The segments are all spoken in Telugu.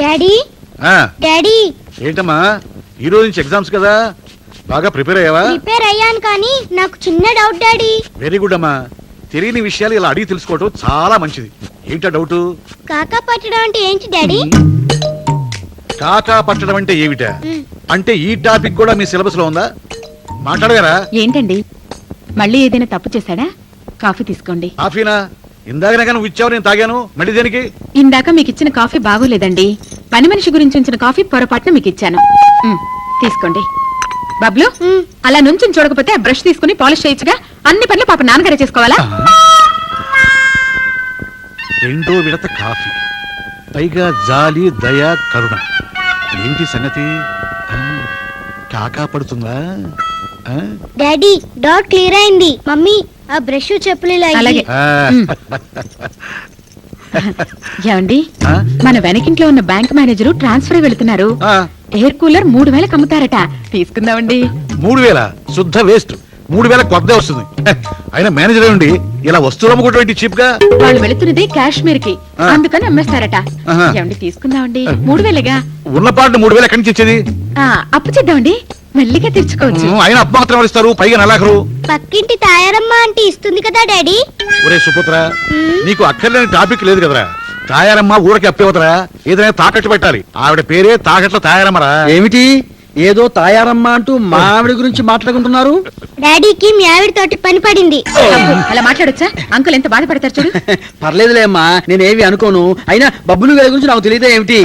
డాడీ డాడీ ఏంటమ్మా ఈ రోజు నుంచి ఎగ్జామ్స్ కదా, బాగా ప్రిపేర్ అయ్యావా? ప్రిపేర్ అయ్యాను కానీ నాకు చిన్న డౌట్ డాడీ. వెరీ గుడ్ అమ్మా, తెలియని విషయాలు ఇలా అడిగి తెలుసుకోవటం చాలా మంచిది. ఏంటా డౌట్? కాకా పట్టడం అంటే ఏంటి డాడీ? కాకా పట్టడం అంటే ఏమిటా? అంటే ఈ టాపిక్ కూడా మీ సిలబస్ లో ఉందా? మాట్లాడగారా? ఏంటండి మళ్ళీ ఏదైనా తప్పు చేశాడా? కాఫీ తీసుకోండి. కాఫీనా? ఇందాకనే కానీ నువ్వు ఇచ్చావు, నేను తాగాను. మళ్ళీ దేనికి? ఇందాక మీకు ఇచ్చిన కాఫీ బాగోలేదండి. పని మనిషి గురించి ఉంచిన కాఫీ పొరపాటున మీకు ఇచ్చాను. తీసుకోండి. బబ్లు, అలా నుంచి చూడకపోతే బ్రష్ తీసుకుని పాలిష్ చేయొచ్చుగా. అన్ని పనులు పాప నాన్నగారే చేసుకోవాలా? రెండో విడత కాఫీ, పైగా జాలి, దయ, కరుణ. ఏంటి సంగతి? కాకా పడుతుందా? డాడీ డౌట్ క్లియర్ అయింది. మమ్మీ ఆ బ్రష్ చెప్పులు అలాగే. ఏమండి, మన వెనకింట్లో ఉన్న బ్యాంక్ మేనేజరు ట్రాన్స్ఫర్ వెళుతున్నారు. ఎయిర్ కూలర్ 3000 అమ్ముతారట, తీసుకుందామండి. 3000? శుద్ధ వేస్ట్. 3000 కొద్దే వస్తుంది. అయినా మేనేజర్ ఉండి ఇలా వస్తువులు అమ్ముకుంటే చీప్ గా. వాళ్ళు వెళుతున్నది కాశ్మీర్ కి, అందుకని అమ్మేస్తారట. ఏమండి తీసుకుందామండి, 3000గా. ఉన్న పాటు 3000 ఎక్కడి నుంచి ఇచ్చేది? అప్పు చేద్దామండి, మెల్లిగా తెచ్చుకోవచ్చు. ఆయన అప్పు మాత్రం ఇస్తారు, పైగా నెలాఖరు. పక్కింటి తాయారమ్మ అంటే ఇస్తుంది కదా డాడీ. ఒరే సుపుత్ర, నీకు అక్కర్లేని టాపిక్ లేదు కదరా. తాయారమ్మ ఊరికి అప్పేవతరా, ఏదైనా తాకట్టు పెట్టాలి. ఆవిడ పేరే తాకట్ల తాయారమ్మరా. ఏమిటి ఏదో తాయారమ్మ అంటూ మా ఆవిడ గురించి మాట్లాడుకుంటున్నారు? డాడీకి మీ ఆవిడ తోటి పని పడింది. అలా మాట్లాడొచ్చా? అంకుల్ ఎంత బాధపడతారు చూడు. పర్లేదులే అమ్మా, నేనేవి అనుకోను. అయినా బబ్బులు గారి గురించి నాకు తెలియదే ఏమిటి?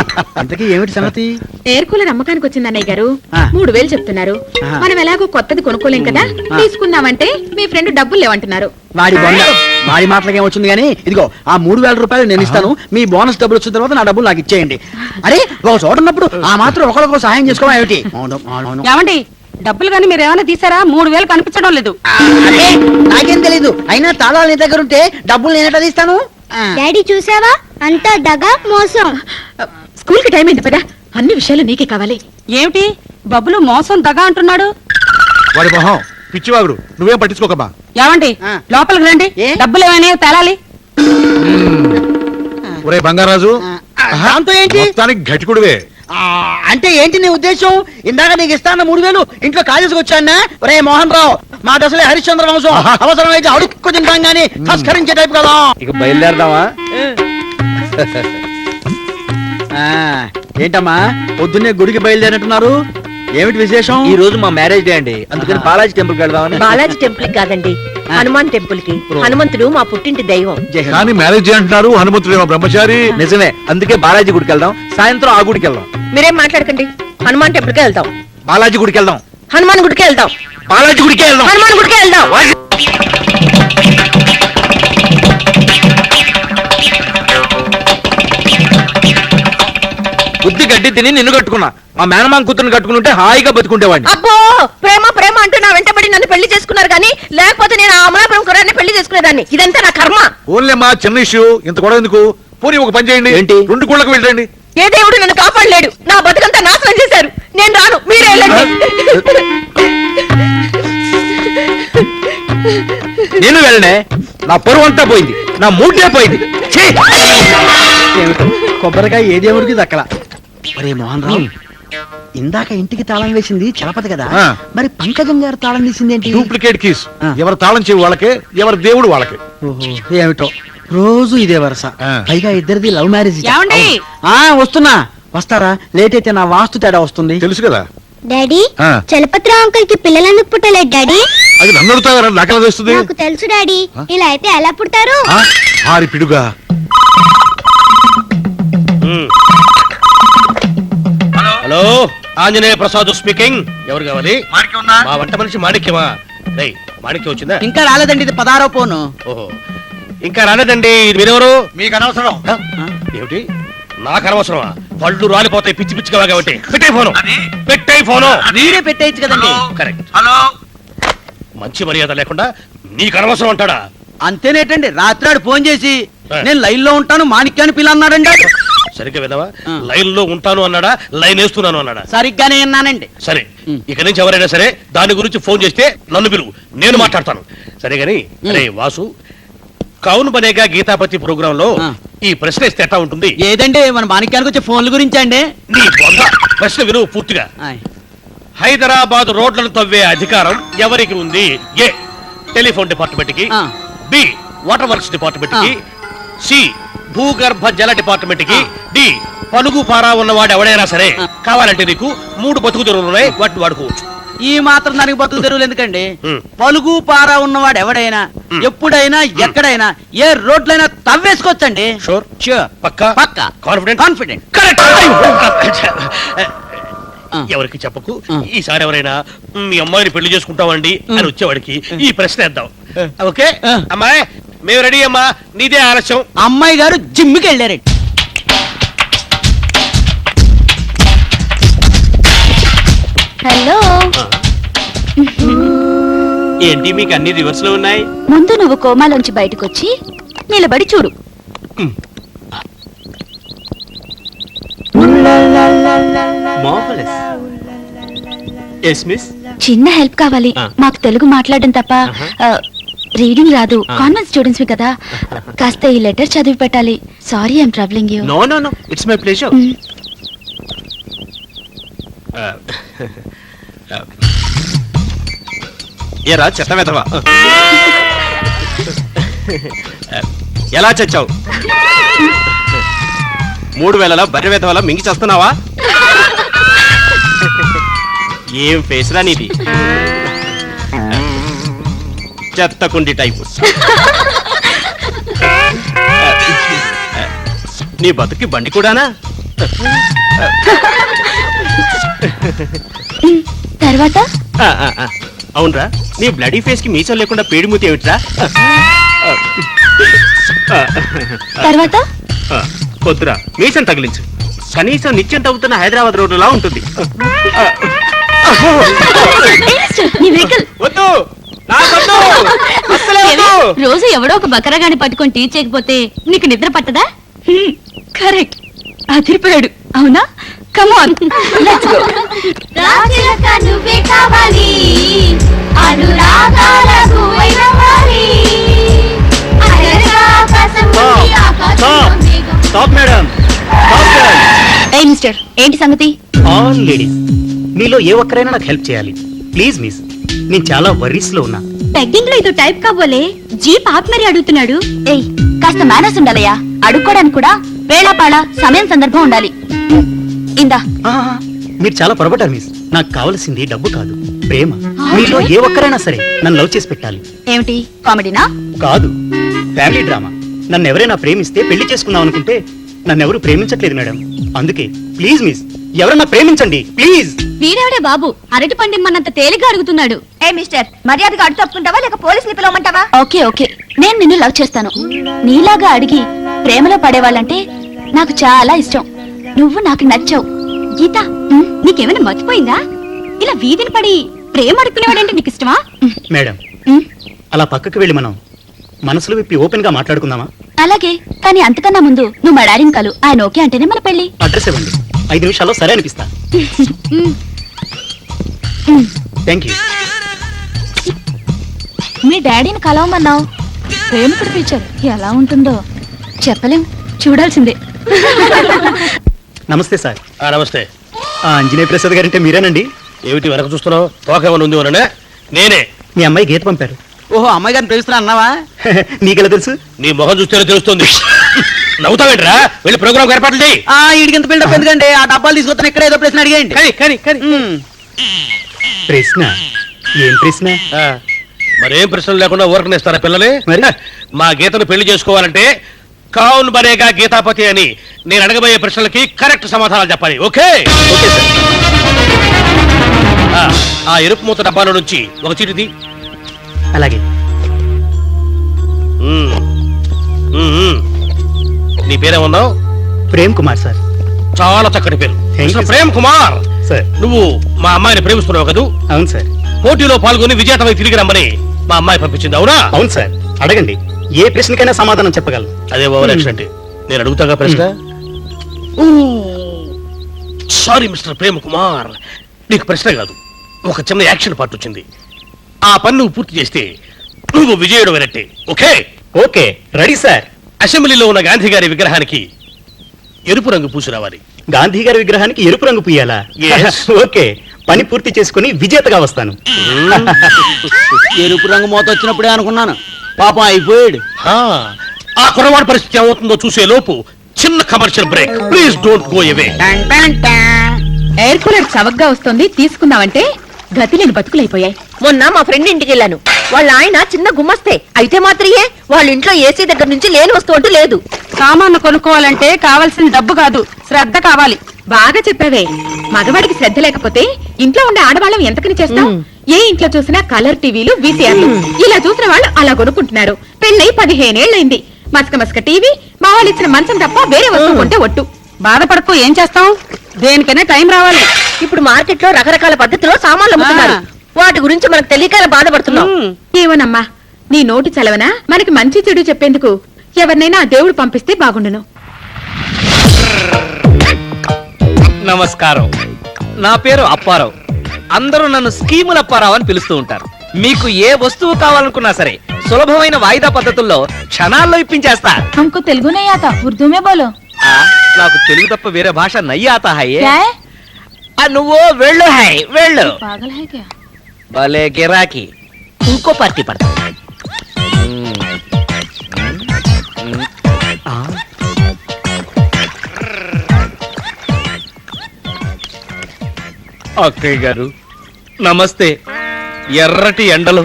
ఇంతకీ ఏమిటి సంగతి? ఎయిర్ కూలర్ అమ్మకానికి వచ్చింది అన్నయ్య గారు. 3000 చెప్తున్నారు. మనం ఎలాగో కొత్తది కొనుక్కోలేం కదా, తీసుకుందామంటే మీ ఫ్రెండ్ డబ్బులు లేవంటున్నారు. వాడి మాటలకి ఏమొచ్చింది కానీ, ఇదిగో ఆ 3000 రూపాయలు నేను ఇస్తాను. మీ బోనస్ డబ్బులు వచ్చిన తర్వాత నా డబ్బులు నాకు ఇచ్చేయండి. అరే ఒక చోట ఉన్నప్పుడు ఆ మాత్రం ఒకరికొకరు సహాయం చేసుకోవడం ఏమిటి? ఏమండి, డబ్బులు కానీ మీరు ఏమైనా తీసారా? 3000 కనిపించడం లేదు. నాకేం తెలీదు. అయినా తాళాలు నీ దగ్గర ఉంటే డబ్బులు నేను ఎట్లా తీస్తాను? డాడీ చూసావా, అంతా దగా మోసం. స్కూల్ కి టైం అయింది పదా, అన్ని విషయాలు నీకే కావాలి. ఏమిటి బబ్బులు మోసం దగా అంటున్నాడు? వాడి మొహం పిచ్చివాగుడు, నువ్వేం పట్టించుకోకమ్మా. ఏమండి లోపలికి రండి, డబ్బులు ఏమైనా తేలాలి. ఒరే బంగారాజు, దాంతో ఏంటి? మొత్తానికి ఘటికుడివే. అంటే ఏంటి నీ ఉద్దేశం? ఇందాక నీకు ఇస్తాను 3000 ఇంట్లో కాజేసుకు వచ్చానా? ఒరే మోహన్ రావు, మా దశలే హరిశ్చంద్ర వంశం. అవసరమైతే అడుక్కు తింటాం గానీ సంస్కరించే టైపు కదా. ఇక బయలుదేరదామా? ఏంటమ్మా పొద్దున్నే గుడికి బయలుదేరినట్టున్నారు? ఏమిటి విశేషం? ఈ రోజు మా మ్యారేజ్ డే అండి, అందుకని బాలాజీ టెంపుల్ కి వెళ్దామని. బాలాజీ టెంపుల్ కాదండి, హనుమాన్ టెంపుల్ కి. హనుమంతుడు మా పుట్టింటి దైవం. కానీ మ్యారేజ్ అంటున్నారు, హనుమంతుడు బ్రహ్మచారి. నిజమే, అందుకే బాలాజీ గుడికి వెళ్దాం. సాయంత్రం ఆ గుడికి వెళ్దాం. మీరేం మాట్లాడకండి, హనుమాన్ టెంపుల్ కి వెళ్దాం. బాలాజీ గుడికి వెళ్దాం. హనుమాన్ గుడికి వెళ్దాం. బాలాజీ గుడికి వెళ్దాం. హనుమాన్ గుడికి వెళ్దాం. బుద్ధి గడ్డి తిని నిన్ను కట్టుకున్నా, మా మేనమామ కూతురుని కట్టుకుంటే హాయిగా బతుకుంటేవాడిని. అబ్బో, ప్రేమ ప్రేమ అంటూ నా వెంటబడి నన్ను పెళ్లి చేసుకున్నారు కానీ, లేకపోతే నేను ఆ అమలాపురం కుర్రాన్ని పెళ్లి చేసుకునేదాన్ని. ఇదంతా నా కర్మ. ఓన్లేమ్మా, చిన్న ఇష్యూ, ఇంత కూడా ఎందుకు? పోనీ ఒక పని చేయండి. ఏంటి? 2 గుళ్ళకు వెళ్ళండి. ఏ దేవుడు నన్ను కాపాడలేడు, నా బతుకంతా నాశనం చేశారు. నేను రాను, మీరే వెళ్ళండి. నేను వెళ్ళనే, నా పొరుగు అంతా పోయింది, నా మూడే పోయింది. ఏమిటో కొబ్బరికాయ ఏ దేవుడికి దక్కల. ఒరే మోహన్ రావు, ఇందాక ఇంటికి తాళం వేసింది చలపతి కదా, మరి పంకజం గారు తాళం తీసింది ఏంటి? Duplicate keys. ఎవరు తాళం చెవి వాళ్ళకే, ఎవరి దేవుడు వాళ్ళకే. ఏమిటో రోజు ఇదే వరస. పైగా ఇద్దరిది లవ్ మ్యారేజ్. వస్తున్నా. వస్తారా? లేట్ అయితే నా వాస్తు తేడా వస్తుంది. తెలుసు కదా డాడీ. చలపతిరావు అంకుల్ కి పిల్లలు ఎందుకు పుట్టలేదు డాడీ? అది నన్ను అడుగుతావా? నాకెలా తెలుస్తుంది? నాకు తెలుసు డాడీ. ఇలా అయితే ఎలా పుడతారు? ఆరి పిడుగా. Hello, Anjaneya Prasad speaking. ఎవరు కావాలి? మా వంట మనిషి మాణిక్యమా? మాణిక్యం వచ్చిందా? ఇంకా రాలేదండి, ఇది 16వ ఫోను. ఓహో, ఇంకా రాలేదండి. మీరెవరు? మీకు అనవసరం. ఏమిటి నాకు అనవసరమా? పళ్ళు రాలిపోతాయి పిచ్చి పిచ్చిగా. కాబట్టి పెట్టే ఫోను, పెట్టే ఫోను. మీరే పెట్టేయచ్చు కదండి. కరెక్ట్. హలో, మంచి మర్యాద లేకుండా నీకు అనవసరం అంటాడా? అంతేనేటండి, రాత్రి ఫోన్ చేసి నేను లైన్ లో ఉంటాను మాణిక్యాన్ని పిల్ల అన్నాడండి. సరిగ్గా వినవా? లైన్ లో ఉంటాను అన్నాడా, లైన్ వేస్తున్నాను అన్నాడా? సరిగ్గానే విన్నానండి. సరే, ఇక నుంచి ఎవరైనా సరే దాని గురించి ఫోన్ చేస్తే నన్ను పిలువు, నేను మాట్లాడతాను. సరే గాని, అరే వాసు, కౌన్ బనేగా గీతాపతి ప్రోగ్రామ్ లో ఆ. ఈ ప్రశ్న ఇస్తే ఎట్లా ఉంటుంది? ఏదండి మన మాణిక్యానికి వచ్చే ఫోన్ల గురించి అండి? నీ బొంద. ప్రశ్న విలువ పూర్తిగా. హైదరాబాద్ రోడ్లను తవ్వే అధికారం ఎవరికి ఉంది? ఏ టెలిఫోన్ డిపార్ట్మెంట్ కి, ఆ. బి వాటర్ వర్క్స్ డిపార్ట్మెంట్ కి, సి భూగర్భ జల డిపార్ట్మెంట్ కి, డి పలుగు పారా ఉన్నవాడు ఎవడైనా సరే. కావాలంటే నీకు 3 బతుకు తెరువులు ఉన్నాయి, వాటిని వాడుకోవచ్చు. ఈ మాత్రం దానికి బతుకు తెరువులు ఎందుకండి? ఉమ్. పలుగు పారా ఉన్నవాడు ఎవడైనా ఎప్పుడైనా ఎక్కడైనా ఏ రోడ్లైనా తవ్వేసుకోవచ్చండి. షూర్? షూర్. పక్కా? పక్కా. కాన్ఫిడెంట్? కాన్ఫిడెంట్. ఆ. ఎవరికి చెప్పకు. ఆ. ఈసారి ఎవరైనా మీ అమ్మాయిని పెళ్లి చేసుకుంటామండి అని వచ్చేవాడికి ఈ ప్రశ్న వేద్దాం. ఓకే ఆ. అమ్మాయి, మేము రెడీ అమ్మా, నీదే ఆలస్యం. అమ్మాయి గారు జిమ్కి వెళ్ళారండి. హలో. ఏంటి మీకు అన్ని రివర్స్ లో ఉన్నాయి? ముందు నువ్వు కోమాలోంచి బయటకు వచ్చి నిలబడి చూడు. చిన్న హెల్ప్ కావాలి. మాకు తెలుగు మాట్లాడడం తప్ప రీడింగ్ రాదు. కాన్వెంట్ స్టూడెంట్స్ కదా, కాస్త ఈ లెటర్ చదివి పెట్టాలి. Sorry, I'm troubling you. No no no, it's my pleasure. ఏరా చెత్త వెధవా, ఎలా చచ్చావు? 3 వేలలో బర్రె వెధవలా మింగి చేస్తున్నావా? ఏం ఫేస్ రా నీది, చెత్తకుండి టైపు. నీ బతుకి బండి కూడానా? తర్వాత అవునరా, నీ బ్లడీ ఫేస్ కి మీసం లేకుండా పేడిమూతి ఏమిట్రా? తర్వాత వద్దురా, మీసం తగిలించు. కనీసం నిత్యం తవ్వుతున్న హైదరాబాద్ రోడ్డులా ఉంటుంది. నీ వెహికల్. వద్దు, నాకొద్దు, అస్సలే వద్దు. రోజు ఎవడో ఒక బకరగాని పట్టుకొని టీ చేయకపోతే నీకు నిద్ర పట్టదా? కరెక్ట్, అదిరిపోయాడు. అవునా? కమాన్, లెట్స్ గో. రాజులక నువ్వే కావాలి, అనురాగాలకు వైరవాలి. స్టాప్ మేడం, ఏయ్ మిస్టర్, ఏంటి సంగతి? ఆల్ లేడీస్, మీలో ఏ ఒక్కరైనా నాకు హెల్ప్ చేయాలి ప్లీజ్ మిస్. నేను చాలా వర్రీస్ లో ఉన్నా. పెగ్గింగ్ లో ఇదో టైప్ కాబోలే, జీప్ ఆప్ మరీ అడుగుతున్నాడు. ఏయ్, కాస్త మేనర్స్ ఉండాలయ్యా. అడుక్కోడానికి కూడా వేళాపాళ సమయం సందర్భం ఉండాలి. ఇందా. మీరు చాలా పొరపడ్డారు మిస్. నాకు కావలసింది డబ్బు కాదు, ప్రేమ. మీలో ఏ ఒక్కరైనా సరే నన్ను లవ్ చేసి పెట్టాలి. ఏమిటి, కామెడీనా? కాదు, ఫ్యామిలీ డ్రామా. నన్ను ఎవరైనా ప్రేమిస్తే పెళ్లి చేసుకుందాం అనుకుంటే నన్ను ఎవరు ప్రేమించట్లేదు మేడం. అందుకే ప్లీజ్ మిస్, ఎవరన్నా ప్రేమించండి ప్లీజ్. వీడెవడే బాబు, అరటి పండిమ్మన్నంత తేలిగ్గా అడుగుతున్నాడు. ఏ మిస్టర్, మర్యాదగా అడుగు తప్పుకుంటావా లేక పోలీసుని పిలవమంటావా? ఓకే ఓకే, నేను నిన్ను లవ్ చేస్తాను. నీలాగా అడిగి ప్రేమలో పడేవాళ్ళంటే నాకు చాలా ఇష్టం. నువ్వు నాకు నచ్చావు. గీత, నీకేమైనా మర్చిపోయిందా? ఇలా వీధిని పడి ప్రేమ అడుక్కునేవాడంటే నీకు ఇష్టమా? మేడం, అలా పక్కకు వెళ్ళి మనం మనసులో విప్పి ఓపెన్ గా మాట్లాడుకుందామా? అలాగే, కానీ అంతకన్నా ముందు నువ్వు మా డాడీని కలు. ఆయన ఓకే అంటేనే మన పెళ్లి. అడ్రస్ ఇవ్వండి, 5 నిమిషాల్లో సరే అనిపిస్తా. Thank you. మీ డాడీని కలవమన్నావు, ప్రేమికుడు పిలిచారు. ఎలా ఉంటుందో చెప్పలేం, చూడాల్సిందే. నమస్తే సార్. నమస్తే. ఆంజనేయ ప్రసాద్ గారంటే మీరేనండి? ఏమిటి వెనక చూస్తున్నావు? తోకేమని ఉంది అనే? నేనే. మీ అమ్మాయి గీత పంపారు. ఓహో, అమ్మాయి గారిని ప్రేమిస్తున్నా అన్నావా? నీకెలా తెలుసు? నీ మొహం చూస్తేనే తెలుస్తుంది. నవ్వుతావేంట్రా? వెళ్ళి ప్రోగ్రామ్ ఏర్పాట్లు చేయి. ఈడికింత బిల్డప్ ఎందుకండి? ఆ డబ్బాలు తీసుకొస్తాను, ఇక్కడ ఏదో ప్రశ్న అడిగేయండి. ప్రశ్న? ఏం ప్రశ్న? మరేం ప్రశ్నలు లేకుండా ఊరకనేస్తారా పిల్లలే? మరి? మా గీతను పెళ్లి చేసుకోవాలంటే కౌన్ బనేగా గీతాపతి అని నేను అడగబోయే ప్రశ్నలకి కరెక్ట్ సమాధానాలు చెప్పాలి. ఓకే? Okay sir. ఆ ఎరుపు మూత డబ్బాలో నుంచి ఒక చీటిది. అలాగే. నీ పేరేమన్నావు? ప్రేమ్ కుమార్ సార్. చాలా చక్కటి పేరు. Thank you, sir. Prem Kumar sir. నువ్వు మా అమ్మాయిని ప్రేమిస్తున్నావు కదూ? అవును సార్. పోటీలో పాల్గొని విజేతమై తిరిగి రమ్మని మా అమ్మాయి పంపించింది, అవునా? అవును సార్. అడగండి, ఏ ప్రశ్నకైనా సమాధానం చెప్పగలను. అదే ఓవర్ యాక్షన్ అంటే. నేను అడుగుతాగా ప్రశ్న. సారీ మిస్టర్ ప్రేమ్ కుమార్, నీకు ప్రశ్న కాదు, ఒక చిన్న యాక్షన్ పార్ట్ వచ్చింది. ఆ పని నువ్వు పూర్తి చేస్తే నువ్వు విజయుడు అయినట్టే. ఓకే? Okay ready sir. అసెంబ్లీలో ఉన్న గాంధీ గారి విగ్రహానికి ఎరుపు రంగు పూసి రావాలి. గాంధీ గారి విగ్రహానికి ఎరుపు రంగు పూయాలా? Yes. ఓకే, పని పూర్తి చేసుకుని విజేతగా వస్తాను. ఎరుపు రంగు మోత వచ్చినప్పుడే అనుకున్నాను, పాపం అయిపోయాడు. ఆ కురవాడి పరిస్థితి ఏమవుతుందో చూసే లోపు చిన్న commercial break. Please don't go away. Air cooler చవగ్గా వస్తుంది, తీసుకుందామంటే గతి లేని బతుకులైపోయాయి. మొన్న మా ఫ్రెండ్ ఇంటికి వెళ్ళాను. వాళ్ళ ఆయన చిన్న గుమ్మస్తే అయితే మాత్రమే వాళ్ళ ఇంట్లో ఏసీ దగ్గర నుంచి లేని వస్తువు అంటూ లేదు. సామాన్లు కొనుక్కోవాలంటే కావాల్సిన డబ్బు కాదు, శ్రద్ధ కావాలి. బాగా చెప్పావే. మగవాడికి శ్రద్ధ లేకపోతే ఇంట్లో ఉండే ఆడవాళ్ళం ఎంతకని చేస్తాం? ఏ ఇంట్లో చూసినా కలర్ టీవీలు, వీసీఆర్లు. ఇలా చూసిన వాళ్ళు అలా కొనుక్కుంటున్నారు. పెళ్ళై 15 ఏళ్ళైంది. మసక మసక టీవీ, మా వాళ్ళు ఇచ్చిన మంచం తప్ప వేరే వస్తువు కొంటే ఒట్టు. బాధపడకు, ఏం చేస్తాం? దేనికైనా టైం రావాలి. ఇప్పుడు మార్కెట్ లో రకరకాల పద్ధతిలో సామాన్లు అమ్ముతున్నారు. వాటి గురించి మనకు తెలియక ఇలా బాధపడుతున్నాం. ఏమోనమ్మా, నీ నోటి చలవన మనకి మంచి చెడు చెప్పేందుకు ఎవరినైనా ఆ దేవుడు పంపిస్తే బాగుండును. నమస్కారం, నా పేరు అప్పారావు. అందరూ నన్ను స్కీముల అప్పారావు అని పిలుస్తూ ఉంటారు. మీకు ఏ వస్తువు కావాలనుకున్నా సరే సులభమైన వాయిదా పద్ధతుల్లో క్షణాల్లో ఇప్పించేస్తా. हमको तेलुगु नहीं आता, उर्दू में बोलो. నాకు తెలుగు తప్ప వేరే భాష నయ్యాతా హయ్యే. क्या है? నువ్వు వెళ్ళు హై వెళ్ళు. पागल है क्या? భలే గిరాకీ. ఇంకో పార్టీ పడతా. అక్కయ్య గారు నమస్తే. ఎర్రటి ఎండలో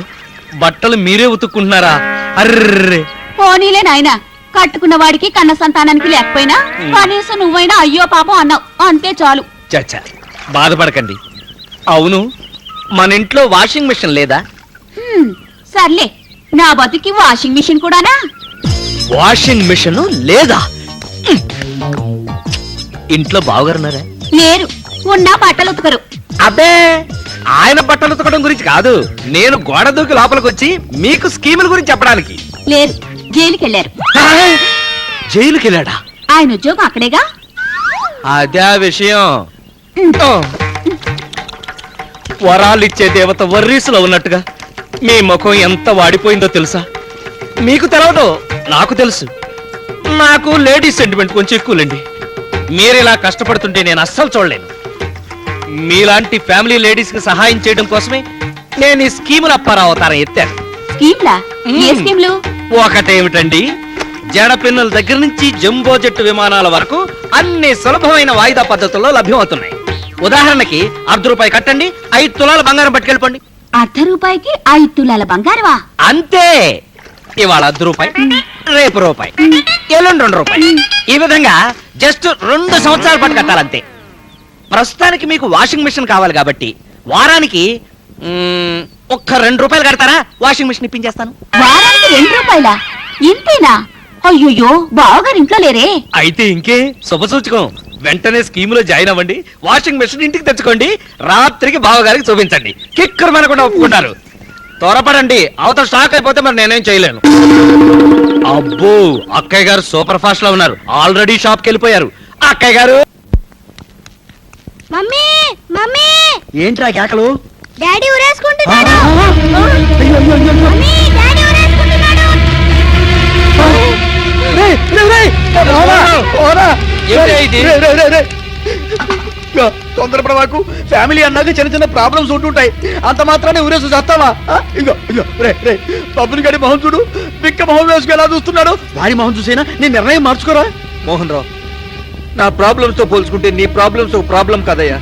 బట్టలు మీరే ఉతుక్కుంటున్నారా? అర్రే, పోనీలే నాయనా, కట్టుకున్న వాడికి కన్న సంతానానికి లేకపోయినా కనీసం నువ్వైనా అయ్యో పాపం అన్నావు, అంతే చాలు. చచ్చా, బాధపడకండి. అవును, మన ఇంట్లో వాషింగ్ మిషన్ లేదా? సర్లే, నా బతుకి వాషింగ్ మిషన్ కూడానా? వాషింగ్ మిషన్ లేదా? ఇంట్లో బావగారున్నారా? లేరు, ఉన్నా బట్టలు ఉతకరు. అబ్బే, ఆయన బట్టలు ఉతకడం గురించి కాదు, నేను గోడ దూకి లోపలికి వచ్చి మీకు స్కీముల గురించి చెప్పడానికి. లేరు, జైలుకెళ్లారు. జైలుకి వెళ్ళాడా? ఆయన ఉద్యోగం అక్కడేగా. అదే విషయం. వరాలిచ్చే దేవత వర్రీసులో ఉన్నట్టుగా మీ ముఖం ఎంత వాడిపోయిందో తెలుసా? మీకు తెలవదు, నాకు తెలుసు. నాకు లేడీస్ సెంటిమెంట్ కొంచెం ఎక్కువలేండి. మీరిలా కష్టపడుతుంటే నేను అస్సలు చూడలేను. మీలాంటి ఫ్యామిలీ లేడీస్ కి సహాయం చేయడం కోసమే నేను ఈ స్కీముల అప్పారావు అవతారం ఎత్తాను. స్కీమ్లా? ఏ స్కీమ్లు? ఒకటేమిటండి, జడ పిన్నుల దగ్గర నుంచి జంబో జెట్ విమానాల వరకు అన్ని సులభమైన వాయిదా పద్ధతుల్లో లభ్యమవుతున్నాయి. ఉదాహరణకి ₹1 కట్టండి, 5 తులాల బంగారం పట్టుకెళ్ళిపోండి. ₹1 5 తులాల బంగారమా? అంతే. ఇవాళ ₹1, రేపు రూపాయి, ఎల్లుండి ₹2. ఈ విధంగా జస్ట్ 2 సంవత్సరాల పాటు కట్టాలంతే. ప్రస్తుతానికి మీకు వాషింగ్ మిషన్ కావాలి కాబట్టి వారానికి ఒక్క ₹2 కడతారా? వాషింగ్ మిషన్ ఇప్పించేస్తాను. వారానికి ₹2? ఇంతేనా? అయ్యో, బావగారు ఇంట్లో లేరే? అయితే ఇంకే శుభసూచకం. వెంటనే స్కీములో జాయిన్ అవ్వండి, వాషింగ్ మెషిన్ ఇంటికి తెచ్చుకోండి, రాత్రికి బావగారికి చూపించండి. కిక్కర్ మనకుండా ఒప్పుకుంటారు. త్వరపడండి, అవతల స్టాక్ అయిపోతే మరి నేనేం చేయలేను. అబ్బో, అక్కయ్య గారు సూపర్ ఫాస్ట్ లో ఉన్నారు. ఆల్రెడీ షాప్ కి వెళ్ళిపోయారు. అక్కయ్య గారు. మమ్మీ, మమ్మీ, ఏంట్రా కేకలు? డాడీ ఊరేసుకుంటున్నాడు. మమ్మీ, డాడీ ఊరేసుకుంటున్నాడు. తొందరపడవాకు, ఫ్యామిలీ అన్నాక చిన్న చిన్న ప్రాబ్లమ్స్ ఉంటుంటాయి. అంత మాత్రాన్ని ఊరేసు చేస్తావా? ఇగో ఇగో రే రే, పబ్బుని గడి మొహం చూడు, పిక్క మొహం వేసుకు ఎలా చూస్తున్నాడు. వారి మొహం చూసైనా నీ నిర్ణయం మార్చుకోరా. మోహన్ రావు, నా ప్రాబ్లమ్స్ తో పోల్చుకుంటే నీ ప్రాబ్లమ్స్ ఒక ప్రాబ్లం కదయ్యా.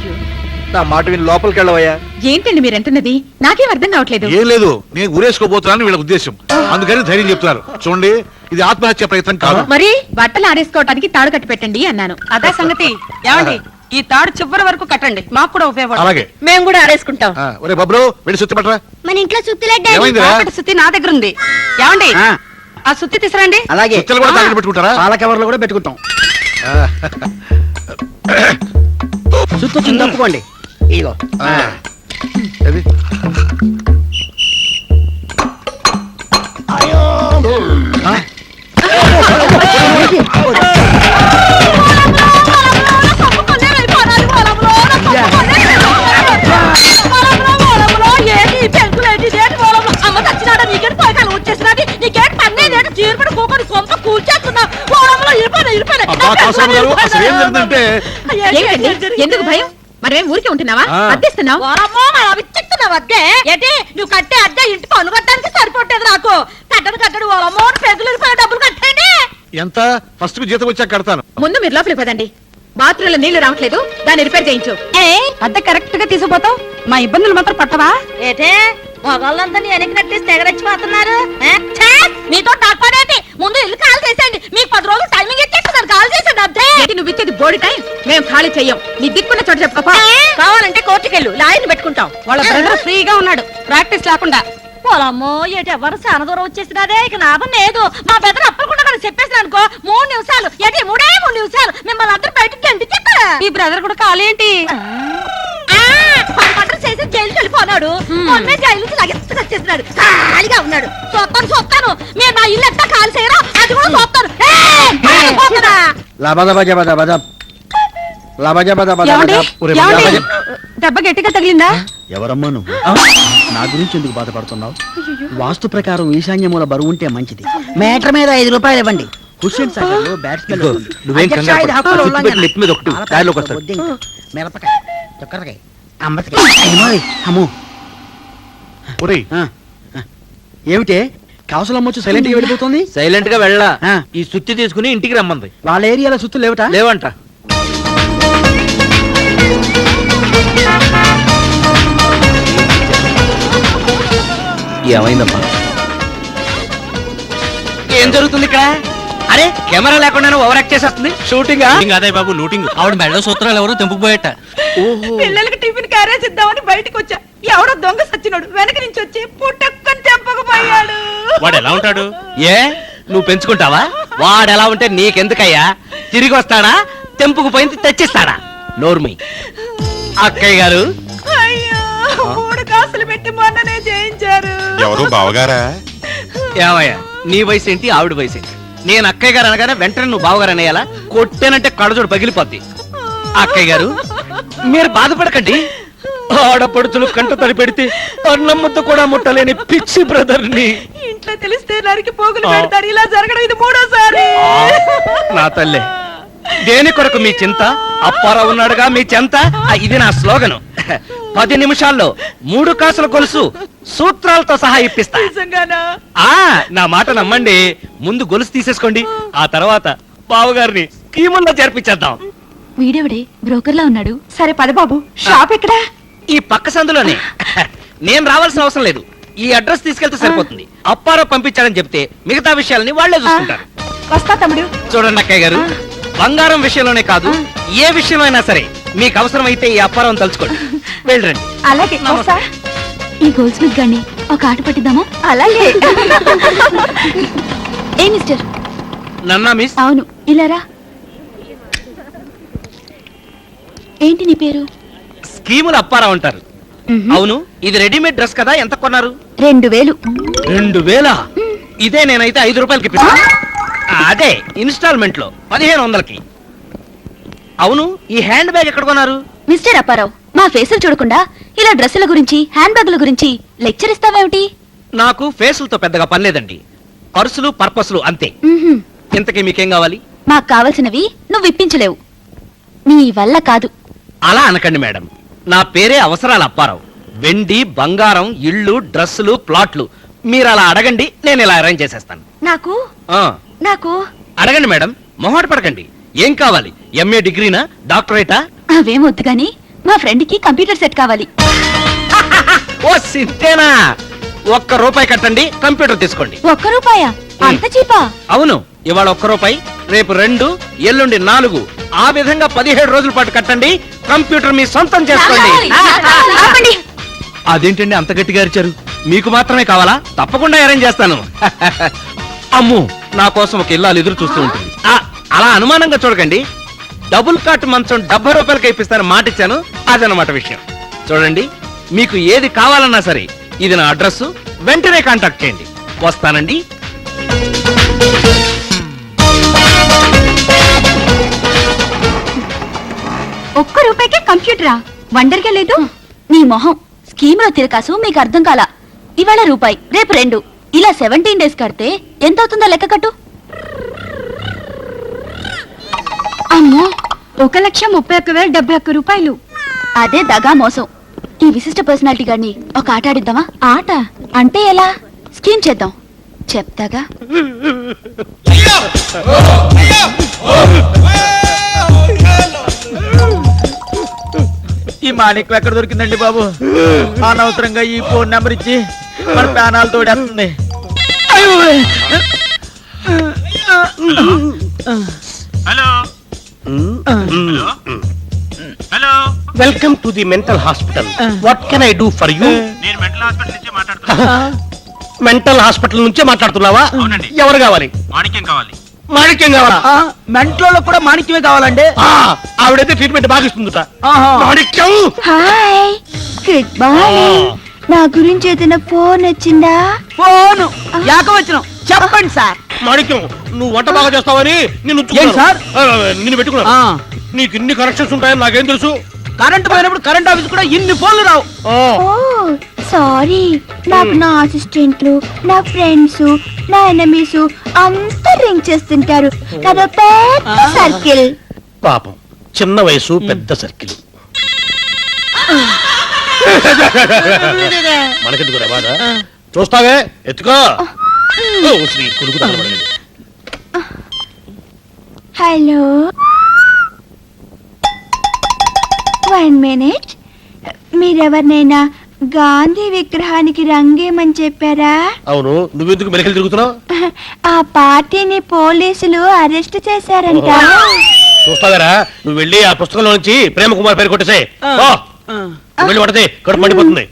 నా మాట విని లోపలికి వెళ్ళవయ్యా. ఏంటండి మీరంటున్నది? నాకేం అర్థం కావట్లేదు. ఏం లేదు, నేను ఊరేసుకోబోతున్నాను వీళ్ళ ఉద్దేశం, అందుకని ధైర్యం చెప్తున్నారు. చూడండి, ఇది ఆత్మహత్య ప్రయత్నం కాదు. మరి బట్టలు ఆరేసుకోవడానికి తాడు కట్టి పెట్టండి అన్నాను. అదే సంగతి. ఏమండి, ఈ తాడు చివరి వరకు కట్టండి, మాకు కూడా ఉపయోగపడుతుంది. అలాగే. మేము కూడా ఆరేసుకుంటాం. ఒరే బబ్లు, వెళ్ళి సుత్తి పట్టరా. మన ఇంట్లో సుత్తులడ్డా. ఏమైందిరా? సుత్తి నా దగ్గర ఉంది. ఏమండి, ఆ సుత్తి తీసుకురండి. అలాగే, సుత్తలు కూడా తాకట్టు పెట్టుకుంటారా? పాల కవర్లు కూడా పెట్టుకుంటాం. సుత్తు వచ్చింది, తప్పుకోండి. ఇగో అది. అమ్మ చచ్చినాడా? నీకేంటి పోయకాలం వచ్చేసినది? నీకేంటి పన్నేదేంటి? చీర కాసురామ్ గారు అసలు ఏం జరిగిందంటే ఏంటండి ఎందుకు భయం మరేం ఊరికే ఉంటున్నావా ఆ. అద్దెస్తున్నావు ఓరమ్మో మరి అవి చెప్తున్నావు అద్దే ఏంటి నువ్వు కట్టే అద్దె ఇంటి పన్ను కట్టడానికి సరిపోతుంది నాకు కట్టడు ఓరమ్మో పెద్దలు డబ్బులు కట్టండి ఎంత ఫస్ట్ కు జీతం వచ్చాక కడతాను. ముందు మీరు లోపలికి పదండి బాత్రూమ్ లో నీళ్లు రావట్లేదు దాన్ని రిపేర్ చేయించు అద్దె కరెక్ట్ గా తీసుకుపోతావు మా ఇబ్బందులు మాత్రం పట్టవా ఏటే మగవాళ్ళంతా నీ వెనక్కి నట్టేసి తెగరచ్చిపోతున్నారు మీతో టాక్పడేటి ముందు ఇల్లు కాల్ చేసేయండి మీకు 10 రోజులు టైమింగ్ ఇచ్చేస్తున్నారు కాల్ చేసేయండి అద్దే ఏంటి నువ్వు ఇచ్చేది బోర్డు టైం మేము ఖాళీ చెయ్యం నీ దిక్కున్న చోట చెప్పుకోపా కావాలంటే కోర్టుకెళ్ళు లాయర్ని పెట్టుకుంటాం వాళ్ళ బ్రదర్ ఫ్రీగా ఉన్నాడు ప్రాక్టీస్ లేకుండా పొలమ్మో ఏటి ఎవరు చాలా దూరం వచ్చేసినారే ఇక నాదం లేదు మా పెద్ద అప్పకుండా కానీ చెప్పేసిన అనుకో 3 నిమిషాలు ఏటి 3 నిమిషాలు మిమ్మల్ని అందరూ బయటకు గంటి చెప్తారా ఈ బ్రదర్ కూడా ఖాళీ ఏంటి పని చేసి జైలుకి వెళ్ళిపోనాడు మొన్నే జైలు నుంచి లగెత్తుకు వచ్చేసినాడు ఖాళీగా ఉన్నాడు చూస్తాను మీరు నా ఇల్లు ఎంత ఖాళీ చేయరా అది కూడా చూస్తాను ఏమండి? ఒరే ఏమండి? బాబా. దెబ్బ గట్టిగా తగిలిందా ఎవరమ్మా నువ్వు నా గురించి ఎందుకు బాధపడుతున్నావు వాస్తు ప్రకారం ఈశాన్య మూల బరువు ఉంటే మంచిది మేటర్ మీద 5 రూపాయలు ఇవ్వండి హుస్సేన్ సాగర్ లో బ్యాట్స్మెన్ ఇదిగో, నువ్వేం కంగారు పడకు. ఆ చుట్టు పెట్టి నెత్తి మీద ఒకటి, దారిలోకి వస్తాడు. మిరపకాయ చొక్కరకాయ అంబటికాయ అయ్యో, అమ్మో ఒరేయ్ ఆ, ఆ. ఏమిటే కౌసలమ్మ వచ్చి సైలెంట్ గా వెళ్ళిపోతుంది సైలెంట్ గా వెళ్ళా ఆ. ఈ సుత్తి తీసుకుని ఇంటికి రమ్మంది వాళ్ళ ఏరియాలో సుత్తు లేవట లేవంట ఏమైందమ్మా ఏం జరుగుతుంది ఇక్కడ అరే కెమెరా లేకుండా ఓవర్ యాక్ట్ చేసేస్తుంది షూటింగ్ అదే బాబు లూటింగ్ ఆవిడ మెడలో సూత్రాలు ఎవరో తెంపుకుపోయేట పిల్లలకి టిఫిన్ క్యారేజ్ ఇద్దామని బయటకు వచ్చా ఎవడో దొంగ సచ్చినాడు వెనక నుంచి వచ్చి పుట్టక్కని తెంపకపోయాడు వాడు ఎలా ఉంటాడు? ఏ నువ్వు పెంచుకుంటావా వాడు ఎలా ఉంటే నీకెందుకయ్యా తిరిగి వస్తాడా తెంపుకు పోయింది తెచ్చిస్తాడా నోర్మి అక్కయ్య గారు అయ్యో 3 కాసులు పెట్టి మొన్ననే చేయించారు ఎవరు బావగారా? ఏమయ్యా నీ వయసు ఏంటి ఆవిడ వయసు ఏంటి నేను అక్కయ్య గారు అనగానే వెంటనే నువ్వు బావగారు అనేయాలా కొట్టేనంటే కడజోడు పగిలిపోద్ది అక్కయ్య గారు మీరు బాధపడకండి ఆడపడుచులు కంట తడి పెడితే అన్నం ముద్ద కూడా ముట్టలేని పిచ్చి బ్రదర్ ని ఇంట్లో తెలిస్తే నరికి పోగులు పెడతారు ఇలా జరగడం ఇది 3వసారి నా తల్లే దేని కొరకు మీ చింత అప్పారావు ఉన్నాడుగా మీ చెంత ఇది నా స్లోగను 10 నిమిషాల్లో 3 కాసుల గొలుసు సూత్రాలతో సహా ఇప్పిస్తా నిజంగానా ఆ నా మాట నమ్మండి ముందు గొలుసు తీసేసుకోండి ఆ తర్వాత బావగారిని స్కీముల్లో చేర్పించేద్దాం వీడెవడే బ్రోకర్ లా ఉన్నాడు సరే పద బాబు షాప్ ఎక్కడా ఈ పక్క సందులోనే నేను రావాల్సిన అవసరం లేదు ఈ అడ్రస్ తీసుకెళ్తే సరిపోతుంది అప్పారావు పంపించాడని చెప్తే మిగతా విషయాలని వాళ్ళే చూసుకుంటారు వస్తా తమ్ముడు చూడండి అక్కయ్య గారు బంగారం విషయంలోనే కాదు ఏ విషయంలో అయినా సరే మీకు అవసరమైతే ఈ అప్పారం తలుచుకోండి వెళ్ళండి అలాగే వస్తా ఈ గోల్డ్ స్మిత్ గాని ఒక ఆట పట్టిద్దామా అలాగే ఏ మిస్టర్ నన్నా మిస్ అవును ఇలా రా ఏంటి నీ పేరు స్కీములు అప్పారా ఉంటారు అవును ఇది రెడీమేడ్ డ్రెస్ కదా ఎంత కొన్నారు 2000 2000 ఇదే నేనైతే 5 రూపాయలకి ఇప్పిస్తాను అదే ఇన్స్టాల్మెంట్ లో 1500కి అవును ఈ హ్యాండ్ బ్యాగ్ ఎక్కడ కొన్నారు మిస్టర్ అప్పారావు మా ఫేసులు చూడకుండా ఇలా డ్రెస్సుల గురించి హ్యాండ్ బ్యాగుల గురించి లెక్చర్ ఇస్తావేమిటి నాకు ఫేసులతో పెద్దగా పని లేదండి పర్సులు పర్పస్లు అంతే మ్మ్హ్మ్. ఇంతకీ మీకేం కావాలి మాకు కావలసినవి నువ్వు ఇప్పించలేవు నీ వల్ల కాదు అలా అనకండి మేడం నా పేరే అవసరాల అప్పారావు వెండి బంగారం ఇళ్ళు డ్రెస్సులు ప్లాట్లు మీరు అలా అడగండి నేను ఇలా అరేంజ్ చేసేస్తాను నాకు ఆ, నాకు అడగండి మేడం మొహాట పడకండి ఏం కావాలి ఎంఏ డిగ్రీనా డాక్టరేటా అవేం వద్దు గాని మా ఫ్రెండ్ కి కంప్యూటర్ సెట్ కావాలి ఓ సింతేనా ₹1 కట్టండి కంప్యూటర్ తీసుకోండి ₹1 అంత చీపా అవును ఇవాళ ₹1 రేపు 2 ఎల్లుండి 4 ఆ విధంగా 17 రోజుల పాటు కట్టండి కంప్యూటర్ మీ సొంతం చేసుకోండి ఆపండి. అదేంటండి అంత గట్టిగా అరిచారు మీకు మాత్రమే కావాలా తప్పకుండా అరేంజ్ చేస్తాను అమ్ము నా కోసం ఒక ఇల్లాలు ఎదురు చూస్తూ ఉంటుంది అలా అనుమానంగా చూడకండి డబుల్ కాట్ మంచం ₹70 ఇప్పిస్తాను మాట ఇచ్చాను అదనమాట విషయం చూడండి మీకు ఏది కావాలన్నా సరే ఇది నా అడ్రస్ వెంటనే కాంటాక్ట్ చేయండి వస్తానండి ₹1 కంప్యూటరా వండర్గా లేదు నీ మొహం స్కీమ్ లో తిరకాసు మీకు అర్థం కాల ఇవాళ రూపాయి రేపు 2 ఇలా 17 డేస్ కడితే ఎంత అవుతుందో లెక్క కట్టు అమ్మో 1,31,071 రూపాయలు. అదే దగా మోసం. ఈ విశిష్ట పర్సనాలిటీ గారిని ఒక ఆట ఆడిద్దామా? ఆట అంటే ఎలా? స్కీమ్ చేద్దాం. చెప్తాగా. ఈ మాణిక్యం ఎక్కడ దొరికిందండి బాబు? అనవసరంగా ఈ ఫోన్ నెంబర్ ఇచ్చి మన ప్యానాలు తోడేస్తుంది. Hello welcome to the mental hospital. What can I do for you? నేను మెంటల్ హాస్పిటల్ నుంచే మాట్లాడుతున్నా. మెంటల్ హాస్పిటల్ నుంచే మాట్లాడుతున్నావా? అవునండి. ఎవరు కావాలి? మాణిక్యం కావాలి. మాణిక్యం కావాలా? మెంట్లో కూడా మాణిక్యమే కావాలండి. ఆవిడైతే ట్రీట్మెంట్ బాగా ఇస్తుందట. ఆహా. మాణిక్యం హాయ్, గుడ్ మార్నింగ్. నా గురించి ఏదైనా ఫోన్ వచ్చిందా? ఫోను యాక వచ్చిన చెప్పండి సార్. మాణిక్యం, నువ్వు వంట బాగా చేస్తావని నిన్ను ఏం సార్? నిన్ను పెట్టుకున్నా. నీకు ఇన్ని కనెక్షన్స్ ఉంటాయని నాకేం తెలుసు? కరెంట్ పోయినప్పుడు కరెంట్ ఆఫీస్ కూడా ఇన్ని ఫోన్లు రావు. ఓ సారీ. నాకు నా అసిస్టెంట్లు, నా ఫ్రెండ్స్, నా ఎనమీస్ అంతా రింగ్ చేస్తుంటారు. నాదో పెద్ద సర్కిల్. పాపం, చిన్న వయసు పెద్ద సర్కిల్. మనకెందుకు రా బాధ? చూస్తావే, ఎత్తుకో. ఓ, శ్రీ కొడుకు తగలబడలేదు. Hello, 1 minute. మీరెవరినైనా గాంధీ విగ్రహానికి రంగేమని చెప్పారా? అవును, నువ్వెందుకు మెలికలు తిరుగుతున్నావు? ఆ పార్టీని పోలీసులు అరెస్ట్ చేశారంట. చూస్తావేరా, నువ్వు వెళ్ళి ఆ పుస్తకంలో నుంచి ప్రేమ కుమార్ పేరు కొట్టేసే. వెళ్ళి పడితే కడుపు మండిపోతుంది.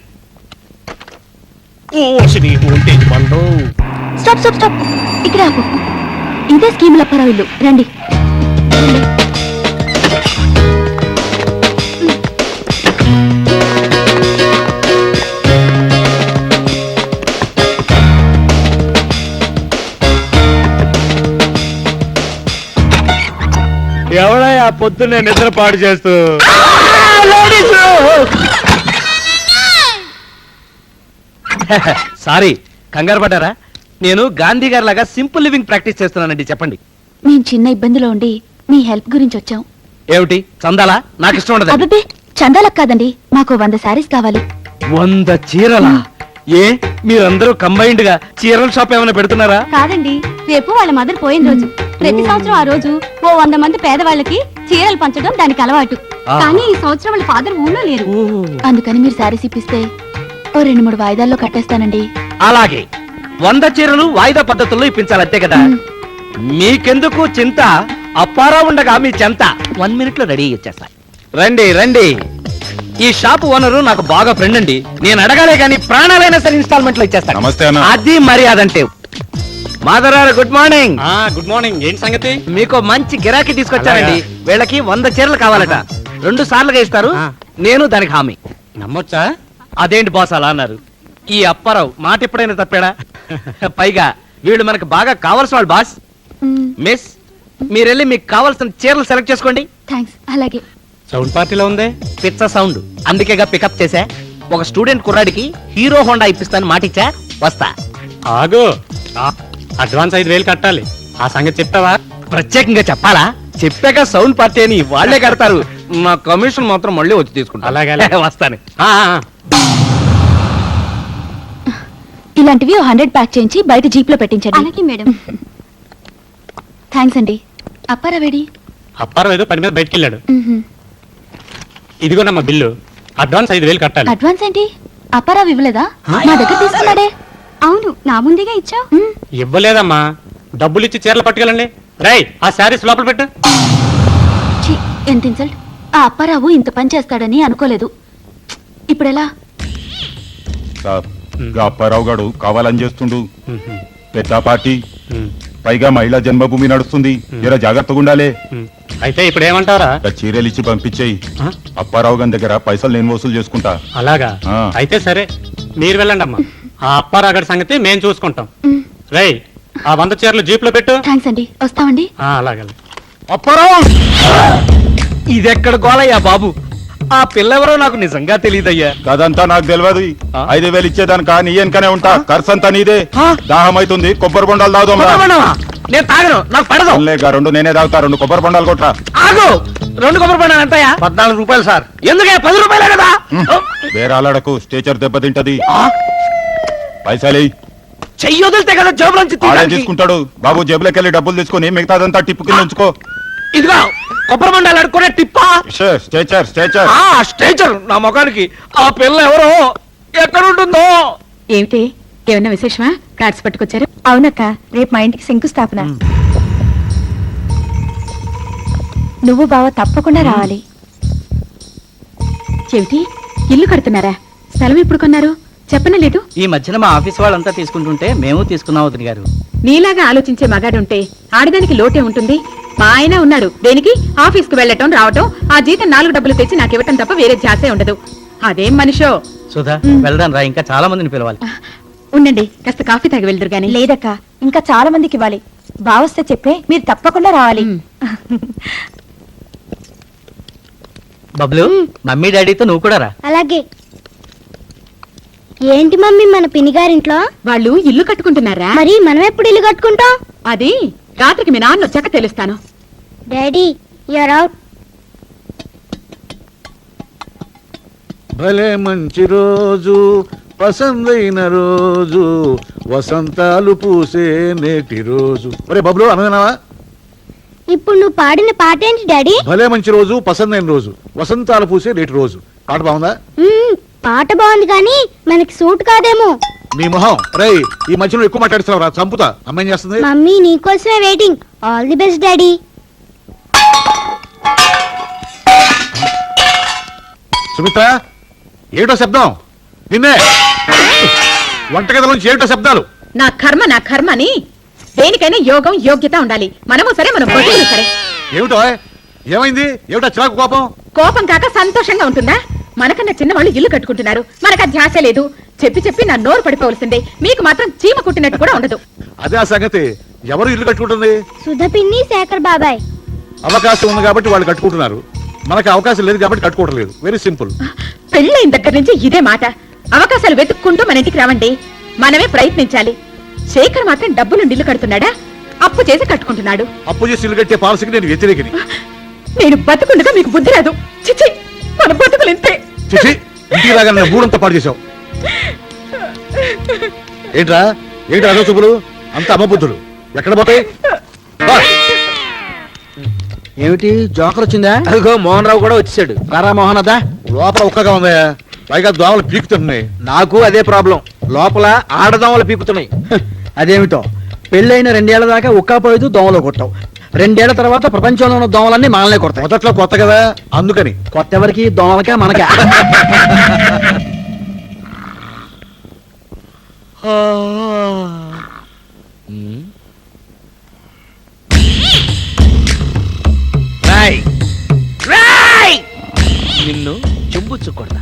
ఓ శ్రీ ఉంటే మండు. Stop stop stop. ఇక్కడ ఆపు. ఇదే స్కీముల పరవిల్లు. రండి. ఎవడయ్యా పొద్దున్నే నిద్ర పాడు చేస్తూ? సారీ, కంగారు పడ్డారా? నేను గాంధీ గారి లాగా సింపుల్ లివింగ్ ప్రాక్టీస్ చేస్తున్నానండి. చెప్పండి. మేము చిన్న ఇబ్బందిలో ఉండి మీ హెల్ప్ గురించి వచ్చాం. ఏమిటి చందాలా? నాకు ఇష్టం ఉండదు. అబ్బే, చందాలకు కాదండి, మాకు 100 శారీస్ కావాలి. 100 చీరలా? ఏ, మీరందరూ కంబైన్డ్ గా చీరల షాప్ ఏమైనా పెడుతున్నారా? కాదండి, రేపు వాళ్ళ మదర్ పోయిన రోజు. ప్రతి సంవత్సరం ఆ రోజు ఓ 100 మంది పేదవాళ్ళకి చీరలు పంచడం దానికి అలవాటు. కానీ ఈ సంవత్సరం వాళ్ళ ఫాదర్ ఊళ్ళో లేరు. అందుకని మీరు శారీస్ ఇప్పిస్తే ఓ 2-3 వాయిదాల్లో కట్టేస్తానండి. అలాగే 100 చీరలు వాయిదా పద్ధతుల్లో ఇప్పించాలంతే కదా. మీకెందుకు చింత? అప్పారావు ఉండగా మీ చెంత 1 మినిట్ లో రెడీ ఇచ్చేస్తా. రండి రండి. ఈ షాప్ ఓనరు నాకు బాగా ఫ్రెండ్ అండి. నేను అడగాలే గానీ ప్రాణాలైనా సరే ఇన్స్టాల్మెంట్ లో ఇచ్చేస్తాను. నమస్తే అన్న. అది మర్యాద అంటే. Madhavarao, good morning. Good morning. ఏంటి సంగతి? మీకు మంచి గిరాకీ తీసుకొచ్చానండి. వీళ్ళకి 100 చీరలు కావాలట. 2 సార్లుగా ఇస్తారు. నేను దానికి హామీ. నమ్మొచ్చా? అదేంటి బాస్ అలా అన్నారు? ఈ అప్పారావు మాట ఎప్పుడైనా తప్పాడా? పైగా వీళ్ళు మనకు బాగా కావాల్సిన వాళ్ళు బాస్. మిస్, మీరెళ్ళి మీకు కావాల్సిన చీరలు సెలెక్ట్ చేసుకోండి. థ్యాంక్స్. అలాగే. సౌండ్ పార్టీలో ఉందే పిచ్చ సౌండ్, అందుకేగా పికప్ చేశా. ఒక స్టూడెంట్ కుర్రాడికి హీరో హోండా ఇప్పిస్తాను మాటిచ్చా. వస్తా. ఆగు. అడ్వాన్స్ 5,000 కట్టాలి. ఆ సంగతి చెప్తావా? ప్రత్యేకంగా చెప్పాలా? చెప్పాక సౌండ్ పార్టీ అని వాళ్ళే కడతారు. నా కమిషన్ మాత్రం మళ్ళీ వచ్చి తీసుకుంటా. అలాగే. వస్తాను. ఇలాంటివి 100 ప్యాక్ చేయించి బయట జీప్ లో పెట్టించండి. అలాగే మేడం. థ్యాంక్స్ అండి. అప్పారావేడి? అప్పారావు ఏదో పని మీద బయటికి వెళ్ళాడు. ఇదిగోనమ్మా బిల్లు. అడ్వాన్స్ 5,000 కట్టాలి. అడ్వాన్స్ ఏంటి? అప్పారావు ఇవ్వలేదా? మా దగ్గర తీసుకున్నాడే. అవును, నా ముందుగా ఇచ్చావు. ఇవ్వలేదమ్మా. డబ్బులు ఇచ్చి చీరలు పట్టుకెళ్ళండి. రై, ఆ శారీస్ లోపల పెట్టు. ఎంత ఇన్సల్ట్. ఆ అప్పారావు ఇంత పని చేస్తాడని అనుకోలేదు. ఇప్పుడెలా? సార్, అప్పారావు గాడు కావాలని చేస్తుండు. పెద్ద పార్టీ, పైగా మహిళా జన్మభూమి నడుస్తుంది. జర జాగ్రత్తగా ఉండాలి. అయితే ఇప్పుడు ఏమంటారా? చీరలు ఇచ్చి పంపించేయి. అప్పారావు గారి దగ్గర పైసలు నేను వసూలు చేసుకుంటా. అలాగా? అయితే సరే, మీరు వెళ్ళండి అమ్మా. ఆ అప్పారావు గారి సంగతి మేము చూసుకుంటాం. రై, ఆ 100 చీరలు జీప్ లో పెట్టు. థ్యాంక్స్ అండి. వస్తామండి. అలాగే. అప్పారావు, ఇదెక్కడ గోలయ్యా బాబు? ఆ పిల్లెవరో నాకు నిజంగా తెలియదయ్యా. అదంతా నాకు తెలియదు. 5,000 ఇచ్చేదానికి కానీ వెనకనే ఉంటా. ఖర్చంతా నీదే. దాహం అవుతుంది, కొబ్బరి బొండాలు తాగుదాం. నేను తాగను, నాకు పడదు. లేక రెండు నేనే తాగుతా, 2 కొబ్బరి బొండాలు కొట్రా. ఆగు, 2 కొబ్బరి బొండాలు ఎంతయా? 14 రూపాయలు సార్. ఎందుకే 10 రూపాయలే కదా. వేరాలాడకు, స్టేచర్ దెబ్బతింటది. పైసలు చెయ్యి వదిలితే కదా జేబులోంచి ఆడే తీయడానికి. తీసుకుంటాడు. బాబు జేబులోకి వెళ్ళి డబ్బులు తీసుకొని మిగతాదంతా టిప్పు కింద ఉంచుకో. ఇదిగో కొబ్బరి బొండాలు అడుక్కునే టిప్పా. Stature stature. స్ట్రేచర్ నా ముఖానికి. ఆ పిల్ల ఎవరో, ఎక్కడ ఉంటుందో. ఏమిటి, ఏమన్నా విశేషమా? కార్డ్స్ పట్టుకొచ్చారు? అవునక్క, రేపు మా ఇంటికి శంకుస్థాపన. నువ్వు బావ తప్పకుండా రావాలి. చెవిటి, ఇల్లు కడుతున్నారా? స్థలం ఎప్పుడు కొన్నారు? చెప్పనలేదు. ఈ మధ్యన మా ఆఫీస్ వాళ్ళంతా తీసుకుంటుంటే మేము తీసుకున్నాం వదిన గారు. నీలాగా ఆలోచించే మగాడుంటే ఆడదానికి లోటే ఉంటుంది. మా ఆయన ఉన్నాడు, దేనికి? ఆఫీస్ కు వెళ్ళటం రావటం, ఆ జీతం 4 డబ్బులు తెచ్చి నాకు ఇవ్వటం తప్ప వేరే ధ్యాసే ఉండదు. అదేం మనిషో. సుధా వెళ్దాం రా, ఇంకా చాలా మందిని పిలవాలి. ఉండండి, కాస్త కాఫీ తాగి వెళ్దురు గాని. లేదక్క, ఇంకా చాలా మందికి ఇవ్వాలి. బావొస్తే చెప్పే, మీరు తప్పకుండా రావాలి. బబ్లు, మమ్మీ డాడీతో నువ్వు కూడా రా. అలాగే. ఏంటి మమ్మీ మన పినిగారింట్లో? వాళ్ళు ఇల్లు కట్టుకుంటున్నారా? మరి మనం ఎప్పుడు ఇల్లు కట్టుకుంటాం? అది రాత్రికి మీ నాన్న వచ్చాక తెలుస్తాను. Daddy you're out. భలే మంచి రోజు, పసందైన రోజు, వసంతాలు పూసే నేటి రోజు. ఒరే బబ్లు, అనదనావా? ఇప్పుడు నువ్వు పాడిన పాట ఏంటి డాడీ? భలే మంచి రోజు, పసందైన రోజు, వసంతాలు పూసే నేటి రోజు. పాట బాగుందా? పాట బాగుంది కానీ మనకి సూట్ కాదేమో. నీ మొహం రేయ్, ఈ మధ్యలో ఎక్కువ మాట్లాడుతున్నావు రా, చంపుతా. అమ్మాయి చేస్తుంది. మమ్మీ నీకోసమే waiting. All the best daddy. Sumitra, ఏమిటో శబ్దం? నిన్నే. వంటగదిలోంచి ఏమిటో శబ్దాలు? నా కర్మ అని దేనికైనా యోగం యోగ్యత ఉండాలి. మనము సరే, మనం బతుకులు సరే. ఏమిటో ఏమైంది? ఏమిటో చిరాకు కోపం? కోపం కాక సంతోషంగా ఉంటుందా? మనకన్నా చిన్నవాళ్ళు ఇల్లు కట్టుకుంటున్నారు, మనకు ఆ ధ్యాస లేదు. చెప్పి నా నోరు పడిపోవలసిందే. మీకు మాత్రం చీమ కుట్టినట్టు కూడా ఉండదు. అదే ఆ సంగతి. ఎవరు ఇల్లు కట్టుకుంటుంది? సుధ పిన్ని, శేఖర్ బాబాయ్. అవకాశం ఉంది కాబట్టి వాళ్ళు కట్టుకుంటున్నారు, మనకు అవకాశం లేదు కాబట్టి కట్టుకోవడం లేదు. Very simple. పెళ్ళైన దగ్గర నుంచి ఇదే మాట. అవకాశాలు వెతుక్కుంటూ మన ఇంటికి రావండి, మనమే ప్రయత్నించాలి. శేఖర్ మాత్రం డబ్బులు ఇల్లు కడుతున్నాడా? అప్పు చేసి కట్టుకుంటున్నాడు. అప్పు చేసి ఇల్లు కట్టే పాలసీకి నేను వ్యతిరేకిని. నేను బతుకుండగా మీకు బుద్ధి రాదు. చిచ్చి, మన బతుకులు ఇంతే. చిచి, ఇంటికి రాగా నన్ను ఊరంతా పాడు చేశావు. ఏంట్రా అదో చూపులు? అంత అమ్మబుద్ధులు ఎక్కడ పోతాయి? ఏమిటి జోకర్ వచ్చిందా? అదిగో మోహన్ రావు కూడా వచ్చాడు. రారా మోహన్ అదా. లోపల ఒక్కగా ఉందా? పైగా దోమలు పీకుతున్నాయి. నాకు అదే ప్రాబ్లం. లోపల ఆడదోమలు పీకుతున్నాయి. అదేమిటో, పెళ్ళైన 2 ఏళ్ల దాకా ఉక్కపోయేదు దోమలో కొట్టావు. 2 ఏళ్ల తర్వాత ప్రపంచంలో ఉన్న దోమలన్నీ మనల్నే కొడతాయి. మొదట్లో కొత్త కదా, అందుకని. కొత్త ఎవరికి? దోమలకే మనకే. నిన్ను చెంబుచ్చు కొడతా.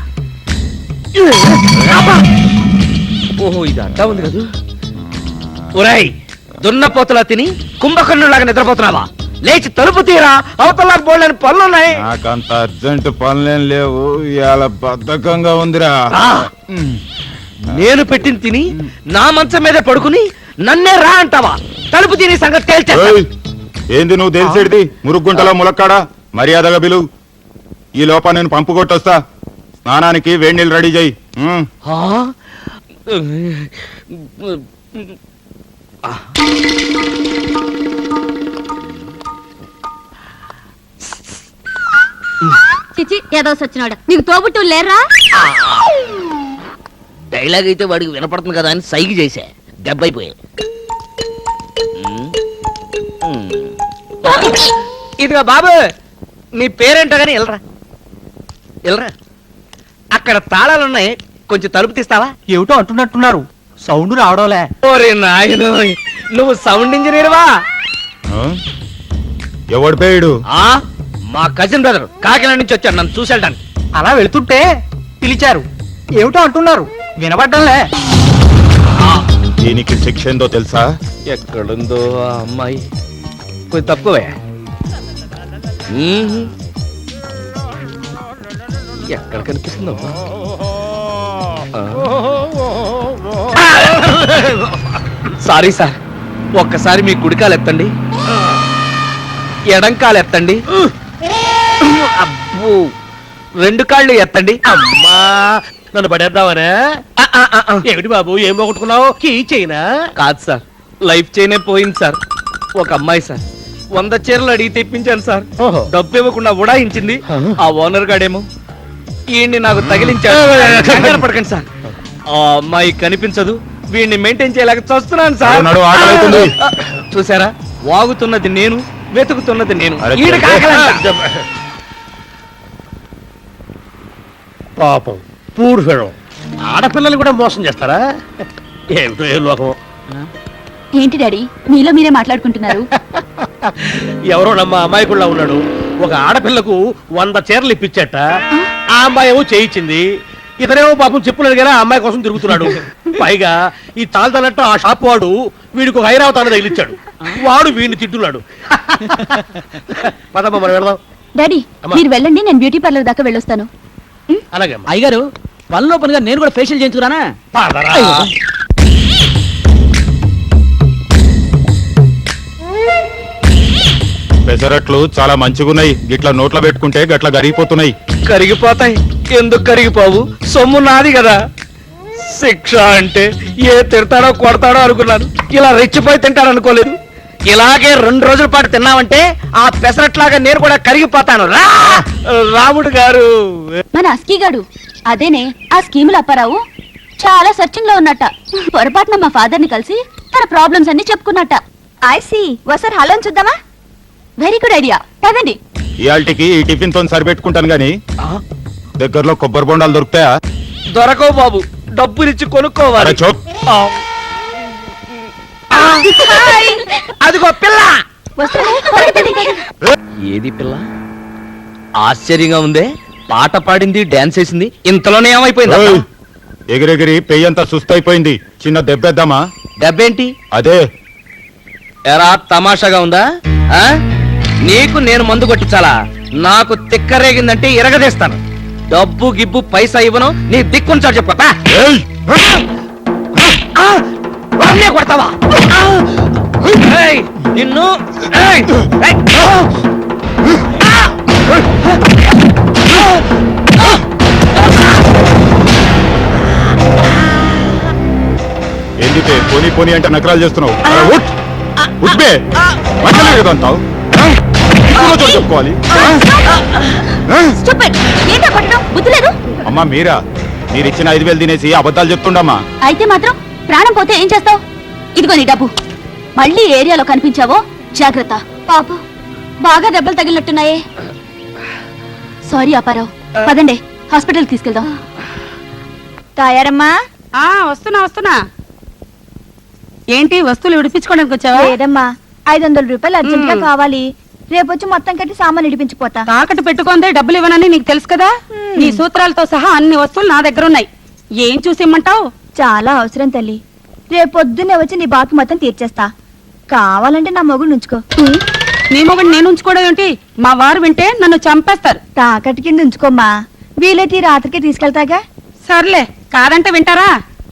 ఓహో, ఇది అడ్డా ఉంది కదా. ఒరేయ్, దున్నపోతలా తిని కుంభకర్ణులాగా నిద్రపోతున్నావా? లేచి తలుపు తీరా, అవతల బోళ్ళని పనులున్నాయి. నాకంత అర్జెంట్ పనులేం లేవు, ఇవాళ బద్ధకంగా ఉందిరా. నేను పెట్టిన తిని నా మంచం మీదే పడుకుని నన్నే రా అంటావా? తలుపు తిని సంగతి తేల్చా. ఏయ్, ఏంది నువ్వు తెలిసేది? మురుగుంటలో ములక్కాడా? మర్యాదగా పిలువు. ఈ లోప నేను పంపు కొట్టొస్తా. స్నానానికి వేడి నీళ్ళు రెడీ చేయి. చిచి, ఏదో సచ్చినాడు. నీకు తోబుట్టు లేరా? డైలాగ్ అయితే వాడికి వినపడుతుంది కదా అని సైకి చేశా. దెబ్బైపోయా. ఇదిగా బాబు, నీ పేరేంటో గానీ వెళ్ళరా. అక్కడ తాళాలున్నాయి, కొంచెం తలుపు తీస్తావా? ఏమిటో అంటున్నట్టున్నారు, సౌండ్ రావడంలే. ఓరే నాయన, నువ్వు సౌండ్ ఇంజనీర్వా? ఎవడు పేయుడు? మా కజిన్ బ్రదర్ కాకినాడ నుంచి వచ్చాడు నన్ను చూసి వెళ్ళడానికి. అలా వెళ్తుంటే పిలిచారు, ఏమిటో అంటున్నారు, వినపడ్డంలే. దీనికి శిక్ష ఏందో తెలుసా? ఎక్కడుందో ఆ అమ్మాయి? కొంచెం తక్కువే. ఎక్కడ కనిపిస్తుందో? సారీ సార్, ఒక్కసారి మీ కుడికాలు ఎత్తండి, ఎడంకాలు ఎత్తండి, అబ్బో రెండు కాళ్ళు ఎత్తండి. అమ్మా నన్ను పడేద్దామనే ఏమిటి బాబు ఏం పోగొట్టుకున్నావు కీ చైనా కాదు సార్, లైఫ్ చైనే పోయింది సార్. ఒక అమ్మాయి సార్ 100 చీరలు అడిగి తెప్పించాను సార్, ఓహో. డబ్బు ఇవ్వకుండా ఉడాయించింది. ఆ ఓనర్ గాడేమో ఈయన్ని నాకు తగిలించాడు. కంగారు పడకండి సార్, ఆ అమ్మాయి కనిపించదు, వీడిని మెయింటైన్ చేయలేక చూస్తున్నాను సార్. నడు, ఆకలవుతుంది. చూసారా, వాగుతున్నది నేను, వెతుకుతున్నది నేను. అరే, ఈడికి ఆకలంట. పాపం పూర్ ఫెడో ఆడపిల్లలు కూడా మోసం చేస్తారా ఏమిటో ఏ లోకం ఏంటి డాడీ మీలో మీరే మాట్లాడుకుంటున్నారు? ఎవరో నమ్మ అమాయకుల్లా ఉన్నాడు. ఒక ఆడపిల్లకు 100 చీరలు ఇప్పించట, ఆ అమ్మాయి ఏమో చేయించింది. ఇతనేమో పాపం చెప్పులు అడిగారా ఆ అమ్మాయి కోసం తిరుగుతున్నాడు. పైగా ఈ తాళతనట్టు ఆ షాప్ వాడు వీడికి ఒక ఐరావతాన్ని తగిలిచ్చాడు. వాడు వీడిని తిట్టున్నాడు. పదమ్మ మనం వెళదాం. డాడీ అమ్మా. మీరు వెళ్ళండి, నేను బ్యూటీ పార్లర్ దాకా వెళ్ళొస్తాను. అలాగే అమ్మా. అయ్యగారు పనిలో పనిగా నేను కూడా ఫేషియల్ చేయించుకురానా? పదరా. పెసరట్లు చాలా మంచిగున్నాయి, గిట్ల నోట్లో పెట్టుకుంటే గట్ల గరిగిపోతున్నాయి. కరిగిపోతాయి, ఎందుకు కరిగిపోవు? సొమ్ము నాది కదా. శిక్ష అంటే ఏ తిడతాడో కొడతాడో అనుకున్నాను, ఇలా రెచ్చిపోయి తింటాడు అనుకోలేదు. ఇలాగే 2 రోజుల పాటు తిన్నావంటే ఆ పెసరట్లాగా నేను కూడా కరిగిపోతాను. రా రాముడు గారు. మన అస్కీగాడు అదేనే ఆ స్కీముల అప్పారావు చాలా సర్చింగ్ లో ఉన్నట్ట. పొరపాటున మా ఫాదర్ ని కలిసి తన ప్రాబ్లమ్స్ అన్ని చెప్పుకున్నట్ట. ఐ సీ ఒకసారి హలో చూద్దామా? వెరీ గుడ్ ఐడియా, పదండి. ఇయాల్టికి ఈ టిఫిన్ తో సరిపెట్టుకుంటాను గాని దగ్గరలో కొబ్బరి బొండాలు దొరుకుతాయా? దొరకవు బాబు, డబ్బులిచ్చి కొనుక్కోవాలి. అరే చోప్. అదిగో పిల్ల. వస్తానే, పదండి, పదండి. ఏది పిల్ల? ఆశ్చర్యంగా ఉందే, పాట పాడింది, డాన్స్ వేసింది, ఇంతలోనే ఏమైపోయింది? ఏయ్, ఎగిరెగిరి పెయ్యంతా సుస్తైపోయింది. చిన్న దెబ్బేద్దామా? డబ్బేంటి? అదే ఎరా తమాషాగా ఉందా? ఆ? నీకు నేను మందు కొట్టించాలా? నాకు తిక్కరేగిందంటే ఇరగదీస్తాను. డబ్బు గిబ్బు పైసా ఇవ్వను, నీ దిక్కుంచాడు చెప్పా. ఏయ్! కొడతావా? ఏయ్, నిన్ను ఏయ్! ఏయ్! ఎందుకే పోనీ పోనీ అంటే నకరాలు చేస్తున్నావు? అరే ఉట్! ఉట్ బే! మంచిగా కదా అంటావు? ఇంట్లో చోటు చెప్పుకోవాలి. Stupid. ఏంటా కొట్టడం? బుద్ధి లేదు? అమ్మా మీరా, మీరిచ్చిన 5,000 తినేసి అబద్ధాలు చెప్తుండమ్మా. అయితే మాత్రం ప్రాణం పోతే ఏం చేస్తావు? ఇదిగో నీ డబ్బు. మళ్ళీ ఏరియాలో కనిపించావో జాగ్రత్త. పాపం బాగా దెబ్బలు తగిలినట్టున్నాయే. సారీ అప్పారావు, పదండి హాస్పిటల్ తీసుకెళ్దాం. తాయారమ్మా? వస్తున్నా. ఏంటి వస్తువులు విడిపించుకోవడానికి వచ్చావా? లేదమ్మా, 500 రూపాయలు అర్జెంట్ గా కావాలి. రేపొచ్చి మొత్తం కట్టి సామాన్ ఇడిపించిపోతా. తాకట్టు పెట్టుకుందే డబ్బులు ఇవ్వనని నీకు తెలుసు కదా. నీ సూత్రాలతో సహా అన్ని వస్తువులు నా దగ్గర ఉన్నాయి. ఏం చూసి ఇమ్మంటావు? చాలా అవసరం తల్లి. రేపొద్దునే వచ్చి నీ బాకీ మొత్తం తీర్చేస్తా. కావాలంటే నా మొగుడు ఉంచుకో. నీ మొగుడు నేను ఉంచుకోవడం ఏంటి? మా వారు వింటే నన్ను చంపేస్తారు. తాకట్టు కింద ఉంచుకోమ్మా, వీలైతే ఈ రాత్రికి తీసుకెళ్తాగా. సర్లే, కాదంటే వింటారా?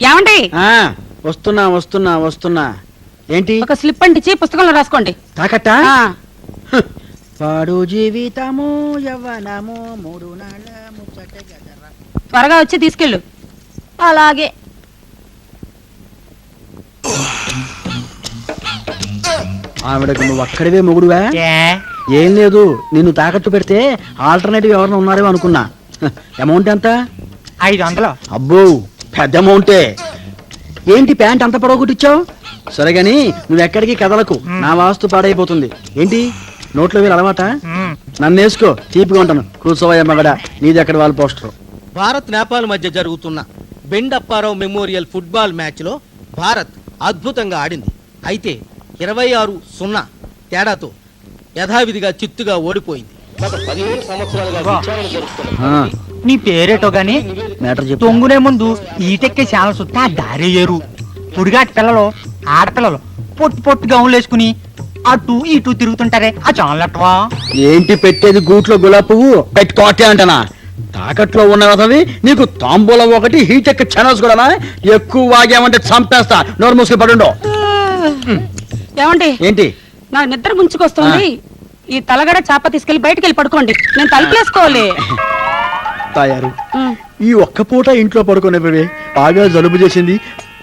ఏమండి, వస్తున్నా. ఏంటి? ఒక స్లిప్ అంటించి పుస్తకంలో రాసుకోండి. తాకట్టా? ఆ, పాడు జీవితము యవ్వనము 3 నాళ్ళ ముచ్చట గదరా. త్వరగా వచ్చి తీసుకెళ్ళు. అలాగే. ఆవిడకు నువ్వు అక్కడివే మొగుడువా? ఏం లేదు, నిన్ను తాకట్టు పెడితే ఆల్టర్నేటివ్ ఎవరైనా ఉన్నారేమో అనుకున్నా. అమౌంట్ ఎంత? 500. అబ్బో, పెద్ద అమౌంటే. ఏంటి ప్యాంట్ అంత పొడవగొట్టిచ్చావు? సరే గాని నువ్వు ఎక్కడికి కదలకు, నా వాస్తు పాడైపోతుంది. ఏంటి నోట్లో వేలు అలవాట? నన్ను వేసుకో, తీపిగా ఉంటాను. కూర్చోవయ్య మగడా, నీది ఎక్కడ వాళ్ళ పోస్టర్. భారత్ నేపాల్ మధ్య జరుగుతున్న bend Apparao memorial football match లో భారత్ అద్భుతంగా ఆడింది. అయితే 26-0 తేడాతో యథావిధిగా చిత్తుగా ఓడిపోయింది. గత 15 సంవత్సరాలుగా విచారణ జరుగుతున్న నీ పేరేటో గాని మ్యాటర్ చెప్పు. తొంగునే ముందు ఈటెక్కే ఛానల్ సుత్తా దారేయరు. పుడిగాటి పిల్లలు ఆడపిల్లలు పొట్టు గౌన్లు వేసుకుని అటు ఇటు తిరుగుతుంటారే, ఆ ఛానల్ అట్టవా? ఏంటి పెట్టేది గూట్లో గులాబీ పువ్వు పెట్టుకోటే అంటనా? తాకట్లో ఉన్నవి నీకు తాంబూలం ఒకటి, హీటెక్ ఛానల్స్ కూడా ఎక్కువ వాగామంటే చంపేస్తా. నోరు మూసుకుని పడుండో. ఏమండి ఏంటి నాకు నిద్ర ముంచుకొస్తుంది. ఈ తలగడ చాప తీసుకెళ్లి బయటికి వెళ్ళి పడుకోండి. నేను తలుపులేసుకోవాలి. తాయారు ఈ ఒక్క పూట ఇంట్లో పడుకునేవే బాగా జలుబు చేసింది,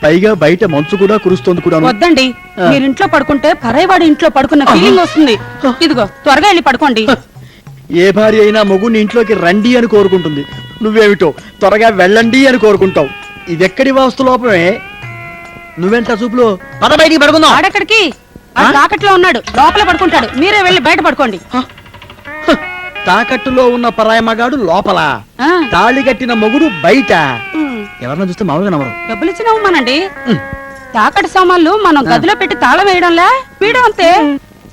పైగా బయట మంచు కూడా కురుస్తోంది కూడా. వద్దండి, మీరు ఇంట్లో పడుకుంటే పరైవాడు ఇంట్లో పడుకున్న ఫీలింగ్ వస్తుంది. ఇదిగో త్వరగా వెళ్ళి పడుకోండి. ఏ భార్య అయినా మొగుని ఇంట్లోకి రండి అని కోరుకుంటుంది, నువ్వేమిటో త్వరగా వెళ్ళండి అని కోరుకుంటావు. ఇది ఎక్కడి వాస్తు లోపమే. నువ్వెంత చూపులో పద బయటికి పడుకుందాం. ఆడెక్కడికి? తాకట్లో ఉన్నాడు, లోపల పడుకుంటాడు. మీరే వెళ్ళి బయట పడుకోండి. తాకట్టులో ఉన్న పరాయి మగాడు లోపల, తాళి కట్టిన మొగుడు బయట. ఎవరన్నా చూస్తే మామూలుగా నమ్మరు. డబ్బులు ఇచ్చిన ఇవ్వమనండి. తాకట్టు సామాన్లు మనం గదిలో పెట్టి తాళం వేయడంలా వీడు అంతే.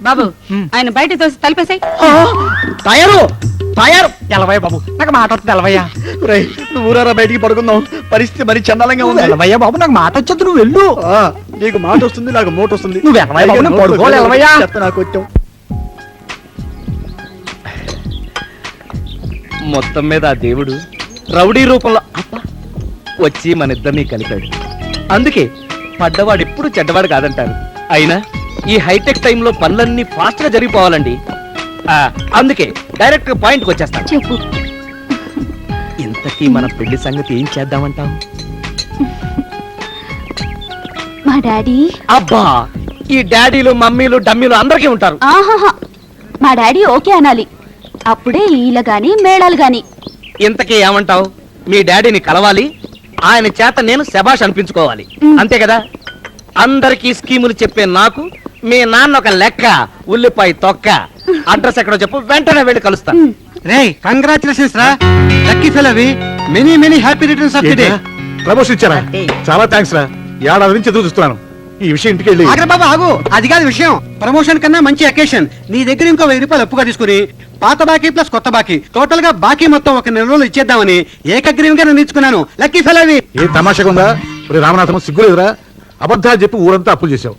బాబు ఆయన బయట తోసి తలిపేసాయి. తయారు తయారు ఎలవయ్య బాబు, నాకు మాట వస్తుంది. ఎలవయ్యా నువ్వు ఊరారా బయటికి పడుకుందాం. పరిస్థితి మరి చండాలంగా ఉంది. ఎలవయ్య బాబు, నాకు మాట వచ్చొద్దు, నువ్వు వెళ్ళు. నీకు మాట వస్తుంది, నాకు మోట వస్తుంది. నువ్వు ఎలవయ్య బాబు, నువ్వు పడుకోవాలి. ఎలవయ్యా నాకు వచ్చావు. మొత్తం మీద ఆ దేవుడు రౌడీ రూపంలో వచ్చి మన ఇద్దరిని కలిపాడు. అందుకే పడ్డవాడు ఎప్పుడు చెడ్డవాడు కాదంటారు. అయినా ఈ హైటెక్ టైంలో పనులన్నీ ఫాస్ట్ గా జరిగిపోవాలండి. అందుకే డైరెక్ట్ పాయింట్కి వచ్చేస్తాను. చెప్పు. ఇంతకీ మన పెళ్లి సంగతి ఏం చేద్దామంటావు? మా డాడీ. అబ్బా, ఈ డాడీలు మమ్మీలు డమ్మీలు అందరికీ ఉంటారు. ఆహాహా, మా డాడీ ఓకే అనాలి, అప్పుడే ఈల గాని మేళాలు గాని. ఇంతకీ ఏమంటావు? మీ డాడీని కలవాలి, ఆయన చేత నేను శబాష్ అనిపించుకోవాలి, అంతే కదా? అందరికీ స్కీములు చెప్పే నాకు మీ నాన్న ఒక లెక్క, ఉల్లిపాయ తొక్క. అడ్రస్ ఎక్కడో చెప్పు, వెంటనే వెళ్ళి కలుస్తా. రేయ్, కంగ్రాచులేషన్స్ రా, లక్కీ ఫెలోవి. Many many happy returns of the day. Promotion ఇచ్చారా? చాలా థ్యాంక్స్ రా. ఏడాది నుంచి ఎదురు చూస్తున్నాను ఈ విషయం. ఇంటికి వెళ్ళి ఆగ్రా బాబా ఆగు, అది కాదు విషయం. ప్రమోషన్ కన్నా మంచి అకేషన్. నీ దగ్గర ఇంకో 1000 రూపాయలు అప్పుగా తీసుకుని పాత బాకీ ప్లస్ కొత్త బాకీ టోటల్ గా బాకీ మొత్తం ఒక 4 రోజులు ఇచ్చేద్దామని ఏకగ్రీవంగా నిర్ణయించుకున్నాను. లక్కీ ఫెలోవి. ఏ తమాషగా ఉందా? ఒరే రామనాథం, సిగ్గులేదురా? అబద్ధాలు చెప్పి ఊరంతా అప్పులు చేశావు.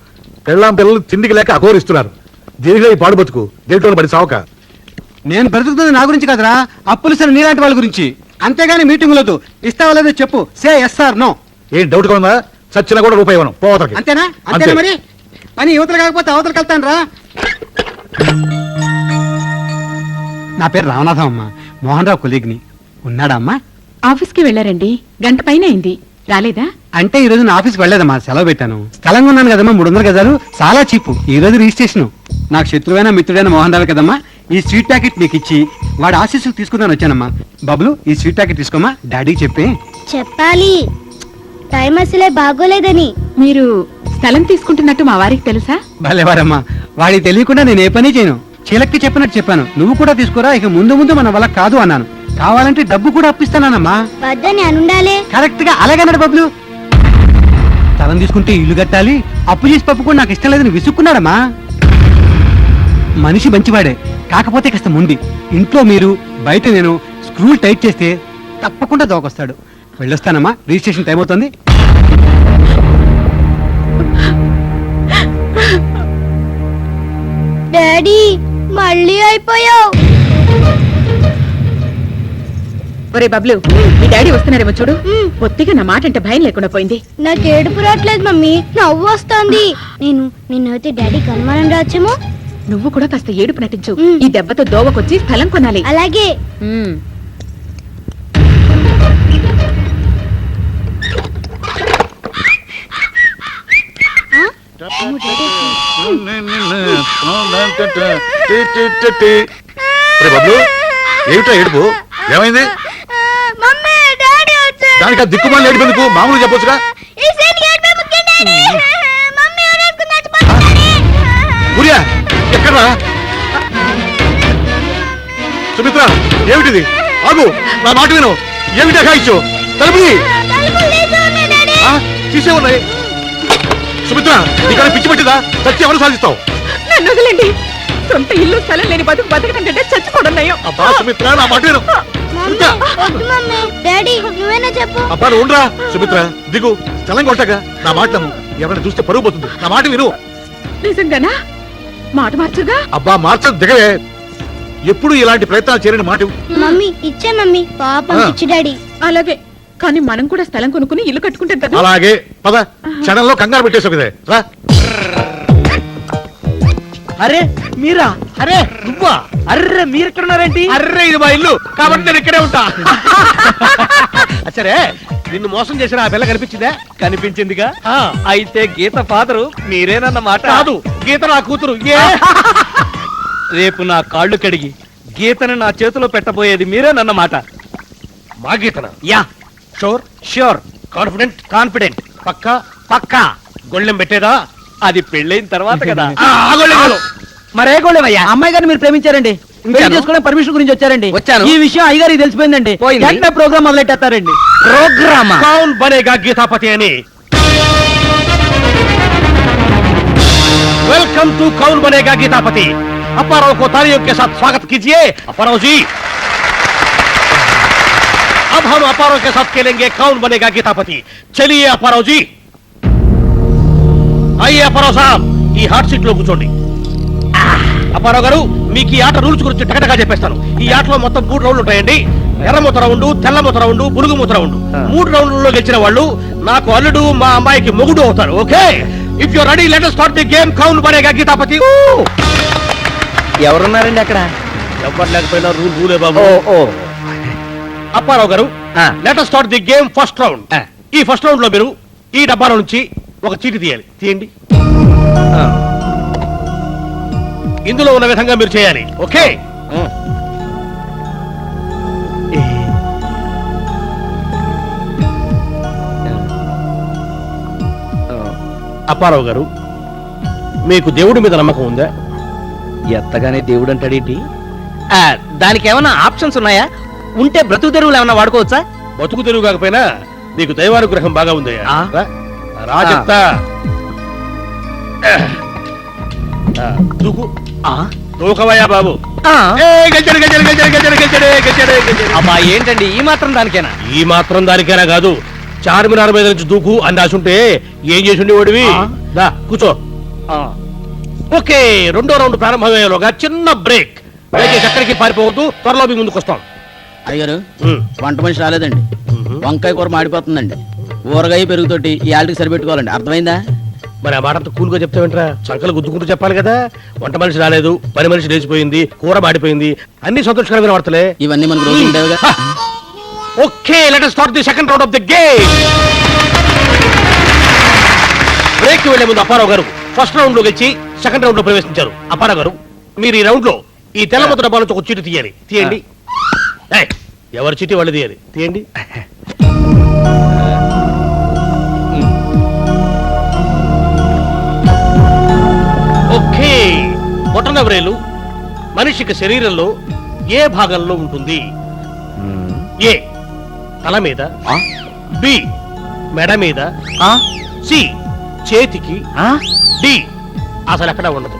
పెళ్ళాం పిల్లలు తిండికి లేక అఘోరిస్తున్నారు. దీనిలో ఈ పాడు బతుకు దేంట్లో పడి సావక. నేను బ్రతుకుతుంది నా గురించి కదరా, అప్పులు సరే నీలాంటి వాళ్ళ గురించి. అంతేగాని మీటింగ్ లేదు. ఇస్తావా లేదో చెప్పు. Say yes or no. ఏం డౌట్ గా ఉందా? చచ్చినా కూడా రూపాయి ఇవ్వను. పోవతలకి. అంతేనా? అంతేనా మరి? పని యువతలు కాకపోతే అవతలకి వెళ్తాను రా. నా పేరు రామనాథం అమ్మా, మోహన్ రావు కొలీగ్ని. ఉన్నాడా అమ్మా? ఆఫీస్కి వెళ్ళారండి, గంట పైన అయింది. రాలేదా? అంటే ఈ రోజు నా ఆఫీస్కి వెళ్ళలేదమ్మా, సెలవు పెట్టాను. స్థలంగా ఉన్నాను కదమ్మా, 300 గజాలు, చాలా చీపు. ఈ రోజు రిజిస్ట్రేషన్. నాకు శత్రువైన మిత్రుడైన మోహన్ రావు కదమ్మా, ఈ స్వీట్ ప్యాకెట్ నీకు ఇచ్చి వాడి ఆశీస్సులు తీసుకుందాని వచ్చానమ్మా. బబ్లు, ఈ స్వీట్ ప్యాకెట్ తీసుకోమా, డాడీకి చెప్పి. చెప్పాలి, టైం అసలే బాగోలేదని. మీరు స్థలం తీసుకుంటున్నట్టు మా వారికి తెలుసా? భలేవారమ్మా, వాడికి తెలియకుండా నేను ఏ పని చేయను. చిలక్కి చెప్పినట్టు చెప్పాను. నువ్వు కూడా తీసుకోరా, ఇక ముందు ముందు మన వల్ల కాదు అన్నాను. కావాలంటే డబ్బు కూడా అప్పిస్తానమ్మా. వద్దని అనుండాలే. కరెక్ట్ గా అలాగన్నాడు బబ్లు. స్థలం తీసుకుంటే ఇల్లు కట్టాలి, అప్పు చేసి పప్పు కూడా నాకు ఇష్టం లేదని విసుక్కున్నాడమ్మా. మనిషి మంచివాడే, కాకపోతే కాస్త ముండి. ఇంట్లో మీరు, బయట నేను స్క్రూలు టైట్ చేస్తే తప్పకుండా దోకొస్తాడు. వెళ్ళొస్తానమ్మా, రిజిస్ట్రేషన్ టైం అవుతుంది. డాడీ మళ్ళీ అయిపోయావు. ఒరే బబ్లు, మీ డాడీ వస్తున్నారేమో చూడు. పొత్తిగా నా మాట అంటే భయం లేకుండా పోయింది. నాకు ఏడుపు రావట్లేదు మమ్మీ, నవ్వు వస్తోంది. నిన్నైతే డాడీకి అనుమానం రావచ్చేమో. నువ్వు కూడా కాస్త ఏడుపు నటించు. ఈ దెబ్బతో దోవకొచ్చి స్థలం కొనాలి. అలాగే. బబ్లు, ఏమిటా ఏడుపు? ఏమైంది? దానికి ఆ దిక్కుమాలి ఏడుపెందుకు? మామూలు చెప్పొచ్చుగా. గురియా, ఎక్కడా? సుమిత్ర, ఏమిటిది? ఆగు, నా మాట విను. ఏమిటా కాయిచ్చు? తలుపు తీసే ఉన్నాయి. సుమిత్ర, నీకన్నా పిచ్చి పట్టిందా? చచ్చి ఎవరు సాధిస్తావు? నన్ను వదిలేండి. సొంత ఇల్లు స్థలం లేని బతుకు బతకడం కంటే చచ్చిపోవడం. అబ్బా సుమిత్ర, నా మాట విను. అబ్బా నువ్వు ఉండరా. సుమిత్ర, దిగు. స్థలం కొట్టక నా మాట నమ్ము. ఎవరైనా చూస్తే పరుగు పోతుంది. నా మాట విను. నిజంగానా? మాట మార్చుగా. అబ్బా మార్చదు, దిగవే. ఎప్పుడు ఇలాంటి ప్రయత్నాలు చేయని మాట. మమ్మీ ఇచ్చే మమ్మీ, పాపం పిచ్చి డాడీ. అలాగే, కానీ మనం కూడా స్థలం కొనుక్కుని ఇల్లు కట్టుకుంటాం కదా. అలాగే పద. క్షణంలో కంగారు పెట్టేసి రా. అరే మీరా? అరే నువ్వా? అర్రే మీరు ఇక్కడ ఉన్నారేంటి? అర్రే ఇది మా ఇల్లు కాబట్టి నేను ఇక్కడే ఉంటా. సరే నిన్ను మోసం చేసిన ఆ పిల్ల కనిపించిందా? కనిపించిందిగా. అయితే గీత ఫాదరు మీరేనన్నమాట. కాదు, గీత నా కూతురు. రేపు నా కాళ్ళు కడిగి గీతను నా చేతిలో పెట్టబోయేది మీరేనన్నమాట. మా గీతన? Yeah. Sure? Sure. Confident? Confident. పక్కా? పక్కా. గొళ్ళెం పెట్టేదా? అది పెళ్ళైన తర్వాత కదా. ఆ గొళ్ళెం కాదు. మరే గోళమయ్యా? అమ్మాయి గారిని మీరు ప్రేమించారండి, పెళ్లి చేసుకోవడం పర్మిషన్ గురించి వచ్చారండి. వచ్చాను. ఈ విషయం అయ్యగారికి తెలిసిపోయిందండి. పోయింది. వెంటనే ప్రోగ్రామ్ మొదలెట్టేస్తారండి. ప్రోగ్రామా? కౌన్ బనేగా గీతాపతి అని. वेलकम टू कौन बनेगा गीतापति। अपाराव को तालियों के साथ स्वागत कीजिए। अपाराव जी, अब हम अपाराव के साथ खेलेंगे कौन बनेगा गीतापति। चलिए अपाराव जी, आइए अपाराव साहब, ఈ హాట్ సీట్ లో కూర్చోండి. అపారావు గారు, మీకు ఈ ఆట రూల్స్ గురించి టకటగా చెప్పేస్తాను. ఈ ఆటలో మొత్తం 3 రౌండ్లు ఉంటాయండి. ఎర్రమూత రౌండ్, తెల్లమూత రౌండ్, బులుగుమూత రౌండ్. 3 రౌండ్లలో గెలిచిన వాళ్ళు నాకు అల్లుడు, మా అమ్మాయికి మొగుడు అవుతారు. Okay, if you ready let us start the game. కౌన్ బనేగా గీతాపతి. ఎవరున్నారండి అక్కడ? ఎవ్వరు లేకపోయినా రూలే బాబు. Apparao garu, let us start the game. First round. ఈ ఫస్ట్ రౌండ్ లో మీరు ఈ డబ్బాలో నుంచి ఒక చీటి తీయాలి. తీయండి. ఇందులో ఉన్న విధంగా మీరు చేయాలి. ఓకే, అప్పారావు గారు, మీకు దేవుడి మీద నమ్మకం ఉందా? ఎత్తగానే దేవుడు అంటాడేంటి? దానికి ఏమైనా ఆప్షన్స్ ఉన్నాయా? ఉంటే బ్రతుకు తెరువులు ఏమైనా వాడుకోవచ్చా? బతుకు తెరువు కాకపోయినా నీకు దైవానుగ్రహం బాగా ఉందయ్యా. రాజత్తా దూకు. దూకవయ్యా బాబు. అబ్బా ఏంటండి ఈ మాత్రం దానికేనా? ఈ మాత్రం దానికైనా కాదు, చార్మినార్ మీద నుంచి దూకు అని రాసుంటే ఏం చేసి ఉండేవాడివి. దా కూర్చో. ఓకే, రెండో రౌండ్ ప్రారంభమయ్యేలోగా చిన్న బ్రేక్. దయచేసి ఎక్కడికి పారిపోవద్దు, త్వరలో మీ ముందుకు వస్తాం. అయ్యారు, వంట మనిషి రాలేదండి. వంకాయ కూర మాడిపోతుందండి. ఊరగాయ పెరుగుతోటి ఈ ఆల్టికి సరిపెట్టుకోవాలండి. అర్థమైందా? మరి ఆ మాట అంతా కూల్గా చెప్తావేంట్రా? చంకలు గుద్దుకుంటూ చెప్పాలి కదా. వంట మనిషి రాలేదు, పని మనిషి లేచిపోయింది, కూర మాడిపోయింది, అన్ని సంతోషకరమైన వార్తలే. ఇవన్నీ మనకు రోజు ఉండేవిగా. Okay, let us start the second round of the game. Break కి వెళ్లే ముందు అప్పారావు గారు ఫస్ట్ రౌండ్ లో గెలిచి సెకండ్ రౌండ్ లో ప్రవేశించారు. అప్పారావు గారు, మీరు ఈ రౌండ్ లో ఈ తెల్ల ముద్ర డబ్బాల నుంచి ఒక చీటి తీయాలి. తీయండి. ఎవరి చీటి వాళ్ళు తీయాలి. తీయండి. ఓకే, బొటన వ్రేలు మనిషికి శరీరంలో ఏ భాగంలో ఉంటుంది? ఏ తల మీద, బి మెడ మీద, సి చేతికి, డి అసలు ఎక్కడ ఉండదు.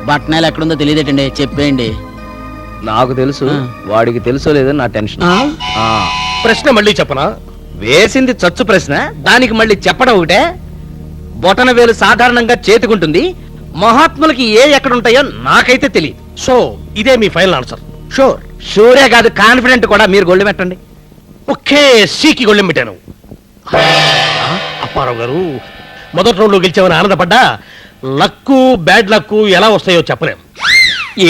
బట్టనాలు ఎక్కడుందో తెలియదేటండి, చెప్పేయండి. నాకు తెలుసు, వాడికి తెలుసో లేదో నా టెన్షన్. ప్రశ్న మళ్ళీ చెప్పనా? వేసింది చచ్చు ప్రశ్న, దానికి మళ్ళీ చెప్పడం ఒకటే. బొటన వేలు సాధారణంగా చేతికుంటుంది, మహాత్ములకి ఏ ఎక్కడ ఉంటాయో నాకైతే తెలియదు. సో ఇదే మీ ఫైనల్ ఆన్సర్? షూర్. షూరే కాదు, కాన్ఫిడెంట్ కూడా. మీరు గొళ్ళెం పెట్టండి. ఓకే, సికి గొళ్ళెం పెట్టాను. అప్పారావు గారు, మొదటి రౌండ్ లో గెలిచామని ఆనందపడ్డా లక్కు బ్యాడ్ లక్కు ఎలా వస్తాయో చెప్పలేం.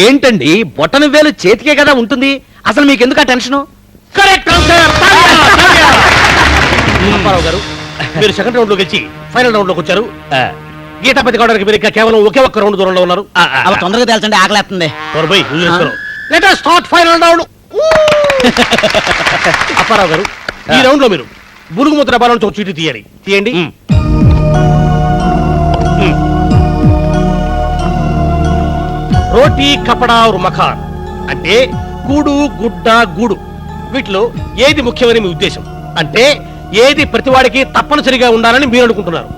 ఏంటండి, బొటన వేలు చేతికే కదా ఉంటుంది, అసలు మీకు ఎందుకు ఆ టెన్షన్? Correct answer. అప్పారావు గారు, మీరు సెకండ్ రౌండ్ లో గెలిచి ఫైనల్ రౌండ్ లోకి వచ్చారు. గీతాపతి కావడానికి మీరు ఇంకా కేవలం ఒకే ఒక్క రౌండ్ దూరంలో ఉన్నారు. అలా తొందరగా తేల్చండి, ఆకలేస్తుంది. Let us start final round. Apparao గారు, ఈ రౌండ్ లో మీరు బులుగు ముద్ర డబ్బాల నుంచి ఒక చీటి తీయాలి. తీయండి. రోటీ కపడా మఖాన్ అంటే కూడు గుడ్డ గూడు, వీటిలో ఏది ముఖ్యమని మీ ఉద్దేశం? అంటే ఏది ప్రతివాడికి తప్పనిసరిగా ఉండాలని మీరు అనుకుంటున్నారు?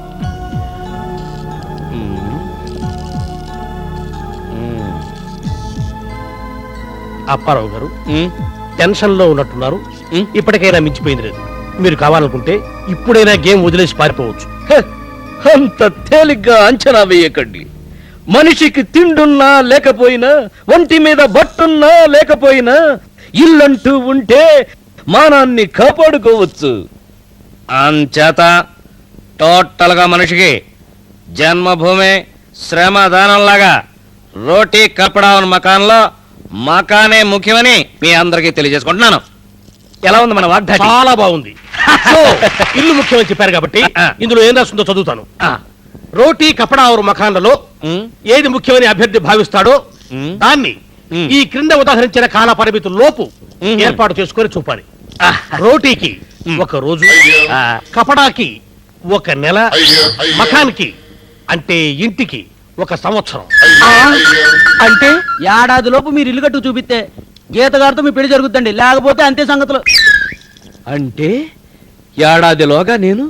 అప్పారావు గారు, టెన్షన్ లో ఉన్నట్టున్నారు. ఇప్పటికైనా మించిపోయింది లేదు. మీరు కావాలనుకుంటే ఇప్పుడైనా గేమ్ వదిలేసి పారిపోవచ్చు. అంత తేలిగ్గా అంచనా వేయకండి. మనిషికి తిండున్నా లేకపోయినా, ఒంటి మీద బట్టున్నా లేకపోయినా, ఇల్లంటూ ఉంటే మానాన్ని కాపాడుకోవచ్చు. అంచేత టోటల్ గా మనిషికి జన్మభూమి శ్రమదానంలాగా రోటీ కపడా ఉన్న మకాన్లో మకానే ముఖ్యమని మీ అందరికీ తెలియజేసుకుంటున్నాను. ఎలా ఉంది మన వాగ్దాటి? చాలా బాగుంది. సో, ఇల్లు ముఖ్యమని చెప్పారు కాబట్టి ఇందులో ఏం రాస్తుందో చదువుతాను. రోటీ కపడా और మకాన్లలో ఏది ముఖ్యమని అభ్యర్థి భావిస్తాడో దాన్ని ఈ క్రింద ఉదాహరించిన కాల పరిమితి లోపు ఏర్పాటు చేసుకొని చూపాలి. రోటీకి ఒక రోజు, కపడాకి ఒక నెల, మకాన్కి అంటే ఇంటికి ఒక సంవత్సరం. అంటే ఏడాదిలోపు మీరు ఇల్లు కట్టు చూపిస్తే గీతగారితో మీ పెళ్లి జరుగుద్దండి, లేకపోతే అంతే సంగతులు. అంటే ఏడాదిలోగా నేను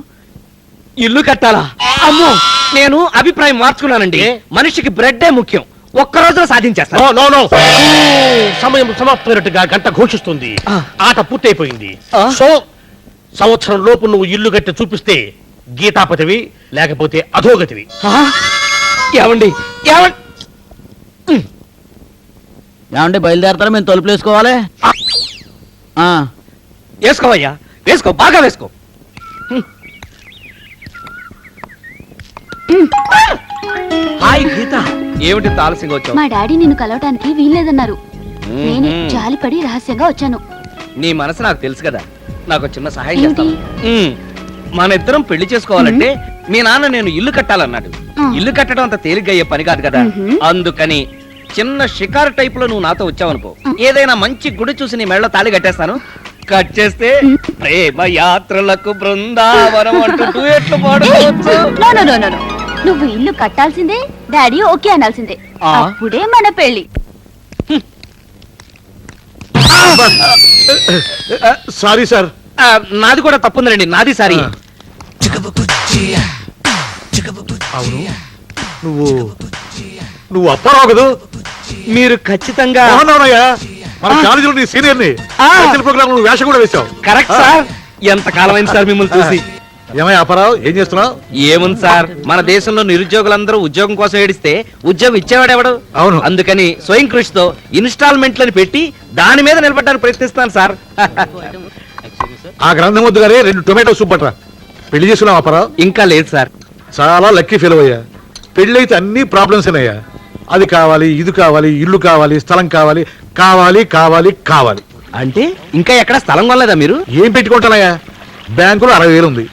ఇల్లు కట్టాలా? అమ్మో, నేను అభిప్రాయం మార్చుకున్నానండి. మనిషికి బ్రెడ్డే ముఖ్యం. ఒక్క రోజులో సాధించేస్తాను. No, no, no. సమయం సమాప్తమైనట్టుగా గంట ఘోషిస్తుంది. ఆట పూర్తయిపోయింది. సో సంవత్సరం లోపు నువ్వు ఇల్లు కట్టి చూపిస్తే గీతాపతివి, లేకపోతే అధోగతివి. ఏమండి ఏమంటే బయలుదేరతారా? మేము తలుపులు వేసుకోవాలి. వేసుకోవయ్యా, వేసుకో, బాగా వేసుకో. హాయ్ గీత, ఏమిటి ఆలస్యంగా వచ్చావు? మా డాడీ నిన్ను కలవటానికి వీల్లేదన్నారు. నేనే జాలిపడి రహస్యంగా వచ్చాను. నీ మనసు నాకు తెలుసు కదా, నాకు చిన్న సహాయం ఏమిటి? చేస్తాను. మన ఇద్దరం పెళ్లి చేసుకోవాలంటే మీ నాన్న నేను ఇల్లు కట్టాలన్నాడు. ఇల్లు కట్టడం అంత తేలిగ్గా అయ్యే పని కాదు కదా. అందుకని చిన్న షికారు టైప్ లో నువ్వు నాతో వచ్చావనుకో, ఏదైనా మంచి గుడి చూసి నీ మెడలో తాళి కట్టేస్తాను. కట్ చేస్తే ప్రేమ యాత్రలకు బృందావనం అంటూ డ్యూయెట్లు పాడుకోవచ్చు. No, no, no, no, no. నువ్వు ఇల్లు కట్టాల్సిందే, డాడీ ఓకే అనాల్సిందే. అప్పుడే మన పెళ్లి. Sorry sir. నాది కూడా తప్పుందండి, నాది సారీ. అవును, నువ్వు అప్పారావు కదా? మీరు ఖచ్చితంగా అవునవునయ్యా, మన కాలేజీలో నీ సీనియర్ ని ప్రోగ్రామ్ నువ్వు వేషం కూడా వేశావు. Correct sir. ఎంత కాలమైంది సార్ మిమ్మల్ని చూసి. ఏమయ్య అప్పారావు, ఏం చేస్తున్నావు? ఏముంది సార్, మన దేశంలో నిరుద్యోగులందరూ ఉద్యోగం కోసం ఏడిస్తే ఉద్యోగం ఇచ్చేవాడెవడు? అవును. అందుకని స్వయం కృషితో ఇన్స్టాల్మెంట్లను పెట్టి దాని మీద నిలబడడానికి ప్రయత్నిస్తాను సార్. ఆ గ్రంథం వద్దు గారే 2 టొమాటో సూప్ పట్రా. పెళ్లి చేసుకున్నావు అప్పారావు? ఇంకా లేదు సార్. చాలా లక్కీ ఫీల్ అయ్యా. పెళ్లి అయితే అన్ని ప్రాబ్లమ్స్ అయ్యా. అది కావాలి, ఇది కావాలి, ఇల్లు కావాలి, స్థలం కావాలి, కావాలి కావాలి కావాలి. అంటే ఇంకా ఎక్కడ స్థలం కొనలేదా మీరు? ఏం పెట్టుకుంటానయ్యా, బ్యాంకులో 60,000 ఉంది.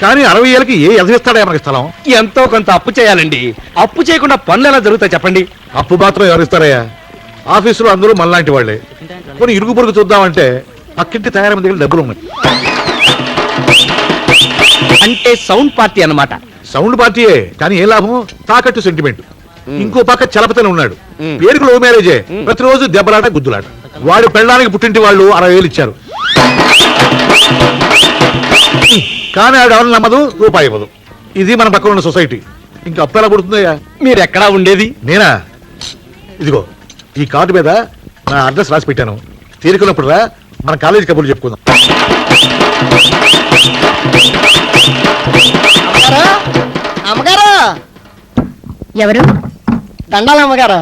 కానీ 60,000కి ఏ ఎదిరిస్తాడా మనకి స్థలం? ఎంతో కొంత అప్పు చేయాలండి. అప్పు చేయకుండా పనులు ఎలా జరుగుతాయి చెప్పండి? అప్పు మాత్రం ఎవరిస్తారయ్యా? ఆఫీసులో అందరూ మనలాంటి వాళ్ళే. కొన్ని ఇరుగు పొరుగు చూద్దామంటే పక్కింటి తయారీ దగ్గర డబ్బులు ఉన్నాయి. అంటే సౌండ్ పార్టీ అన్నమాట. సౌండ్ పార్టీయే, కానీ ఏ లాభం? తాకట్టు సెంటిమెంట్. ఇంకో పక్క చలపతనే ఉన్నాడు, పేరుకు లవ్ మ్యారేజే, ప్రతిరోజు దెబ్బలాట గుద్దులాట. వాడి పెళ్ళడానికి పుట్టింటి వాళ్ళు 60,000 ఇచ్చారు, కానీ ఆవిడ ఎవరిని నమ్మదు, రూపాయి ఇవ్వదు. ఇది మన పక్కన ఉన్న సొసైటీ. ఇంకా అప్పు ఎలా పుడుతుందయ్యా? మీరు ఎక్కడా ఉండేది? నేనా? ఇదిగో ఈ కార్డు మీద నా అడ్రస్ రాసి పెట్టాను. తీరుకున్నప్పుడు రా, మన కాలేజీ కబుర్లు చెప్పుకుందాం. అమ్మగారు, ఎవరు? దండాలి అమ్మగారు.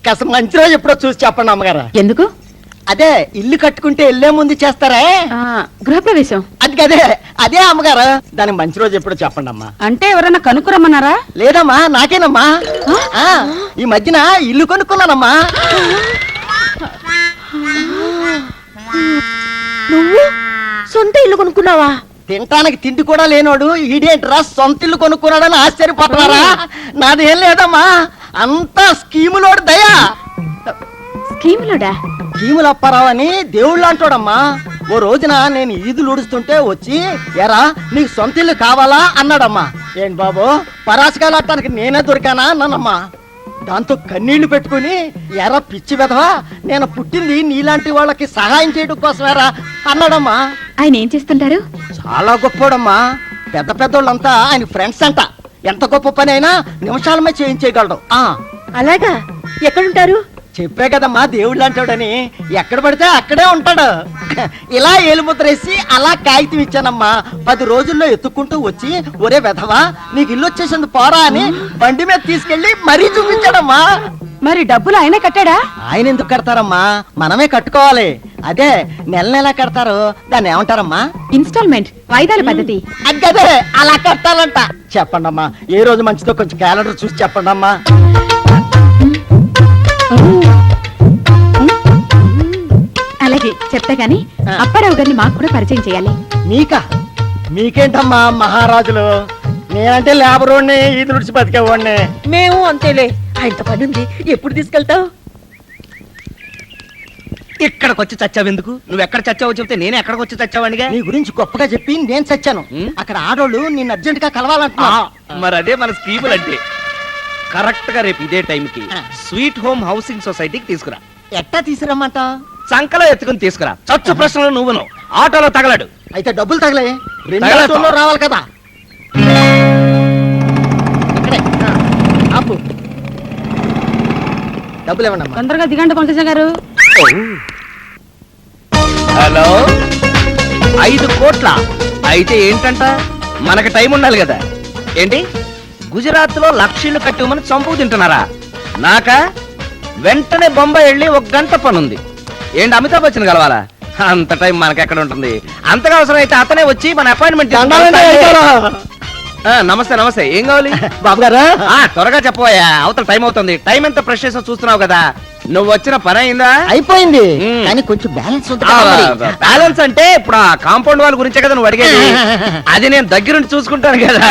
కాస్త మంచి రోజు ఎప్పుడో చూసి చెప్పండి అమ్మగారు. ఎందుకు? అదే ఇల్లు కట్టుకుంటే వెళ్ళే ముందు చేస్తారా గృహప్రవేశం. అది అదే అదే అమ్మగారు, దాని మంచి రోజు ఎప్పుడో చెప్పండి అమ్మా. అంటే ఎవరన్నా కనుక్కురమ్మన్నారా? లేదమ్మా, నాకేనమ్మా. ఈ మధ్యన ఇల్లు కొనుక్కున్నానమ్మా. నువ్వు సొంత ఇల్లు కొనుక్కున్నావా? తినటానికి తిండి కూడా లేనోడు ఈడేంట్రా సొంత ఇల్లు కొనుక్కున్నాడని ఆశ్చర్యపోతున్నారా? నాదేం లేదమ్మా, అంతా స్కీములోడు దయా. స్కీములోడా? స్కీములు అప్పారావు అని దేవుళ్ళు అంటాడమ్మా. ఓ రోజున నేను ఈదులు ఉడుస్తుంటే వచ్చి, ఎరా నీకు సొంత ఇల్లు కావాలా అన్నాడమ్మా. ఏంటి బాబు, పరాసకాలు ఆడటానికి నేనే దొరికానా అన్నానమ్మా. దాంతో కన్నీళ్లు పెట్టుకుని, ఎరా పిచ్చి వెధవా, నేను పుట్టింది నీలాంటి వాళ్ళకి సహాయం చేయడం కోసమేరా అన్నాడమ్మా. ఆయన ఏం చేస్తుంటారు? చాలా గొప్పోడమ్మా. పెద్ద పెద్దోళ్ళంతా ఆయన ఫ్రెండ్స్ అంట. ఎంత గొప్ప పని అయినా నిమిషాలమే చేయించేయగలడు. అలాగా? ఎక్కడుంటారు? చెప్పే కదమ్మా దేవుళ్ళు అంటాడని. ఎక్కడ పడితే అక్కడే ఉంటాడు. ఇలా ఏలుముద్రేసి అలా కాగితం ఇచ్చానమ్మా. 10 రోజుల్లో ఎత్తుక్కుంటూ వచ్చి, ఒరే వెధవా నీకు ఇల్లు వచ్చేసింది పోరా అని బండి మీద తీసుకెళ్లి మరీ చూపించాడమ్మా. మరి డబ్బులు ఆయనే కట్టాడా? ఆయన ఎందుకు కడతారమ్మా, మనమే కట్టుకోవాలి. అదే నెల నెల కడతారు దాన్ని ఏమంటారమ్మా? ఇన్స్టాల్మెంట్ వాయిదాల పద్ధతి. అదే అలా కట్టాలంట. చెప్పండి అమ్మా, ఏ రోజు మంచిదో కొంచెం క్యాలెండర్ చూసి చెప్పండి అమ్మా. అలాగే చెప్తా గాని అప్పారావు గారిని మాకు కూడా పరిచయం చేయాలి. మీకేంటమ్మా మహారాజులు, నేనంటే లేబర్ వాడిని, ఈది నుడిచి బతికేవాడిని. మేము అంతేలే. ఆయనతో పని ఉంది, ఎప్పుడు తీసుకెళ్తావు? ఇక్కడికి వచ్చి చచ్చావు ఎందుకు? నువ్వు ఎక్కడ చచ్చావో చెప్తే నేను ఎక్కడికి వచ్చి చచ్చావనిగా. నీ గురించి గొప్పగా చెప్పి నేను చచ్చాను. అక్కడ ఆడోళ్ళు నిన్ను అర్జెంట్ గా కలవాలంటున్నా. మరి అదే మన స్కీములు అంటే. కరెక్ట్ గా రేపు ఇదే టైంకి స్వీట్ హోమ్ హౌసింగ్ సొసైటీకి తీసుకురా. ఎట్టా తీసుకురమ్మంట? సంకలో ఎత్తుకుని తీసుకురా. చచ్చు ప్రశ్నలు నువ్వును ఆటోలో తగలడు. అయితే డబ్బులు తగలే, తగలదు. 2 రోజుల్లో రావాలి కదా. ఇక్కడే, ఆపు. డబ్బులు ఇవ్వండి అమ్మా. తొందరగా దిగండి పంకజ గారు. హలో, 5 కోట్ల అయితే ఏంటంట? మనకి టైం ఉండాలి కదా. ఏంటి గుజరాత్ లో లక్షలు కట్టిమని చంపు తింటున్నారా? నాకా వెంటనే బొంబాయి వెళ్ళి 1 గంట పనుంది. ఏంటి అమితాబ్ బచ్చన్ కలవాలా? అంత టైం మనకెక్కడ ఉంటుంది? అంతగా అవసరం అయితే అతనే వచ్చి మన అపాయింట్మెంట్. నమస్తే నమస్తే, ఏం కావాలి? బాబు గారా, త్వరగా చెప్పవయ్యా, అవతల టైం అవుతుంది. టైం ఎంత ఫ్రెష్ చేసో చూస్తున్నావు కదా. నువ్వు వచ్చిన పని అయిందా? అయిపోయింది, కానీ కొంచెం బ్యాలెన్స్ ఉంది కదా మరి. బ్యాలెన్స్ అంటే ఇప్పుడు ఆ కాంపౌండ్ వాళ్ళ గురించే కదా నువ్వు అడిగేది. అది నేను దగ్గరుండి చూసుకుంటాను కదా.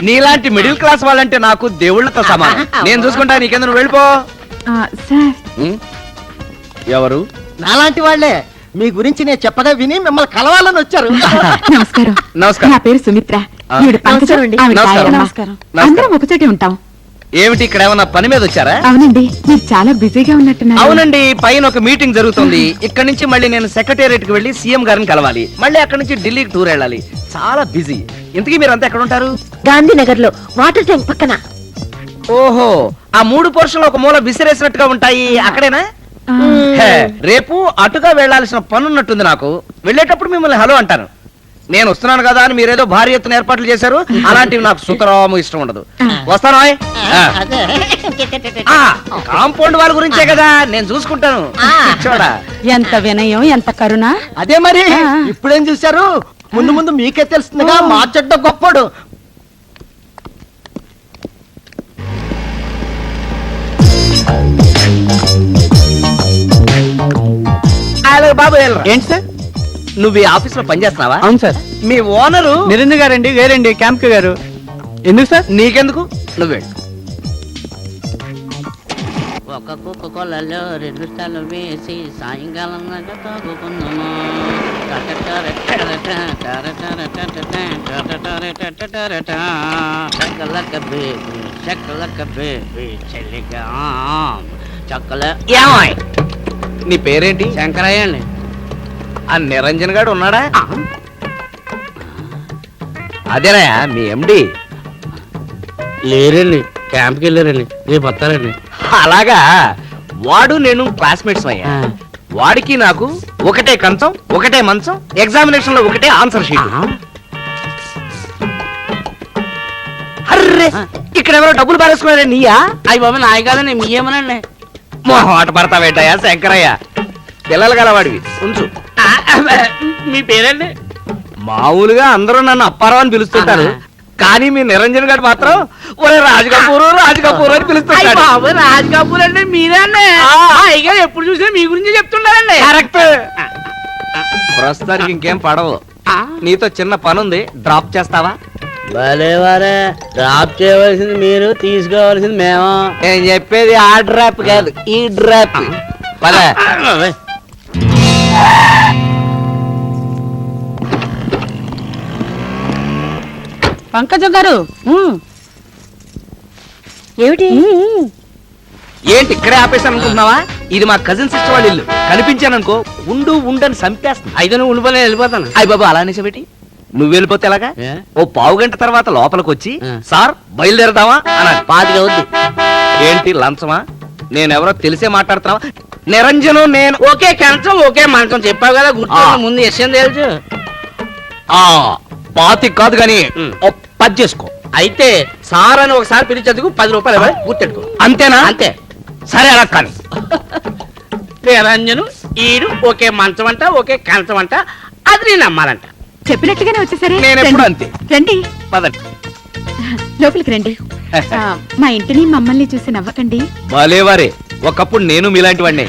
నీలాంటి మిడిల్ క్లాస్ వాళ్ళంటే నాకు దేవుళ్ళతో సమానం. నేను చూసుకుంటా, నీకెందు నువ్వు వెళ్ళిపో. సార్ ఎవరు? నాలాంటి వాళ్ళే మీ గురించి నేను చెప్పగా విని మిమ్మల్ని కలవాలని వచ్చారు. నమస్కారం. నమస్కారం. నా పేరు సుమిత్ర. ఈవిడ పంకజ, ఆవిడ నమస్కారం. నమస్కారం. అందరం ఒకచోటే ఉంటాం. ఏమిటి ఇక్కడ ఏమన్నా పని మీద వచ్చారా? అవునండి, మీరు చాలా బిజీగా ఉన్నట్టున్నారు. అవునండి, పైన ఒక మీటింగ్ జరుగుతుంది. ఇక్కడ నుంచి మళ్ళీ నేను సెక్రటేరియట్ కి వెళ్ళి సీఎం గారిని కలవాలి. మళ్ళీ అక్కడ నుంచి ఢిల్లీకి టూర్ వెళ్ళాలి. చాలా బిజీ. ఇంతకీ మీరంతా ఎక్కడ ఉంటారు? గాంధీనగర్ లో వాటర్ ట్యాంక్ పక్కన. ఓహో, ఆ 3 పోర్షన్లు ఒక మూల విసిరేసినట్టుగా ఉంటాయి, అక్కడేనా? హే, రేపు అటుగా వెళ్లాల్సిన పనున్నట్టుంది నాకు. వెళ్ళేటప్పుడు మిమ్మల్ని హలో అంటాను. నేను వస్తున్నాను కదా అని మీరేదో భారీ ఎత్తున ఏర్పాట్లు చేశారు. అలాంటివి నాకు సుతరాము ఇష్టం ఉండదు. వస్తాను. కాంపౌండ్ వాళ్ళ గురించే కదా, నేను చూసుకుంటాను. చూడా ఎంత వినయం, ఎంత కరుణ. అదే మరి, ఇప్పుడేం చూశారు? ముందు ముందు మీకే తెలుస్తుందిగా మా చెడ్డ గొప్పడు. బాబు ఏంటి సార్? నువ్వు ఈ ఆఫీస్ లో పనిచేస్తున్నావా? అవును సార్. మీ ఓనరు నిరంజన్ గారండి, వేరండి క్యాంప్ గారు. ఎందుకు సార్? నీకెందుకు, నువ్వు వెళ్ళు. ఒక కుక్క కొలలో 2 స్టాలు వేసి సాయంకాలం దాకా తాగుకున్నాము. ఏమాయ్? నీ పేరేంటి? శంకరయ్య అండి. ఆ నిరంజన్ గారు ఉన్నాడా? అదేనా మీ ఎండి? లేరండి, క్యాంప్కి వెళ్ళారండి, రేపు వస్తారండి. అలాగా, వాడు నేను క్లాస్మేట్స్ అయ్యా. వాడికి నాకు ఒకటే కంచం, ఒకటే మంచం, ఎగ్జామినేషన్ లో ఒకటే ఆన్సర్ షీట్. అర్రే, ఇక్కడ ఎవరో డబ్బులు పారేసుకున్నారే, నీయా? అయ్యి బాబా, నాయ కాదండి, మీ ఏమనండి. మొహమాట పడతావేటయ్యా శంకరయ్య. పిల్లలు గలవాడివి, ఉంచు. మీ పేరండి? మామూలుగా అందరూ నన్ను అప్పారావు అని పిలుస్తుంటారు, కానీ మీ నిరంజన్ గారు మాత్రం ఒరే రాజ్ కపూర్ అని పిలుస్తుంటారు. రాజ్ కపూర్ అంటే మీరే అయ్యగా ఎప్పుడు చూసినా మీ గురించి చెప్తుంటారండి. కరెక్ట్. ప్రస్తుతానికి ఇంకేం పడవు. నీతో చిన్న పని ఉంది, డ్రాప్ చేస్తావా? భలేవారే, డ్రాప్ చేయవలసింది మీరు, తీసుకోవాల్సింది మేము. నేను చెప్పేది ఆ డ్రాప్ కాదు, ఈ డ్రాప్. పద. పంకజం గారు, ఏమిటి? ఏంటి ఇక్కడే ఆపేసాను అనుకుంటున్నావా? ఇది మా కజిన్ సిస్టర్ వాళ్ళ ఇల్లు. కనిపించాననుకో ఉండని చంపేస్తుంది. అయితే నువ్వు ఉండిపోలే, వెళ్ళిపోతాను. అయ్య బాబా, అలానే చెబెట్టి నువ్వు వెళ్ళిపోతే ఎలాగా? ఏ? ఓ పావు గంట తర్వాత లోపలికి వచ్చి సార్ బయలుదేరదామా అన్నది. 25 అవుద్ది. ఏంటి లంచమా? నేనెవరో తెలిసే మాట్లాడుతున్నావా? నిరంజను నేను ఓకే కంచం, ఓకే మంచం చెప్పావు కదా, గుర్తు ముందు విషయం తెలుసు. 25 కాదు గాని 10 చేసుకో. అయితే సార్ అని ఒకసారి పిలిచేందుకు 10 రూపాయలు ఇవ్వాలి, గుర్తెట్టుకో. అంతేనా? అంతే. సరే అలా కానీ నిరంజను ఈడు ఒకే మంచం అంట ఒకే కంచం అంట అది నేను నమ్మాలంట. చెప్పినట్టుగానే వచ్చేసరే. నేను ఎప్పుడు అంతే. రండి పదండి. లోపలికి రండి. మా ఇంటిని మమ్మల్ని చూసి నవ్వకండి. భలేవారే, ఒకప్పుడు నేను మీలాంటి వాడినే.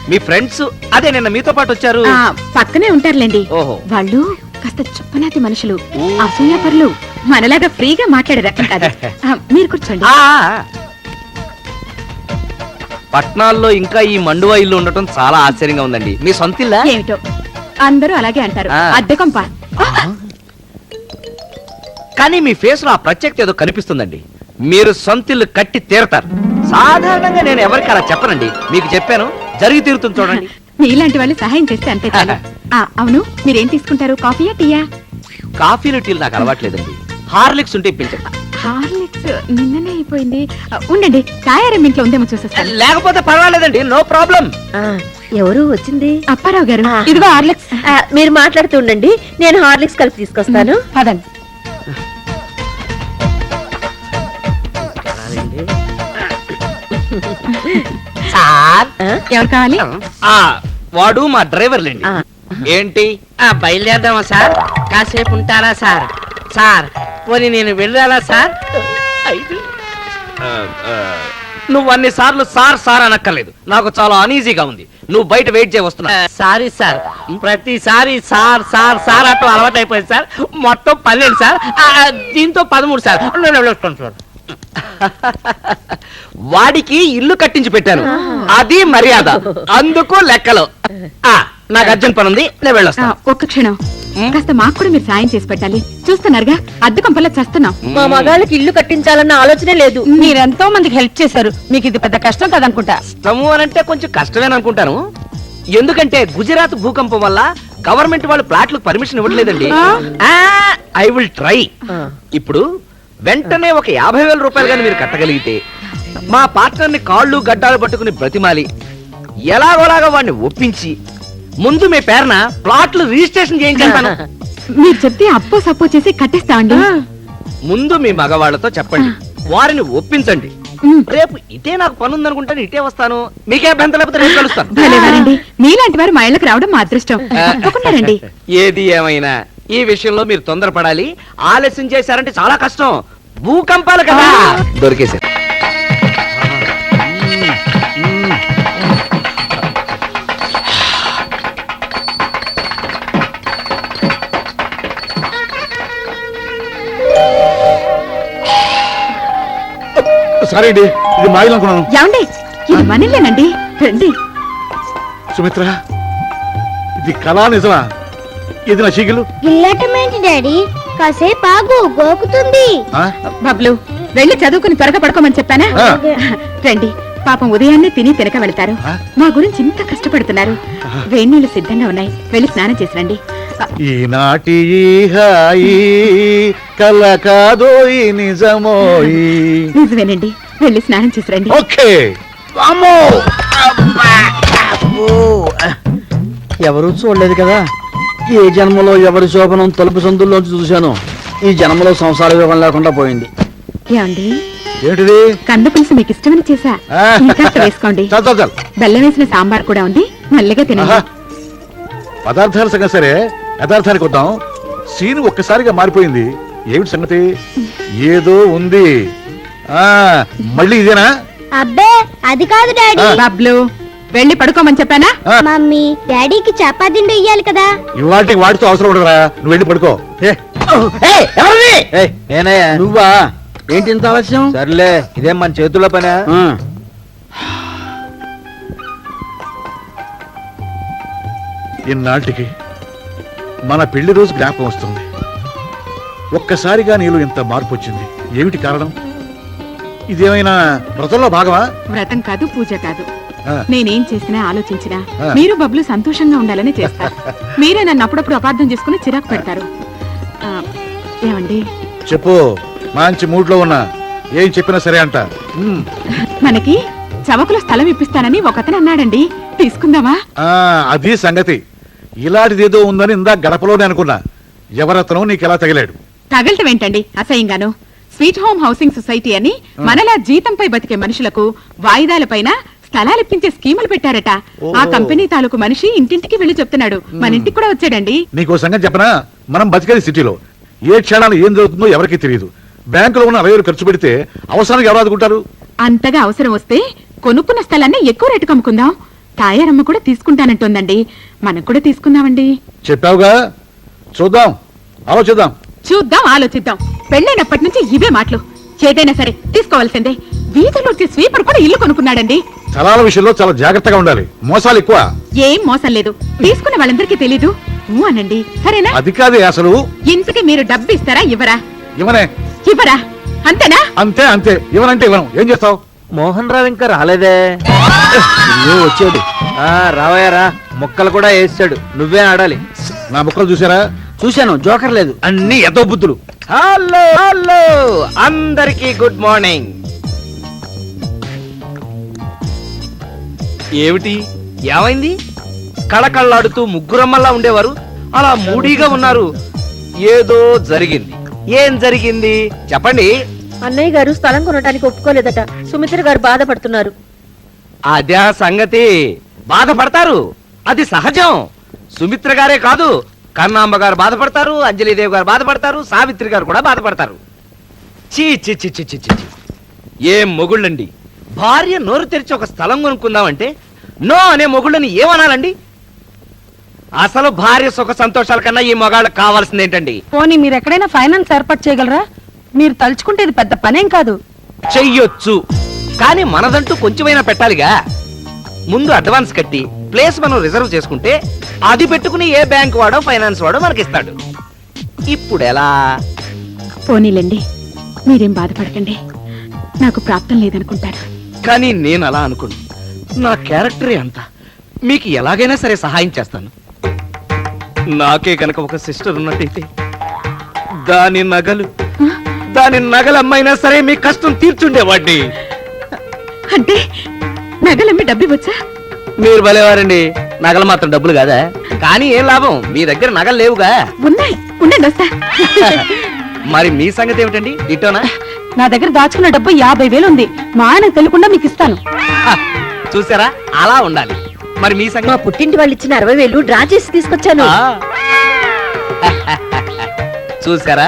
మీ ఫ్రెండ్స్ అదే నిన్న మీతో పాటు వచ్చారు. పక్కనే ఉంటారులేండి. ఓహో. వాళ్ళు కాస్త చుప్పనాతి మనుషులు, అసూయపరులు, మనలాగా ఫ్రీగా మాట్లాడే రకం కాదు. మీరు కూర్చోండి. పట్నాల్లో ఇంకా ఈ మండువా ఇల్లు ఉండటం చాలా ఆశ్చర్యంగా ఉందండి. మీ సొంత ఇల్లా? ఏమిటో అందరూ అలాగే అంటారు. అద్దె కొంప. కానీ మీ ఫేస్ లో ఆ ప్రత్యేకత ఏదో కనిపిస్తుందండి. మీరు సొంతిల్లు కట్టి తీరతారు. సాధారణంగా నేను ఎవరికి అలా చెప్పనండి, మీకు చెప్పాను, జరిగి తీరుతుంది చూడండి. మీలాంటి వాళ్ళు సహాయం చేస్తే అంతే చాలు. అవును, మీరేం తీసుకుంటారు? కాఫీయా టీయా? కాఫీలు టీలు నాకు అలవాట్లేదండి. హార్లిక్స్ ఉంటే ఇప్పించండి. హార్లిక్స్ నిన్ననే అయిపోయింది. ఉండండి, తయారం ఇంట్లో ఉందేమో చూసేస్తాను. లేకపోతే పర్వాలేదండి, నో ప్రాబ్లం. ఎవరు వచ్చింది? అప్పారావు గారు, ఇదిగో హార్లిక్స్. మీరు మాట్లాడుతూ ఉండండి, నేను హార్లిక్స్ కలిపి తీసుకొస్తాను. పదండి. ఎవరు కావాలి? వాడు మా డ్రైవర్ లేండి. ఏంటి బయలుదేరదామా సార్? కాసేపు ఉంటారా సార్? సార్ పోనీ నేను వెళ్ళాలా సార్? నువ్వు అన్ని సార్లు సార్ సార్ అనక్కర్లేదు, నాకు చాలా అనీజీగా ఉంది. నువ్వు బయట వెయిట్ చేయ వస్తున్నా. సారీ సార్, ప్రతిసారి సార్ సార్ సార్ అటు అలవాటు అయిపోయింది సార్. మొత్తం 12 సార్, దీంతో 13 సార్. వాడికి ఇల్లు కట్టించి పెట్టాను, అది మర్యాద, అందుకు లెక్కలో. నాకు అర్జెంట్ పని ఉంది, నేను వెళ్ళొస్తాను. ఒక్క క్షణం, కాస్త మాకు కూడా మీరు సాయం చేసి పెట్టాలి. చూస్తున్నారుగా అద్దె కొంపల్లో చేస్తున్నాం. మా మగాళ్ళకి ఇల్లు కట్టించాలన్న ఆలోచనే లేదు. మీరెంతో మందికి హెల్ప్ చేశారు, మీకు ఇది పెద్ద కష్టం కదనుకుంటా. ఇష్టము అనంటే కొంచెం కష్టమేననుకుంటాను. ఎందుకంటే గుజరాత్ భూకంపం వల్ల గవర్నమెంట్ వాళ్ళు ప్లాట్లకు పర్మిషన్ ఇవ్వట్లేదండి. I will try. ఇప్పుడు వెంటనే ఒక 50,000 రూపాయలు గాని మీరు కట్టగలిగితే మా పార్ట్నర్ ని కాళ్ళు గడ్డాలు పట్టుకుని బ్రతిమాలి ఎలాగోలాగా వాడిని ఒప్పించి ముందు మీ పేరున ప్లాట్లు రిజిస్ట్రేషన్ చేయించాను. మీరు చెప్తే అప్పో సప్పో చేసి కట్టేస్తామండి. ముందు మీ మగవాళ్లతో చెప్పండి, వారిని ఒప్పించండి. రేపు ఇటే నాకు పని ఉందనుకుంటాను, ఇటే వస్తాను. మీకే అభ్యంతరం లేకపోతే రేపు కలుస్తాను. భలేవారండి, మీలాంటి వారు మా ఇళ్ళకి రావడం మా అదృష్టం. తప్పకుండా రండి. ఏది ఏమైనా ఈ విషయంలో మీరు తొందరపడాలి. ఆలస్యం చేశారంటే చాలా కష్టం. భూకంపాలు కదా. దొరికేశారు. సరే అండి, ఇది మా ఇల్లు అనుకున్నాను. ఏమండి, ఇది మనీలేనండి, రండి. సుమిత్ర, ఇది కళా నిజమా? ఇది నా చీకిలు. ఇల్లటమేంటి డాడీ, కాసేపు ఆగు, గోకుతుంది. బబ్లు, వెళ్ళి చదువుకుని త్వరగా పడుకోమని చెప్పానా? రండి, పాపం ఉదయాన్నే తిని తినక వెళ్తారు. మా గురించి ఇంత కష్టపడుతున్నారు. వేణీళ్లు సిద్ధంగా ఉన్నాయి, వెళ్ళి స్నానం చేసి రండి. ఈనాటి ఈ హాయి కల కాదోయి నిజమోయి. నిజమేనండి, వెళ్ళి స్నానం చేసి రండి. ఓకే. ఎవరూ చూడలేదు కదా, ఏ జన్మలో ఎవరి శోభనం తలుపు సందుల్లోంచి చూశాను. ఈ జన్మలో సంసార యోగం లేకుండా పోయింది. ఏమండి, ఏంటిది? కంద పులుసు మీకు ఇష్టమని చేశా, ఇంకా వేసుకోండి. బెల్లం వేసిన సాంబార్ కూడా ఉంది, మెల్లగా తినండి. పదార్థాల సంగతి సరే, యథార్థానికి వద్దాం. సీన్ ఒక్కసారిగా మారిపోయింది. ఏమిటి సంగతి? ఏదో ఉంది. మళ్ళీ ఇదేనా? అబ్బే, అది కాదు డాడీ. బబ్లు, వెళ్ళి పడుకోమని చెప్పానా? మమ్మీ, డాడీకి చపాతీండు ఇయ్యాలి కదా. ఇవాటికి వాడితో అవసరం ఉండదురా, నువ్వు వెళ్ళి పడుకో. నేనయ్యా. నువ్వా? ఏంటి ఇంత ఆలస్యం? సర్లే, ఇదేం మన చేతుల్లో పనా? ఇన్నాటికి మన పెళ్లి రోజు జ్ఞాపకం వస్తుంది. ఒక్కసారిగా నీలో ఇంత మార్పు వచ్చింది. ఏమిటి కారణం? ఇదేమైనా వ్రతంలో భాగమా? వ్రతం కాదు, పూజ కాదు. నేనేం చేసినా ఆలోచించినా మీరు బబ్లు సంతోషంగా ఉండాలని చేస్తారు. మీరే నన్ను అప్పుడప్పుడు అపార్థం చేసుకుని చిరాకు పెడతారు. ఏమండి, చెప్పు. మంచి మూడ్ లో ఉన్నా, ఏం చెప్పినా సరే అంట. మనకి చవకులో స్థలం ఇప్పిస్తానని ఒకతను అన్నాడండి, తీసుకుందామా? అది సంగతి. ఇలాంటిదేదో ఉందని ఇందా గడపలోనే అనుకున్నా. ఎవరతనో నీకెలా తగిలాడు? తగలటం ఏంటండి అసహ్యంగాను. స్వీట్ హోమ్ హౌసింగ్ సొసైటీ అని మనలా జీతంపై బతికే మనుషులకు వాయిదాల పైన స్థలాలు ఇప్పించే స్కీములు పెట్టారట. ఆ కంపెనీ తాలూకు మనిషి ఇంటింటికి వెళ్లి చెప్తున్నాడు. మన ఇంటికి కూడా వచ్చాడండి. నీకో సంగతి చెప్పనా, మనం బతికేది సిటీలో. ఏ క్షణాలు ఏం జరుగుతుందో ఎవరికీ తెలియదు. బ్యాంకులో ఉన్న 60,000 ఖర్చు పెడితే అవసరానికి ఎవరు ఆదుకుంటారు? అంతగా అవసరం వస్తే కొనుక్కున్న స్థలాన్ని ఎక్కువ రేటుకు అమ్ముకుందాం. తాయారమ్మ కూడా తీసుకుంటానంటోందండి. మనం కూడా తీసుకుందామండి. చెప్పావుగా, చూద్దాం, ఆలోచిద్దాం. చూద్దాం, ఆలోచిద్దాం. పెళ్ళైనప్పటి నుంచి ఇవే మాటలు. ఏదైనా సరే తీసుకోవాల్సిందే. వీధిలో వచ్చే స్వీపర్ కూడా ఇల్లు కొనుక్కున్నాడండి. స్థలాల విషయంలో చాలా జాగ్రత్తగా ఉండాలి. మోసాలు ఎక్కువ. ఏం మోసం లేదు. తీసుకున్న వాళ్ళందరికీ తెలీదు. అనండి, సరేనా? అది కాదే అసలు. ఇంతకీ మీరు డబ్బు ఇస్తారా ఇవ్వరా? ఇవ్వనే. ఇవ్వరా? అంతేనా? అంతే అంతే. ఇవ్వనంటే ఇవ్వను. ఏం చేస్తావు? మోహన్ రావు ఇంకా రాలేదే. వచ్చాడు. రావయ్యారా, మొక్కలు కూడా వేసాడు. నువ్వే ఆడాలి. నా ముక్కలు చూసారా? చూశాను, జోకర్ లేదు. అన్ని ఎదో బుద్ధులు. హలో హలో, అందరికీ గుడ్ మార్నింగ్. ఏమిటి, ఏమైంది? కళకళ్ళాడుతూ ముగ్గురమ్మల్లా ఉండేవారు అలా మూడీగా ఉన్నారు. ఏదో జరిగింది. ఏం జరిగింది చెప్పండి. అన్నయ్య గారు స్థలం కొనడానికి ఒప్పుకోలేదట. సుమిత్ర గారు బాధపడుతున్నారు. అదే సంగతి. బాధపడతారు, అది సహజం. సుమిత్ర గారే కాదు, కన్నాంబ గారు బాధపడతారు, అంజలిదేవి గారు బాధపడతారు, సావిత్రి గారు కూడా బాధపడతారు. చీ చీ చీ చీ చీ చీ. ఏం మొగుళ్ళండి. భార్య నోరు తెరిచి ఒక స్థలం కొనుక్కుందామంటే నో అనే మొగుళ్ళని ఏమనాలండి? అసలు భార్య సుఖ సంతోషాల కన్నా ఈ మగాళ్ళకి కావాల్సింది ఏంటండి? పోనీ మీరు ఎక్కడైనా ఫైనాన్స్ ఏర్పాటు చేయగలరా? మీరు తలుచుకుంటే ఇది పెద్ద పనేం కాదు. చెయ్యొచ్చు, కానీ మనదంటూ కొంచెమైనా పెట్టాలిగా. ముందు అడ్వాన్స్ కట్టి ప్లేస్ మనం రిజర్వ్ చేసుకుంటే అది పెట్టుకుని ఏ బ్యాంక్ వాడో ఫైనాన్స్ వాడో మనకిస్తాడు. ఇప్పుడు ఎలా? పోనీలండి, మీరేం బాధపడకండి. నాకు ప్రాప్తం లేదనుకుంటాను. కానీ నేను అలా అనుకోను. నా క్యారెక్టరే అంత. మీకు ఎలాగైనా సరే సహాయం చేస్తాను. నాకే కనుక ఒక సిస్టర్ ఉన్నట్టయితే దాని నగలు అమ్మైనా సరే మీ కష్టం తీర్చుండేవాడిని. అంటే నగలమ్మి డబ్బు వచ్చా? మీరు భలేవారండి. నగలు మాత్రం డబ్బులు కాదా? కానీ ఏం లాభం, మీ దగ్గర నగలు లేవుగా. ఉన్నాయి, ఉండండి వస్తా. మరి మీ సంగతి ఏమిటండి? ఇటోనా? నా దగ్గర దాచుకున్న డబ్బు 50,000 ఉంది. మా ఆయన తెలియకుండా మీకు ఇస్తాను. చూసారా, అలా ఉండాలి. మరి మీ సంగతి? మా పుట్టింటి వాళ్ళు ఇచ్చిన 60,000 డ్రా చేసి తీసుకొచ్చాను. చూసారా,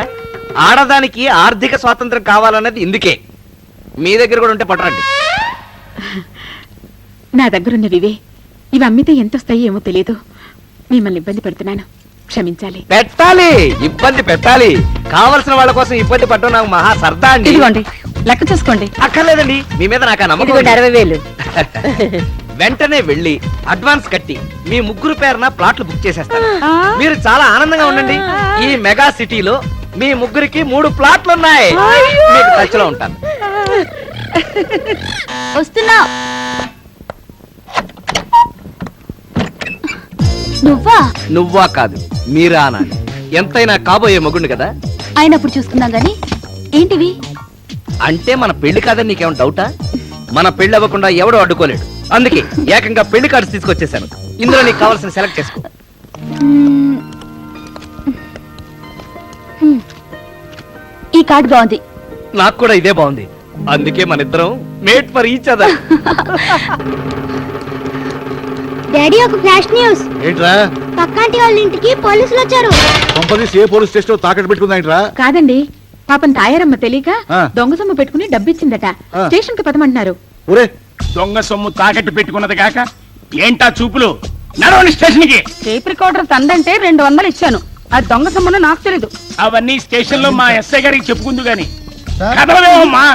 ఆడదానికి ఆర్థిక స్వాతంత్రం కావాలన్నది ఇందుకే. మీ దగ్గర కూడా ఉంటే పట్టరండి. నా దగ్గరున్నవివే. ఇవి అమ్మితే ఎంత వస్తాయో ఏమో తెలియదు. మిమ్మల్ని ఇబ్బంది పెడుతున్నాను, క్షమించాలి. పెట్టాలి, ఇబ్బంది పెట్టాలి. కావలసిన వాళ్ళ కోసం ఇబ్బంది పట్టడం నాకు మహా సరదా అండి. ఇదిగోండి, లెక్క చూసుకోండి. అక్కర్లేదండి, మీ మీద నాకు నమ్మకం. 60,000. వెంటనే వెళ్ళి అడ్వాన్స్ కట్టి మీ ముగ్గురు పేరున ప్లాట్లు బుక్ చేసేస్తాను. మీరు చాలా ఆనందంగా ఉండండి. ఈ మెగా సిటీలో మీ ముగ్గురికి 3 ప్లాట్లు ఉన్నాయి. మీకు టచ్ లో ఉంటాను. వస్తున్నా. నువ్వా కాదు, మీరా అనాలి. ఎంతైనా కాబోయే మగుండు కదా. అయినప్పుడు చూసుకుందాం గాని. ఏంటివి? అంటే మన పెళ్లి కాదని నీకేమైనా డౌటా? మన పెళ్లి అవ్వకుండా ఎవడో అడ్డుకోలేడు. అందుకే ఏకంగా పెళ్లి కార్డ్స్ తీసుకొచ్చేసాను. ఇందులో నీకు కావాల్సిన సెలెక్ట్ చేసుకో. ఈ కార్డ్ బాగుంది. నాకు కూడా ఇదే బాగుంది. అందుకే మన ఇద్దరం made for each other. Daddy, ఒక ఫ్లాష్ న్యూస్. ఏంట్రా? పక్కంటి వాళ్ళ ఇంటికి పోలీసులు వచ్చారు. కొంపదీసి ఏ పోలీస్ స్టేషన్ తాకట్టు పెట్టుకుందా? కాదండి, పాపం తాయారమ్మ తెలియక ఆ. దొంగ సొమ్ము పెట్టుకుని డబ్బిచ్చిందట. ఆ. స్టేషన్ కి పదమంటున్నారు. ఒరే, దొంగ సొమ్ము తాకట్టు పెట్టుకున్నది కాక ఏంటా చూపులు? నడవండి స్టేషన్ కి. టేప్ రికార్డర్ తందంటే 200 ఇచ్చాను. అది దొంగ సొమ్మును నాకు తెలీదు. అవన్నీ స్టేషన్ లో మా ఎస్ఐ గారికి చెప్పుకుందు గాని కదలవేమమ్మా.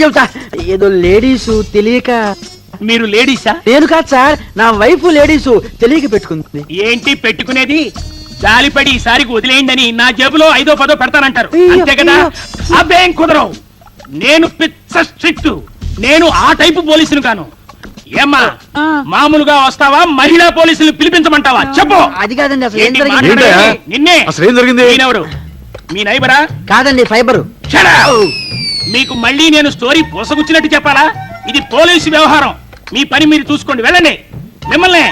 చెబుతా. ఏదో లేడీసు తెలియక. మీరు లేడీసా? నేను కాదు సార్, నా వైఫ్ లేడీసు తెలియక పెట్టుకుంది. ఏంటి పెట్టుకునేది? జాలిపడి ఈసారికి వదిలేయండి నా జేబులో 5ో 10ో పెడతానంటారు, అంతే కదా? అవేం కుదరవు. నేను పిచ్చ స్ట్రిక్ట్. నేను ఆ టైపు పోలీసులు కాను. ఏమ్మా, మామూలుగా వస్తావా, మహిళా పోలీసులు పిలిపించమంటావా? చెప్పు. అది కాదండి, అసలు ఏం ఏంటి జరిగింది? మాట్లాడేది? నిన్నే. అసలు ఏం జరిగింది? ఈయనెవరు? మీ నైబరా? కాదండి, ఫైబరు. Shut up! మీకు మళ్ళీ నేను స్టోరీ పోసగుచ్చినట్టు చెప్పాలా? ఇది పోలీసు వ్యవహారం. మీ పని మీరు చూసుకోండి, వెళ్ళండి. మిమ్మల్ని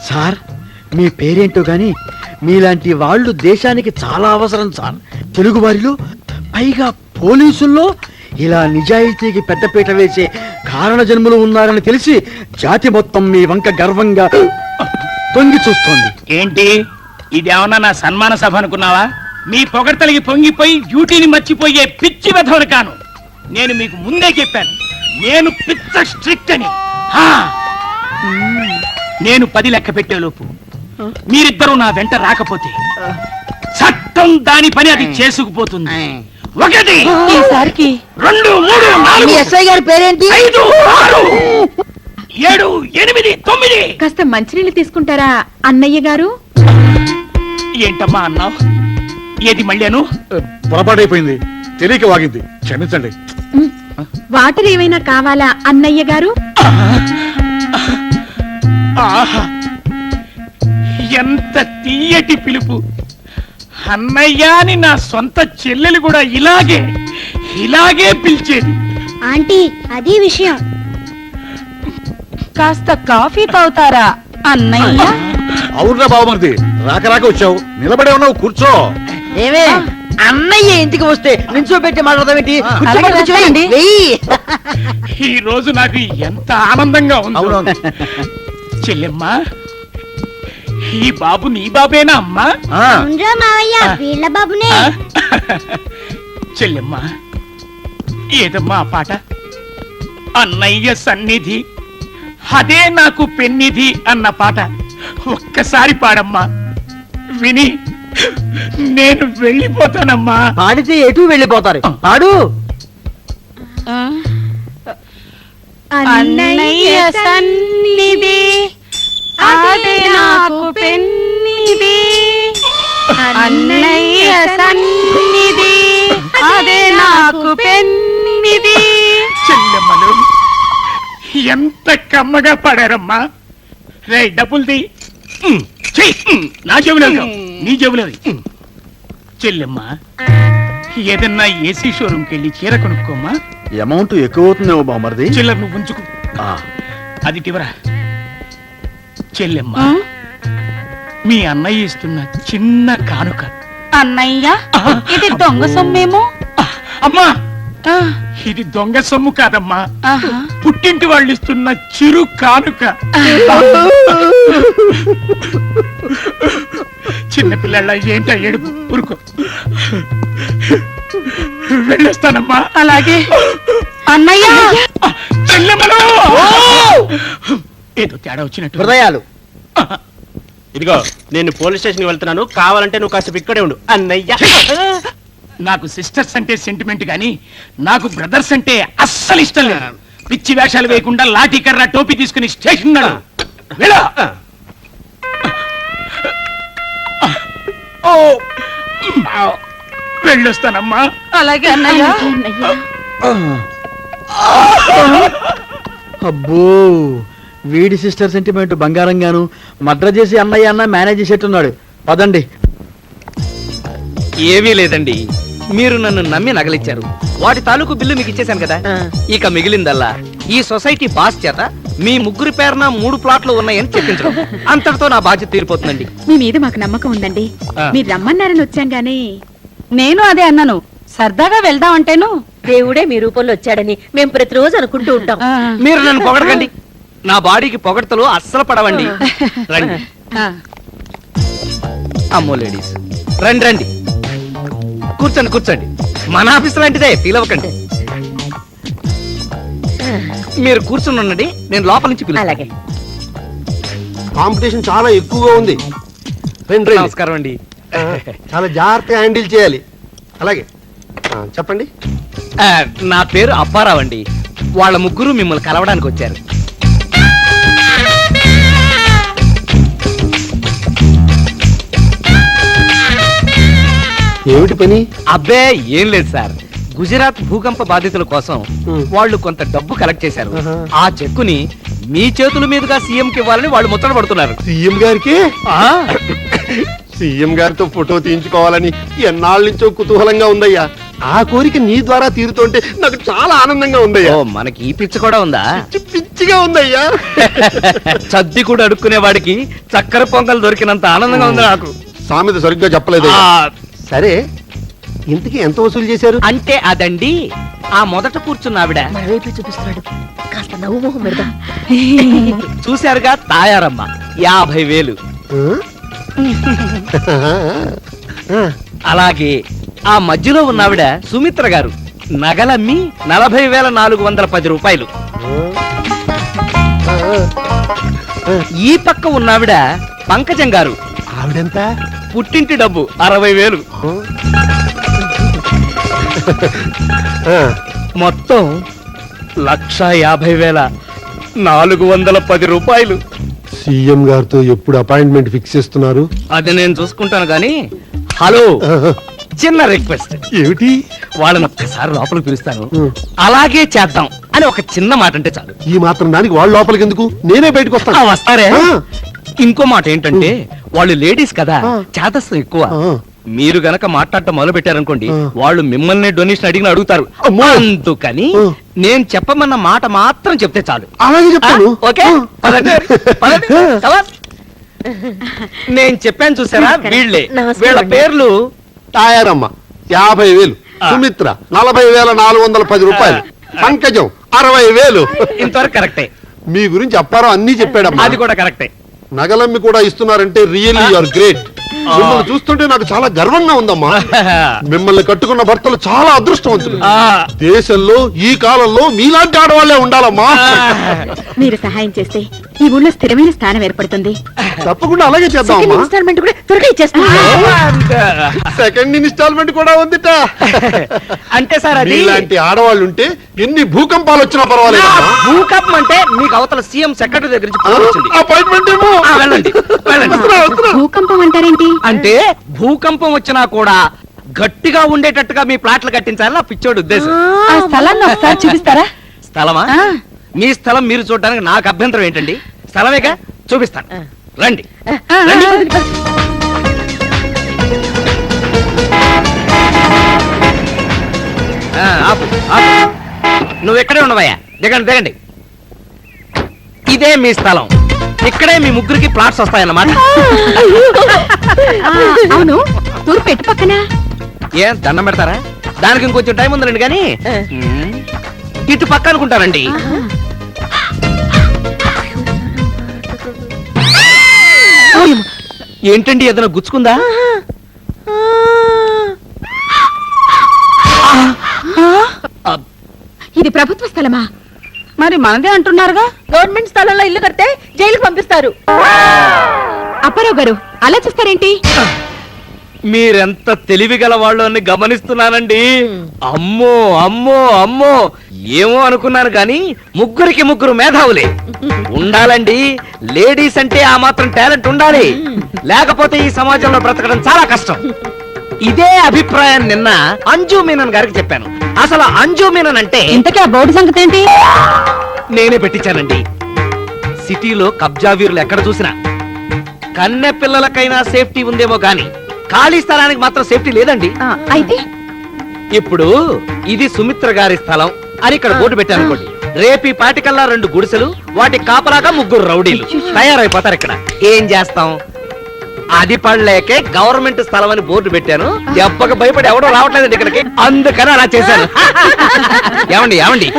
సార్, మీ పేరేంటో గాని మీలాంటి వాళ్ళు దేశానికి చాలా అవసరం సార్. తెలుగు వారిలో పైగా పోలీసుల్లో ఇలా నిజాయితీకి పెద్దపీట వేసే కారణ జన్ములు ఉన్నారని తెలిసి జాతి మొత్తం మీ వంక గర్వంగా తొంగి చూస్తోంది. ఏంటి ఇదేమన్నా నా సన్మాన సభ అనుకున్నావా? మీ పొగడ్తలకి పొంగిపోయి డ్యూటీని మర్చిపోయే పిచ్చి వెధవను కాను. నేను మీకు ముందే చెప్పాను, నేను పిచ్చ స్ట్రిక్ట్ అని. హా! నేను 10 లెక్క పెట్టేలోపు మీరిద్దరూ నా వెంట రాకపోతే చట్టం దాని పని అది చేసుకుపోతుంది. 1 ఈసారికి 2 3 4 ఎస్ఐ గారి పేరేంటి? 5 6 7 8 9. కాస్త మంచినీళ్ళు తీసుకుంటారా అన్నయ్య గారు? ఏంటమ్మా అన్నావు? ఏది మళ్ళాను? పొరపాటైపోయింది, తెలియక వాగింది, క్షమించండి. వాటర్ ఏమైనా కావాలా అన్నయ్య గారు? ఆహా! ఎంత తీయటి పిలుపు! అన్నయ్య అని నా సొంత చెల్లెలు కూడా ఇలాగే పిలిచేది. ఆంటీ అది విషయం. కాస్త కాఫీ తాగుతారా అన్నయ్య? అవునురా బావమరిది, రాక రాక వచ్చావు, నిలబడే ఉన్నావు, కూర్చో. ఏమే అన్నయ్య ఇంటికి వస్తే నించోబెట్టి మాట్లాడదామేంటి? అలాగే కూర్చోండి. ఈ రోజు నాకు ఎంత ఆనందంగా ఉంది. అవునవును. చెల్లెమ్మా, ఈ బాబు నీ బాబేనా అమ్మా? ఆ, వీళ్ళ బాబునే. చెల్లెమ్మా, ఏదమ్మా ఆ పాట? అన్నయ్య సన్నిధి అదే నాకు పెన్నిధి అన్న పాట ఒక్కసారి పాడమ్మా, విని నేను వెళ్ళిపోతానమ్మా. పాడితే ఎటు వెళ్ళిపోతారు? పాడు. అన్నయ్య సన్నిధి అదే నాకు పెన్నిధి, అన్నయ్య సన్నిధి అదే నాకు పెన్నిధి. చెల్లెమ్మలు ఎంత కమ్మగా పాడారమ్మా. రే డబ్బుల్ది నా జేబులో నీ జేబులో. చెల్లెమ్మా, ఏదన్నా ఏసీ షోరూమ్కి వెళ్ళి చీర కొనుక్కోమ్మా. అమౌంట్ ఎక్కువ అవుతుందేమో బామర్ది. చిల్లర నువ్వు ఉంచుకో. అది టివరా. చెల్లెమ్మా, మీ అన్నయ్య ఇస్తున్న చిన్న కానుక. అన్నయ్య ఇది దొంగ సొమ్మేమో. అమ్మా, ఇది దొంగ సొమ్ము కాదమ్మా, పుట్టింటి వాళ్ళు ఇస్తున్న చిరు కానుక. చిన్నపిల్లల ఏంటో ఏడుపు, ఊరుకో. వెళ్ళొస్తానమ్మా. అలాగే అన్నయ్య. చెల్లెమ్మలు, ఏదో తేడా వచ్చినట్టు. హృదయాలు. ఇదిగో నేను పోలీస్ స్టేషన్ వెళ్తున్నాను, కావాలంటే నువ్వు కాసేపు ఇక్కడే ఉండు. అన్నయ్య, నాకు సిస్టర్స్ అంటే సెంటిమెంట్ గాని నాకు బ్రదర్స్ అంటే అస్సలు ఇష్టం లేదు. పిచ్చి వేషాలు వేయకుండా లాఠీ కర్ర టోపీ తీసుకుని స్టేషన్ ఉన్నాడు. వెళ్ళొస్తానమ్మా. అలాగే అన్నయ్య. అబ్బో, వీడి సిస్టర్ సెంటిమెంట్ బంగారంగాను మద్ర చేసి అన్నయ్య అన్న మేనేజ్ చేసేట్టున్నాడు. పదండి. ఏమీ లేదండి, మీరు నన్ను నమ్మి నగలిచ్చారు. వాటి తాలూకు బిల్లు మీకు ఇచ్చేశాను కదా. ఇక మిగిలిందల్లా ఈ సొసైటీ బాస్ చేత మీ ముగ్గురి పేరున 3 ప్లాట్లు ఉన్నాయని చెప్పించడం. అంతటితో నా బాధ్యత తీరిపోతుందండి. మీ మీద మాకు నమ్మకం ఉందండి. మీరు రమ్మన్నారని వచ్చాం గానీ. నేను అదే అన్నాను, సరదాగా వెళ్దాం అంటేను దేవుడే మీ రూపంలో వచ్చాడని మేము ప్రతిరోజు అనుకుంటూ ఉంటాం. మీరు నన్ను పొగడకండి, నా బాడీకి పొగడతలు అస్సలు పడవండి. రండి. అమ్మో లేడీస్, రండి రండి, కూర్చోండి కూర్చోండి. మన ఆఫీస్ లాంటిదే, ఫీల్ అవ్వకండి. మీరు కూర్చుని ఉండండి, నేను లోపల నుంచి పిలుస్తాను. అలాగే. కాంపిటీషన్ చాలా ఎక్కువగా ఉంది. నమస్కారం అండి. చాలా జాగ్రత్తగా హ్యాండిల్ చేయాలి. అలాగే చెప్పండి. నా పేరు అప్పారావు అండి. వాళ్ళ ముగ్గురు మిమ్మల్ని కలవడానికి వచ్చారు. ఏమిటి పని? అబ్బే ఏం లేదు సార్, గుజరాత్ భూకంప బాధితుల కోసం వాళ్ళు కొంత డబ్బు కలెక్ట్ చేశారు. ఆ చెక్కుని మీ చేతుల మీదుగా సీఎం కి ఇవ్వాలని వాళ్ళు ముచ్చట పడుతున్నారు. సీఎం గారికి? సీఎం గారితో ఫోటో తీయించుకోవాలని ఎన్నాళ్ళ నుంచో కుతూహలంగా ఉందయ్యా. ఆ కోరిక నీ ద్వారా తీరుతుంటే నాకు చాలా ఆనందంగా ఉందయ్యా. మనకి ఈ పిచ్చి కూడా ఉందా? పిచ్చిగా ఉందయ్యా. చద్ది కూడా అడుక్కునే వాడికి చక్కెర పొంగల్ దొరికినంత ఆనందంగా ఉంది నాకు. సామెత సరిగ్గా చెప్పలేదయ్యా. సరే ఇంతకీ ఎంత వసూలు చేశారు? అంటే అదండి, ఆ మొదట కూర్చున్న ఆవిడ చూపిస్తున్నాడు, కాస్త నవ్వు మొహం పెడదాం. చూశారుగా తాయారమ్మ 50,000. అలాగే ఆ మధ్యలో ఉన్న ఆవిడ సుమిత్ర గారు నగలమ్మి 40,410 రూపాయలు. ఈ పక్క ఉన్నావిడ పంకజం గారు, ఆవిడెంత? పుట్టింటి డబ్బు 60,000. మొత్తం 1,50,410 రూపాయలు. సీఎం గారితో ఎప్పుడు అపాయింట్మెంట్ ఫిక్స్ చేస్తున్నారు? అది నేను చూసుకుంటాను గాని, హలో, చిన్న రిక్వెస్ట్. ఏమిటి? వాళ్ళని ఒక్కసారి లోపలికి పిలుస్తాను, అలాగే చేద్దాం అని ఒక చిన్న మాట అంటే చాలు. ఈ మాత్రం దానికి వాళ్ళు లోపలికి ఎందుకు? నేనే బయటకు వస్తాను. వస్తారే. ఇంకో మాట ఏంటంటే, వాళ్ళు లేడీస్ కదా, చేతస్థం ఎక్కువ. మీరు గనక మాట్లాడటం మొదలు పెట్టారనుకోండి, వాళ్ళు మిమ్మల్ని డొనేషన్ అడిగిన అడుగుతారు. అందుకని నేను చెప్పమన్న మాట మాత్రం చెప్తే చాలు. అలాగే చెప్తాను. ఓకే, పదండి, పదండి. Come on. నేను చెప్పాను చూసారా, వీళ్ళే. వీళ్ళ పేర్లు తాయారమ్మ 50,000, సుమిత్ర 40,410 రూపాయలు, పంకజం 60,000. ఇంతవరకు కరెక్టే. మీ గురించి అప్పారావు అన్ని చెప్పాడమ్మా. అది కూడా కరెక్టే. నగలమ్మి కూడా ఇస్తున్నారంటే రియల్లీ యు ఆర్ గ్రేట్. మిమ్మల్ని చూస్తుంటే నాకు చాలా గర్వంగా ఉందమ్మా. మిమ్మల్ని కట్టుకున్న భర్తలు చాలా అదృష్టవంతులు. దేశంలో ఈ కాలంలో మీలాంటి ఆడవాళ్లే ఉండాలమ్మా. మీరు సహాయం చేస్తే ఈ ఊళ్ళో స్థిరమైన స్థానం ఏర్పడుతుంది. తప్పకుండా అలాగే చేద్దామమ్మా. ఇన్స్టాల్మెంట్ కూడా త్వరగా ఇచ్చేస్తాను. సెకండ్ ఇన్స్టాల్మెంట్ కూడా ఉందిట. అంటే సార్, అది ఇలాంటి ఆడవాళ్ళు ఉంటే ఎన్ని భూకంపాలు వచ్చినా పర్వాలేదు. భూకంపం అంటే మీకు అవతల సీఎం సెక్రటరీ దగ్గర నుంచి ఫోన్ వచ్చింది. అపాయింట్మెంట్ ఏమో. వెళ్ళండి, వెళ్ళండి. భూకంపం అంటారేంటి? అంటే భూకంపం వచ్చినా కూడా గట్టిగా ఉండేటట్టుగా మీ ప్లాట్లు కట్టించాలని నా పిచ్చోడు ఉద్దేశం. ఆ స్థలాన్ని ఒకసారి చూపిస్తారా? స్థలమా? మీ స్థలం మీరు చూడడానికి నాకు అభ్యంతరం ఏంటండి? స్థలమేగా, చూపిస్తాను. రండి, రండి. ఆపు, ఆపు. నువ్వు ఎక్కడే ఉండవయ్యా, దిగండి, దిగండి. ఇదే మీ స్థలం. ఇక్కడే మీ ముగ్గురికి ప్లాట్స్ వస్తాయన్నమాట. అవును, తూర్పు ఎటు పక్కన? ఏం దండం పెడతారా? దానికి ఇంకొంచెం టైం ఉందండి, కానీ ఇటు పక్క అనుకుంటానండి. ఏంటండి, ఏదైనా గుచ్చుకుందా? ఇది ప్రభుత్వ స్థలమా? మరి మనదే అంటున్నారుగా. గవర్నమెంట్ స్థలంలో ఇల్లు కడితే జైలుకి పంపిస్తారు. అప్పారావు గారు అలా చూస్తారేంటి? మీరెంత తెలివిగల వాళ్ళు అని గమనిస్తున్నానండి. అమ్మో అమ్మో అమ్మో, ఏమో అనుకున్నాను కానీ ముగ్గురికి ముగ్గురు మేధావులే ఉండాలండి. లేడీస్ అంటే ఆ మాత్రం టాలెంట్ ఉండాలి, లేకపోతే ఈ సమాజంలో బ్రతకడం చాలా కష్టం. ఇదే అభిప్రాయం నిన్న అంజు మీనన్ గారికి చెప్పాను. అసలు అంజు మీనన్ అంటే ఇంతకీ ఆ బోర్డు సంగతి ఏంటి? నేనే పెట్టించానండి. సిటీలో కబ్జా వీరులు ఎక్కడ చూసినా కన్నె పిల్లలకైనా సేఫ్టీ ఉందేమో గాని ఖాళీ స్థలానికి మాత్రం సేఫ్టీ లేదండి. అయితే ఇప్పుడు ఇది సుమిత్ర గారి స్థలం అని ఇక్కడ బోర్డు పెట్టాను అనుకోండి. రేపీ పాటికల్లా 2 గుడిసెలు, వాటి కాపలాగా 3 రౌడీలు తయారైపోతారు. ఇక్కడ ఏం చేస్తాం? అది పడలేకే గవర్నమెంట్ స్థలం అని బోర్డు పెట్టాను. దెబ్బకు భయపడి ఎవడో రావట్లేదండి ఇక్కడికి, అందుకని అలా చేశాను. ఏమండి, ఏమండి,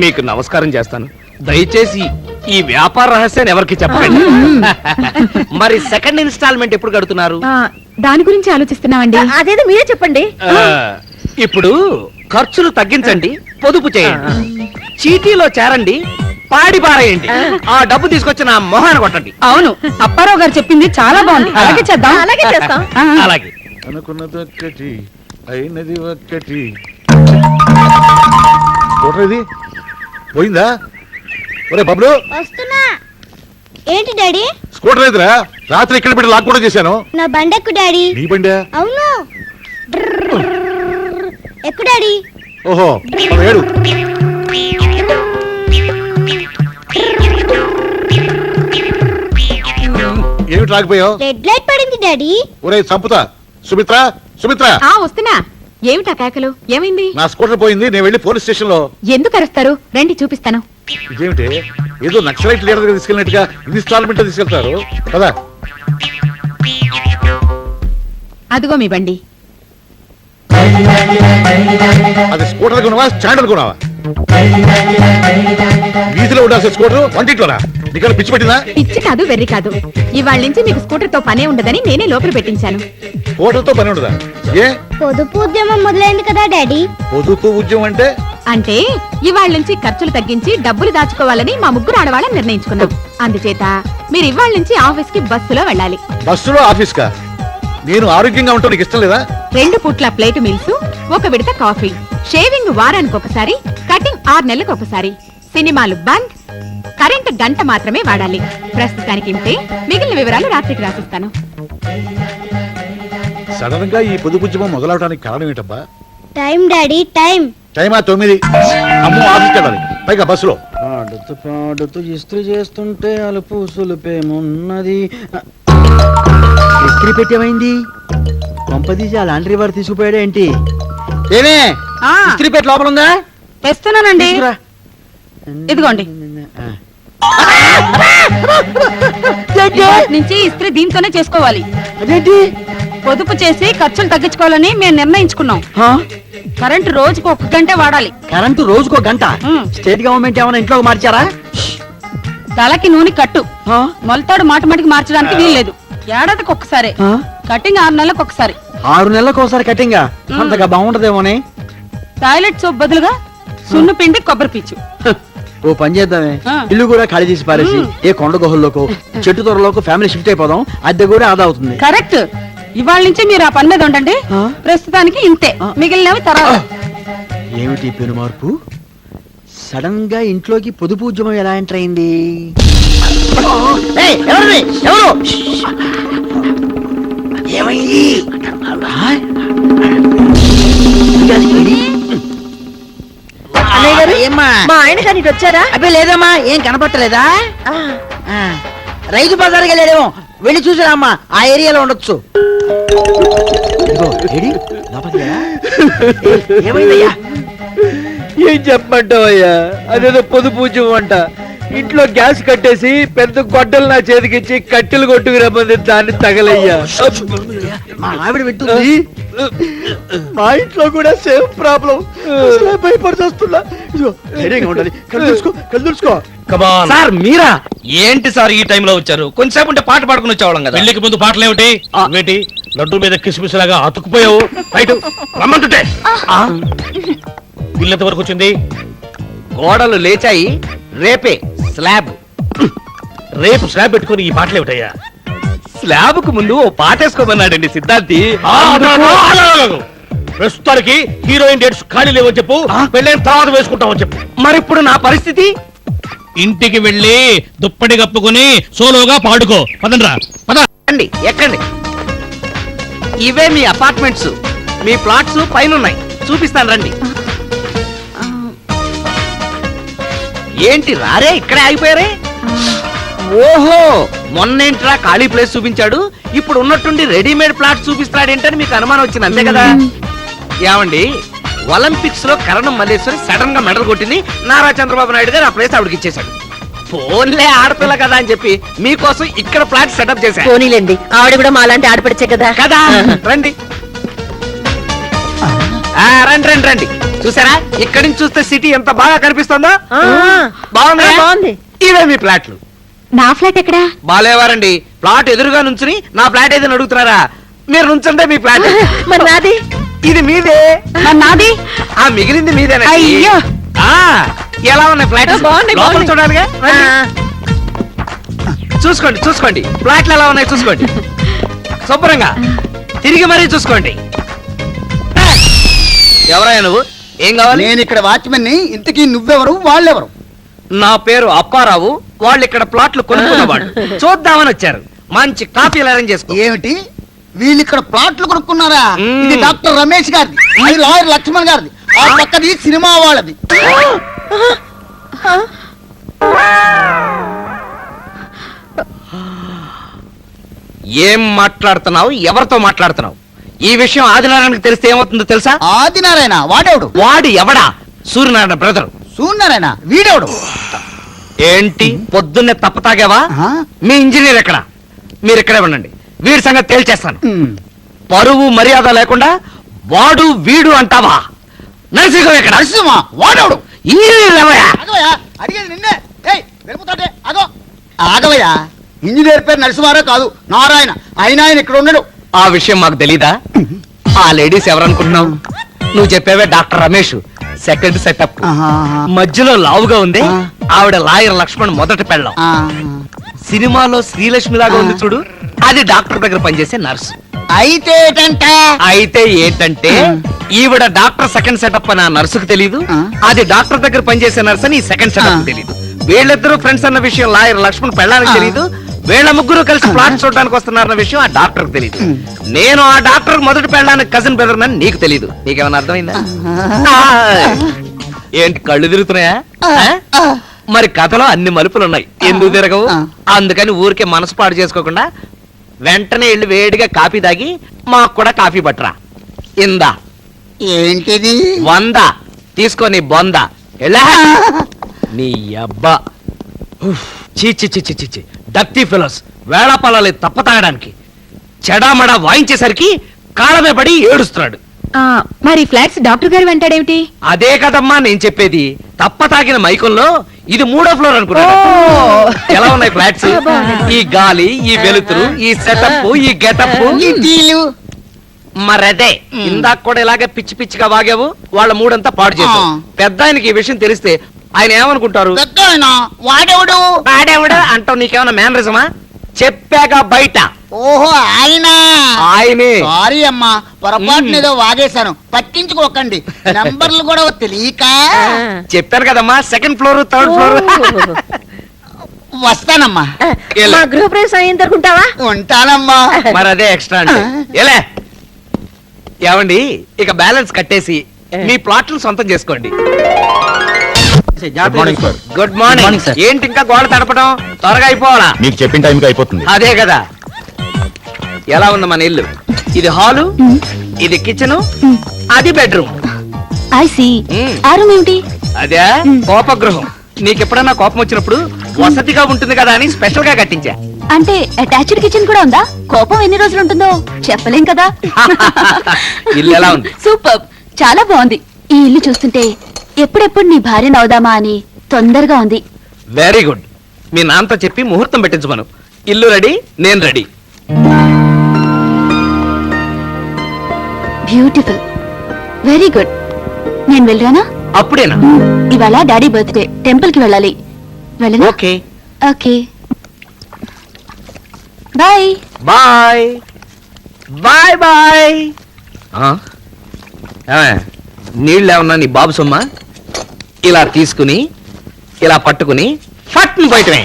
మీకు నమస్కారం చేస్తాను. దయచేసి ఈ వ్యాపార రహస్యాన్ని ఎవరికి చెప్పండి. మరి సెకండ్ ఇన్స్టాల్మెంట్ ఎప్పుడు కడుతున్నారు? దాని గురించి ఆలోచిస్తున్నామండి. అదేదో మీరే చెప్పండి. ఇప్పుడు ఖర్చులు తగ్గించండి, పొదుపు చేయండి, చీటీలో చేరండి, పాడి పారేయండి, ఆ డబ్బు తీసుకొచ్చి నా మొహాన్ని కొట్టండి. అవును, అప్పారావు గారు చెప్పింది చాలా బాగుంది. అలాగే చేద్దాం. అలాగే చేస్తాం. అలాగే. అనుకున్నదొక్కటి అయినది ఒక్కటి. ఇది పోయిందా? ఒరే బబ్లు, వస్తున్నా. ఏంటి డాడీ? స్కూటర్ లేదురా, రాత్రి ఇక్కడ పెట్టి లాక్ కూడా చేశాను. నా బండెక్కు డాడీ. నీ బండి? అవును. ఎక్కు డాడీ. ఓహో, ఏడు. ఏమిటి రాకపోయావు? రెడ్ లైట్ పడింది డాడీ. ఒరే చంపుతా. సుమిత్ర, సుమిత్ర. వస్తున్నా. ఏమిటా కేకలు? ఏమైంది? నా స్కూటర్ పోయింది, నేను వెళ్ళి పోలీస్ స్టేషన్ లో. ఎందుకు అరుస్తారు? రండి చూపిస్తాను. ఇదేమిటి, ఏదో నక్సలైట్ లీడర్ దగ్గర తీసుకెళ్ళినట్టుగా ఇన్స్టాల్మెంట్ తీసుకెళ్తారు కదా? అదిగో మీ బండి. అది స్కూటర్ కొనవా స్టాండర్డ్ కొనవా? వీధిలో ఉండాల్సిన స్కూటర్ వంటింట్లోనా? నీకు పిచ్చి పెట్టిందా? పిచ్చి కాదు, వెర్రి కాదు. ఇవాళ నుంచి మీకు స్కూటర్ తో పనే ఉండదని నేనే లోపల పెట్టించాను. స్కూటర్తో పని ఉండదా? ఏ పొదుపు ఉద్యమం మొదలైంది కదా డాడీ. పొదుపు ఉద్యమం అంటే? అంటే ఇవాళ నుంచి ఖర్చులు తగ్గించి డబ్బులు దాచుకోవాలని మా ముగ్గురు ఆడవాళ్ళని నిర్ణయించుకున్నాం. అందుచేత మీరు ఇవాళ నుంచి ఆఫీస్ కి బస్సులో వెళ్ళాలి. బస్సులో ఆఫీస్ కా? నేను ఆరోగ్యంగా ఉంటాను, నీకు ఇష్టం లేదా? 2 పూట్ల ప్లేట్ మీల్స్, 1 విడత కాఫీ, షేవింగ్ వారానికి ఒకసారి, కటింగ్ 6 నెలలకు ఒకసారి, సినిమాలు బంద్, కరెంటు గంట మాత్రమే వాడాలి. ప్రస్తుతానికి ఇంతే, మిగిలిన వివరాలు రాత్రికి రాసిస్తాను. సడన్ గా ఈ పొదుపు ఉద్యమం మొదలవడానికి కారణం ఏంటబ్బా? Time daddy time. టైమా 9. అమ్మో ఆఫీస్కి వెళ్ళాలి, పైగా బస్సులో. పాడుతూ పాడుతూ ఇస్త్రీ చేస్తుంటే అలుపు సులుపేమున్నది. ఇస్త్రీ పెట్టేమైంది? పంపదీసి ఆ లాండ్రీ వాడు తీసుకుపోయాడు ఏంటి? ఏమే ఇస్త్రీ పెట్టి లోపల ఉందా? తెస్తున్నానండి. ఇదిగోండి. నుంచి ఇస్త్రీ దీంతోనే చేసుకోవాలి. అదేంటి? పొదుపు చేసి ఖర్చులు తగ్గించుకోవాలని మేము నిర్ణయించుకున్నాం. కరెంటు రోజుకు 1 గంటే వాడాలి. కరెంటు రోజుకో గంట? స్టేట్ గవర్నమెంట్ ఏమైనా ఇంట్లో మార్చారా? తలకి నూనె కట్టు, మొలతాడు మాటిమాటికి మార్చడానికి వీల్లేదు. ఏడాదికి ఒక్కసారి, కటింగ్ 6 నెలలకు ఒకసారి. 6 నెలలకు ఒకసారి కటింగ్? అంతగా బాగుంటదేమోనే. టాయిలెట్ సోప్ బదులుగా సున్ను పిండి కొబ్బరి పీచు. ఓ పని చేద్దామే, ఇల్లు కూడా ఖాళీ చేసి పారేసి ఏ కొండ గుహల్లోకో చెట్టు తొరలోకి ఫ్యామిలీ షిఫ్ట్ అయిపోదాం. అద్దె కూడా ఆదా అవుతుంది. కరెక్ట్. ఇవాళ నుంచి మీరు ఆ పని మీద ఉండండి. ప్రస్తుతానికి ఇంతే, మిగిలినవి తర్వాత. ఏమిటి పెను మార్పు? సడన్ గా ఇంట్లోకి పొదుపు ఉద్యమం ఎలా ఎంటర్ అయింది? ఏమైంది? మా ఆయన కానీ వచ్చారా? అబ్బే లేదమ్మా, ఏం కనపట్టలేదా? రైతు బజార్కి వెళ్ళాడేమో, వెళ్ళి చూసారమ్మా, ఆ ఏరియాలో ఉండొచ్చు. ఏమైందయ్యా? ఏం చెప్పమంటావయ్యా, అదేదో పొదుపు ఉద్యమం అంట. ఇంట్లో గ్యాస్ కట్టేసి పెద్ద గొడ్డలు నా చేతికిచ్చి కట్టెలు కొట్టుకు రమ్మంది, దాన్ని తగలయ్యా. మా ఆవిడ వింటుంది. మా ఇంట్లో కూడా సేమ్ ప్రాబ్లం. భయపడుతున్నా. ఉండాలి. సార్ మీరా? ఏంటి సార్ ఈ టైంలో వచ్చారు? కొంచెంసేపు ఉంటే పాట పాడుకుని వచ్చేవాళ్ళం కదా. పెళ్లికి ముందు పాటలు ఏమిటి? ఏంటి లడ్డు మీద కిస్మిస్ లాగా అతుక్కుపోయావు? రైట్ రమ్మంటుంటే ఇల్లు ఎంతవరకు వచ్చింది? గోడలు లేచాయి, రేపే స్లాబ్. రేపు స్లాబ్ పెట్టుకుని ఈ పాటలు ఏమిటయ్యా? స్లాబ్ కు ముందు ఓ పాటేసుకోమన్నాడండి సిద్ధార్థి. ప్రస్తుతానికి హీరోయిన్ డేట్స్ ఖాళీ లేవని చెప్పు, పెళ్ళైన తర్వాత వేసుకుంటామని చెప్పు. మరిప్పుడు నా పరిస్థితి? ఇంటికి వెళ్ళి దుప్పటి కప్పుకుని సోలోగా పాడుకో. పదండ్రా పద. ఎక్కండి. ఇవే మీ అపార్ట్మెంట్స్. మీ ప్లాట్స్ పైన ఉన్నాయి, చూపిస్తాను రండి. ఏంటి రారే, ఇక్కడే ఆగిపోయారే? ఓహో, మొన్నేంట్రా ఖాళీ ప్లేస్ చూపించాడు, ఇప్పుడు ఉన్నట్టుండి రెడీమేడ్ ప్లాట్ చూపిస్తాడేంటని మీకు అనుమానం వచ్చింది, అంతే కదా? ఏమండి, ఒలింపిక్స్ లో కరణం మల్లేశ్వరి సడన్ గా మెడల్ కొట్టింది, నారా చంద్రబాబు నాయుడు గారు ఆ ప్లేస్ ఆవిడకి ఇచ్చేశాడు. ఫోన్లే ఆడపిల్ల కదా అని చెప్పి మీకోసం ఇక్కడ ఫ్లాట్ సెటప్ చేశాను. పోనీలేండి, ఆవిడ కూడా మాలాంటి ఆడపడిచే కదా. కదా రండి. రండి రండి రండి. చూసారా, ఇక్కడి నుంచి చూస్తే సిటీ ఎంత బాగా కనిపిస్తుందో? బాగుంది. ఇవే మీ ఫ్లాట్లు. నా ఫ్లాట్ ఎక్కడా? బాలేవారండి, ప్లాట్ ఎదురుగా నుంచుని నా ఫ్లాట్ ఏదైనా అడుగుతున్నారా? మీరు నుంచుంటే మీ ఫ్లాట్. మరి నాది? ఇది మీదే. నాది? ఆ మిగిలింది మీదేనా? అయ్యో, ఎలా ఉన్నాయి ఫ్లాట్? బాగున్నాయి. చూడాలిగా. చూసుకోండి చూసుకోండి, ఫ్లాట్లు ఎలా ఉన్నాయి చూసుకోండి. శుభ్రంగా తిరిగి మరీ చూసుకోండి. ఎవరయ్యా నువ్వు? ఏం కావాలి? నేను ఇక్కడ వాచ్మెన్ ని. ఇంతకీ నువ్వెవరు, వాళ్ళెవరు? నా పేరు అప్పారావు, వాళ్ళు ఇక్కడ ప్లాట్లు కొనుక్కున్నవాళ్ళు. చూద్దామని వచ్చారు. మంచి కాఫీలు అరేంజ్ చేసుకో. ఏమిటి, వీళ్ళు ఇక్కడ ప్లాట్లు కొనుక్కున్నారా? ఇది డాక్టర్ రమేష్ గారిది, అది లాయర్ లక్ష్మణ్ గారిది, ఆ పక్కది సినిమా వాళ్ళది. ఏం మాట్లాడుతున్నావు? ఎవరితో మాట్లాడుతున్నావు? ఈ విషయం ఆదినారాయణకి తెలిస్తే ఏమవుతుందో తెలుసా? ఆదినారాయణ వాడేవుడు? వాడు ఎవడా? సూర్యనారాయణ బ్రదర్. సూర్యనారాయణ వీడేవుడు? ఏంటి పొద్దున్నే తప్ప తాగావా? మీ ఇంజనీర్ ఎక్కడ? మీరు ఇక్కడే ఉండండి, వీడి సంగతి తేల్చేస్తాను. పరువు మర్యాద లేకుండా వాడు వీడు అంటావా? నరసింహం ఎక్కడ? నరసింహ వాడవుడు ఈ లేవయ్యా. ఆగవయ్యా, అడిగేది నిన్నే. ఏయ్, వెళ్ళిపోతాడే, ఆగో. ఆగవయ్యా, ఇంజనీర్ పేరు నరసింహారావు కాదు, నారాయణ. అయినా ఆయన ఇక్కడ ఉన్నాడు. ఆ విషయం మాకు తెలీదా? ఆ లేడీస్ ఎవరనుకుంటున్నావు? నువ్వు చెప్పేవే డాక్టర్ రమేష్, సెకండ్ సెటప్. మధ్యలో లావుగా ఉంది ఆవిడ లాయర్ లక్ష్మణ్ మొదటి పెళ్ళం. సినిమాలో శ్రీలక్ష్మి లాగా ఉంది చూడు, అది డాక్టర్ దగ్గర పనిచేసే నర్సు. అయితే ఏంటంటే ఈవిడ డాక్టర్ సెకండ్ సెటప్ అని ఆ నర్సుకు తెలీదు, అది డాక్టర్ దగ్గర పనిచేసే నర్స్ అని సెకండ్ సెటప్ తెలీదు. వీళ్ళిద్దరూ ఫ్రెండ్స్ అన్న విషయం లాయర్ లక్ష్మణ్ పెళ్ళానికి తెలీదు. వీళ్ళ ముగ్గురు కలిసి ప్లాట్ చూడడానికి వస్తున్నారన్న విషయం ఆ డాక్టర్ తెలియదు. నేను ఆ డాక్టర్ మొదటి పెళ్ళడానికి కజిన్ బ్రదర్ అని నీకు తెలీదు. నీకేమన్నా అర్థమైందా? ఏంటి కళ్ళు తిరుగుతున్నాయా? మరి కథలో అన్ని మలుపులున్నాయి, ఎందుకు తిరగవు? అందుకని ఊరికే మనసు పాడు చేసుకోకుండా వెంటనే వెళ్ళి వేడిగా కాఫీ తాగి మాకు కూడా కాఫీ పట్టరా. ఇందా ఏంటిది? 100 తీసుకో నీ బొంద. ఎలా నీ అబ్బా చీ డక్టీ ఫెలోస్, వేళాపాలాలి తప్ప తాగడానికి చెడామడా వాయించేసరికి కాళ్ళమే పడి ఏడుస్తున్నాడు. మరి ఫ్లాట్స్ డాక్టర్ గారు వెంటాడేమిటి? అదే కదమ్మా నేను చెప్పేది. తప్ప తాగిన మైకంలో ఇది 3వ ఫ్లోర్ అనుకున్నాడు. ఎలా ఉన్నాయి ఫ్లాట్స్? ఈ గాలి, ఈ వెలుతురు, ఈ సెటప్, ఈ గెటప్. మరదే ఇందాక కూడా ఇలాగే పిచ్చి పిచ్చిగా వాగావు, వాళ్ళ మూడంతా పాడు చేశావు. పెద్ద ఆయనకి ఈ విషయం తెలిస్తే ఆయన ఏమనుకుంటారు? వాడెవడు వాడెవడు అంటావు? నీకేమన్నా మేనరిజమా? చెప్పాక బయట. ఓహో, ఆయన. ఆయనే. సారీ అమ్మా, పొరపాటున ఏదో వాగేశాను, పట్టించుకోకండి. నంబర్లు కూడా తెలియక. చెప్పాను కదమ్మా, సెకండ్ ఫ్లోర్, థర్డ్ ఫ్లోర్. వస్తానమ్మా. మా గృహప్రవేశం అయ్యింది అనుకుంటావా? ఉంటానమ్మా. మరి అదే ఎక్స్ట్రా అంటే ఎలా? ఏమండి, ఇక బ్యాలెన్స్ కట్టేసి మీ ప్లాట్లు సొంతం చేసుకోండి. Good morning sir. ఏంటి ఇంకా గోడ తడపడం? త్వరగా అయిపోవాలా? మీకు చెప్పిన టైంకి అయిపోతుంది. అదే కదా. ఎలా ఉంది మన ఇల్లు? ఇది హాలు, ఇది కిచెన్, అది బెడ్రూమ్. I see. ఆ రూమ్ ఏమిటి? అదే కోపగృహం. నీకెప్పుడన్నా కోపం వచ్చినప్పుడు వసతిగా ఉంటుంది కదా అని స్పెషల్ గా కట్టించా. అంటే అటాచ్డ్ కిచెన్ కూడా ఉందా? కోపం ఎన్ని రోజులు ఉంటుందో చెప్పలేం కదా. ఇల్లు ఎలా ఉంది? సూపర్, చాలా బాగుంది. ఈ ఇల్లు చూస్తుంటే ఎప్పుడెప్పుడు నీ భార్యను అవుదామా అని తొందరగా ఉంది. Very good. మీ నాన్నతో చెప్పి ముహూర్తం పెట్టించమను. ఇల్లు రెడీ, నేను రెడీ. Beautiful, very good. నేను వెళ్ళరానా? అప్పుడేనా? ఇవాళ డాడీ బర్త్డే, టెంపుల్ కి వెళ్ళాలి. వెళ్ళనా? Okay okay, bye bye bye bye. నీళ్ళు ఏమన్నా నీ బాబు సొమ్మా? ఇలా తీసుకుని ఇలా పట్టుకుని ఫట్ను పోయటమే.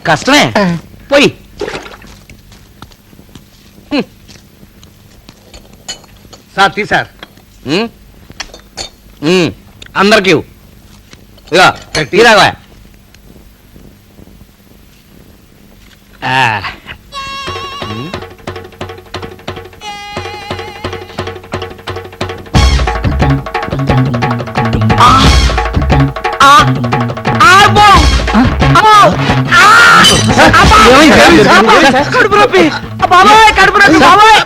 కష్టమే, పోయి. సార్ తీసార్ అందరికి తీరాగా. కడుపు నొప్పి బాబాయ్, కడుపు నొప్పి బాబాయ్.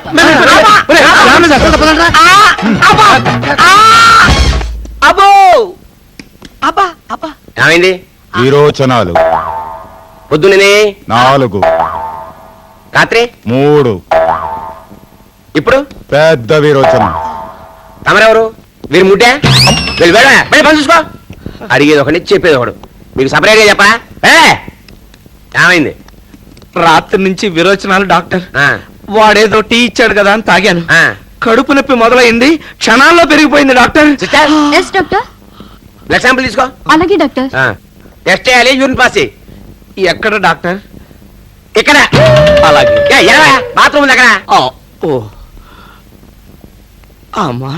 అబ్బో అబ్బా అబ్బా. ఏమైంది? విరోచనాలు. పొద్దునే 4, రాత్రి 3. ఇప్పుడు పెద్ద విరోచనం. తమరెవరు? వీరు ముడ్డా? వెళ్ళి వెళ్ళి పని చూసుకో. అడిగేది ఒకటి, చెప్పేది ఒకడు. మీకు సపరేట్గా చెప్పా? ఏమైంది? రాత్రి నుంచి విరోచనాలు డాక్టర్. వాడేదో టీ ఇచ్చాడు కదా అని తాగాను. కడుపు నొప్పి మొదలైంది, క్షణాల్లో పెరిగిపోయింది doctor. Yes doctor. Blood sample తీసుకో. అలాగే డాక్టర్. టెస్ట్ చేయాలి, యూరిన్ పాస్ చేయి. ఎక్కడ డాక్టర్? ఇక్కడ. అలాగే. బాత్రూమ్ దగ్గర. ఓ అమ్మా.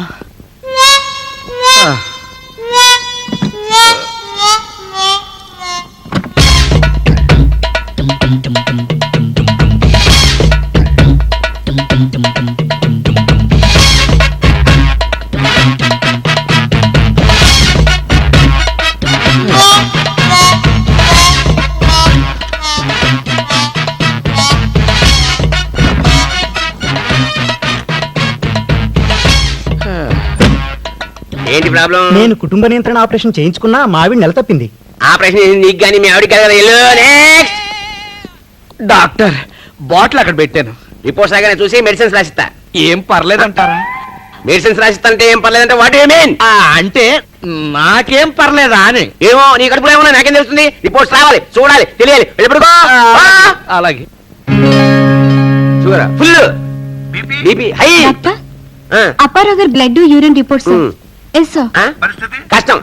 ఏంటి ప్రాబ్లం? నేను కుటుంబ నియంత్రణ ఆపరేషన్ చేయించుకున్నా మా ఆవిడ నెల తప్పింది. ఆపరేషన్ నీకు కానీ మీ ఆవిడ కదా. నెక్స్ట్ డాక్టర్, బాటిల్ అక్కడ పెట్టాను. రిపోర్ట్స్ లాగానే చూసి మెడిసిన్స్ రాసిస్తా. ఏం పర్లేదంటారా? మెడిసిన్స్ రాసిస్తా ఏం పర్లేదంటే వాట్ యు మీన్? అంటే నాకేం పర్లేదా అని. ఏమో నీ కడుపులో ఏమన్నా నాకేం తెలుస్తుంది? రిపోర్ట్స్ రావాలి, చూడాలి, తెలియాలి. ఎప్పుడుకో అలాగే sugar full, BP high. Doctor, Apparao garu blood urine reports. Yes sir. కష్టం,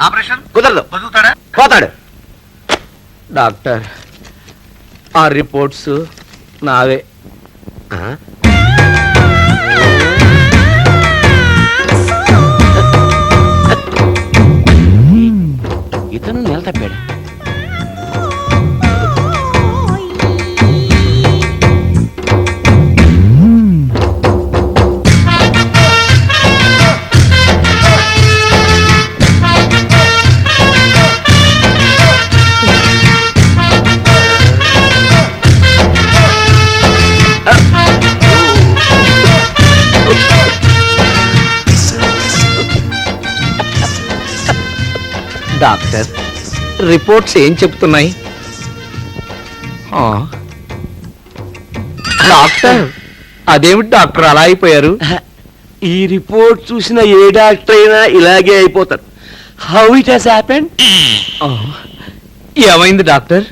కుదరదు, పోతాడు. డాక్టర్, ఆ రిపోర్ట్స్ నావే. ఇతను నెల తప్పాడు. డాక్టర్, రిపోర్ట్స్ ఏం చెప్తున్నాయి? డాక్టర్, అదేమిటి డాక్టర్ అలా అయిపోయారు? ఈ రిపోర్ట్ చూసిన ఏ డాక్టర్ అయినా ఇలాగే అయిపోతారు. How it has happened? ఏమైంది డాక్టర్?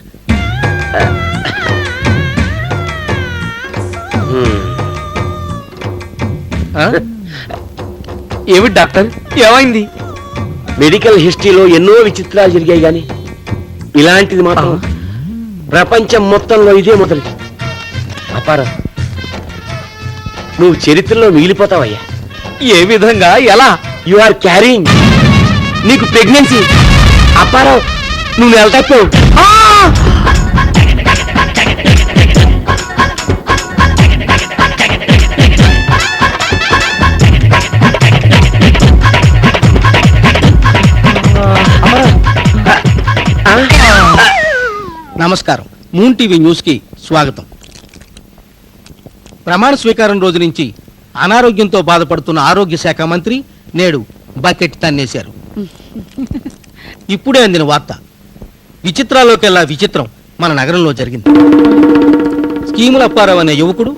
ఏమిటి డాక్టర్, ఏమైంది? మెడికల్ హిస్టరీలో ఎన్నో విచిత్రాలు జరిగాయి గాని ఇలాంటిది మాత్రం ప్రపంచం మొత్తంలో ఇదే మొదలు. అపార, నువ్వు చరిత్రలో మిగిలిపోతావయ్యా. ఏ విధంగా, ఎలా? యు ఆర్ క్యారింగ్, నీకు ప్రెగ్నెన్సీ. అపారావు, నువ్వు నెల తప్పావు. నమస్కారం, మూన్ టీవీ న్యూస్ కి స్వాగతం. ప్రమాణ స్వీకారం రోజు నుంచి అనారోగ్యంతో బాధపడుతున్న ఆరోగ్య శాఖ మంత్రి నేడు బకెట్ తన్నేశారు. ఇప్పుడే అందిన వార్త. విచిత్రాల్లోకెల్లా విచిత్రం మన నగరంలో జరిగింది. స్కీముల అప్పారావు అనే యువకుడు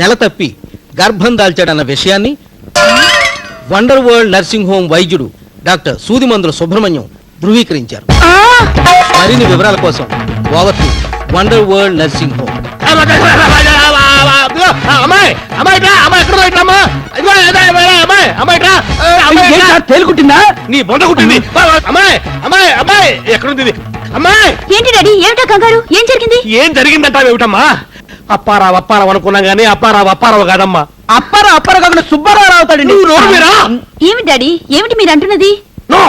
నెల తప్పి గర్భం దాల్చాడన్న విషయాన్ని వండర్ వరల్డ్ నర్సింగ్ హోమ్ వైద్యుడు డాక్టర్ సూదిమందుల సుబ్రహ్మణ్యం ధృవీకరించారు. మరిన్ని వివరాల కోసం over to wonder world nursing home. తేలుకుంటుందా? నీ బొంద కుట్టింది. అమ్మాయి అమ్మాయి అమ్మాయి ఎక్కడుంది? అమ్మాయి ఏంటి డాడీ, ఏమిటా కంగారు? ఏం జరిగింది? ఏం జరిగిందంటావేమిటమ్మా? అప్పారావు అప్పారావు అనుకున్నాం గానీ అప్పారావు అప్పారావు కాదమ్మా. అప్పారావు కాకుండా సుబ్బారావు అవుతాడండి. ఏమి డాడీ, ఏమిటి మీరు అంటున్నది? నో,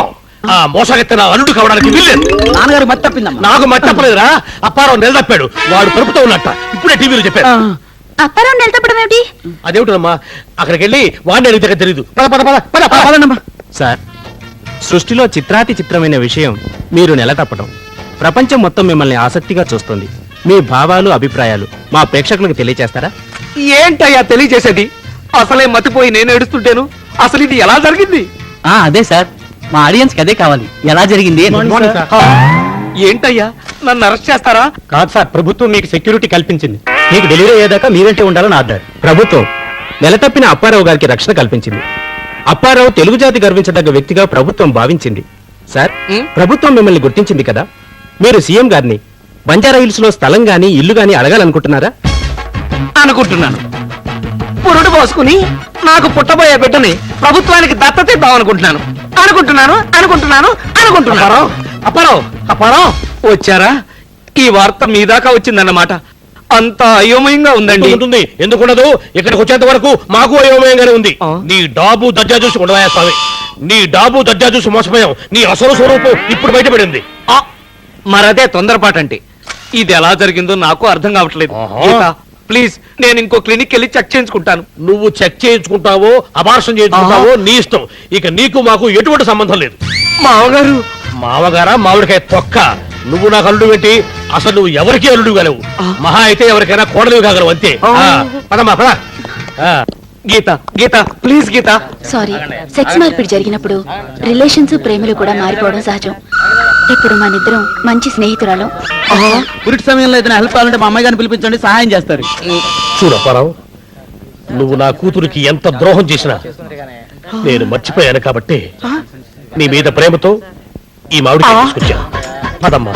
ఆ మోసగెత్తిన అల్లుడు కావడానికి వీల్లేదు. నాన్నగారు మట్టి తప్పిందమ్మా. నాకు మట్టి తప్పలేదురా. అప్పారావు నిలదప్పాడు, వాడు కడుపుతో ఉన్నట్ట. ఇప్పుడే టీవీలో చెప్పారు. అప్పారావు నిలతప్పడం ఏమిటి? అదేమిటమ్మా, అక్కడికి వెళ్ళి వాడిని అడిగితే తెలియదు. పద పద పద పద పదమ్మా. సార్, సృష్టిలో చిత్రాతి చిత్రమైన విషయం మీరు నెల తప్పడం. ప్రపంచం మొత్తం మిమ్మల్ని ఆసక్తిగా చూస్తుంది. మీ భావాలు, అభిప్రాయాలు మా ప్రేక్షకులకు తెలియజేస్తారా? ఏంటయ్యా తెలియజేసేది? అసలే మతిపోయి నేను ఏడుస్తుంటాను. అసలు ఇది ఎలా జరిగింది? అదే సార్, మా ఆడియన్స్ కి అదే కావాలి. ఎలా జరిగింది? ఏంటయ్యా, నన్ను అరెస్ట్ చేస్తారా? కాదు సార్, ప్రభుత్వం మీకు సెక్యూరిటీ కల్పించింది. మీకు డెలివరీ అయ్యేదాకా మీరంటే ఉండాలని ఆర్డర్. ప్రభుత్వం నెల తప్పిన అప్పారావు గారికి రక్షణ కల్పించింది. అప్పారావు తెలుగు జాతి గర్వించదగ్గ వ్యక్తిగా ప్రభుత్వం భావించింది. సార్, ప్రభుత్వం మిమ్మల్ని గుర్తించింది కదా, మీరు సీఎం గారిని బంజారా హిల్స్ లో స్థలం గాని ఇల్లు గాని అడగాలనుకుంటున్నారా? అనుకుంటున్నాను. పురుడు పోసుకుని నాకు పుట్టబోయే బిడ్డని ప్రభుత్వానికి దత్తత ఇద్దామనుకుంటున్నాను. అనుకుంటున్నాను అనుకుంటున్నాను అనుకుంటున్నాను. అప్పారావు అప్పారావు వచ్చారా? ఈ వార్త మీ దాకా వచ్చిందన్నమాట. అంత అయోమయంగా ఉందండి. ఉంటుంది, ఎందుకుండదు? ఇక్కడికి వచ్చేంత వరకు మాకు అయోమయంగానే ఉంది. నీ డాబు దర్జా చూసి ఉండవా స్వామి, నీ డాబు దర్జా చూసి మోసపోయాం. నీ అసలు స్వరూపం ఇప్పుడు బయటపడింది. మరదే తొందరపాటంటే. ఇది ఎలా జరిగిందో నాకు అర్థం కావట్లేదు. ప్లీజ్, నేను ఇంకో క్లినిక్ వెళ్ళి చెక్ చేయించుకుంటాను. నువ్వు చెక్ చేయించుకుంటావో అబార్షన్ చేయించుకుంటావో నీ ఇష్టం. ఇక నీకు మాకు ఎటువంటి సంబంధం లేదు. మామగారు. మామగారా? మామిడికాయ తొక్క. నువ్వు నాకు అల్లుడు పెట్టి అసలు నువ్వు ఎవరికి అల్లుడు కాలేవు. మహా అయితే ఎవరికైనా కోడలివి కాగలవు అంతే. పదమ్మా పద. గీత Geetha please Gita. Sorry, sex మార్పిడి జరిగినప్పుడు రిలేషన్స్ ప్రేమలు కూడా మారిపోవడం సహజం. ఇప్పుడు మనిద్దరం మంచి స్నేహితురాలం. పురిటి సమయంలో ఏదైనా హెల్ప్ కావాలంటే మా అమ్మాయి గారిని పిలిపించండి, సహాయం చేస్తారు. చూడప్పారావు, నువ్వు నా కూతురికి ఎంత ద్రోహం చేసినా నేను మర్చిపోయాను కాబట్టి నీ మీద ప్రేమతో ఈ మామిడి తీసుకొచ్చాను. పదమ్మా,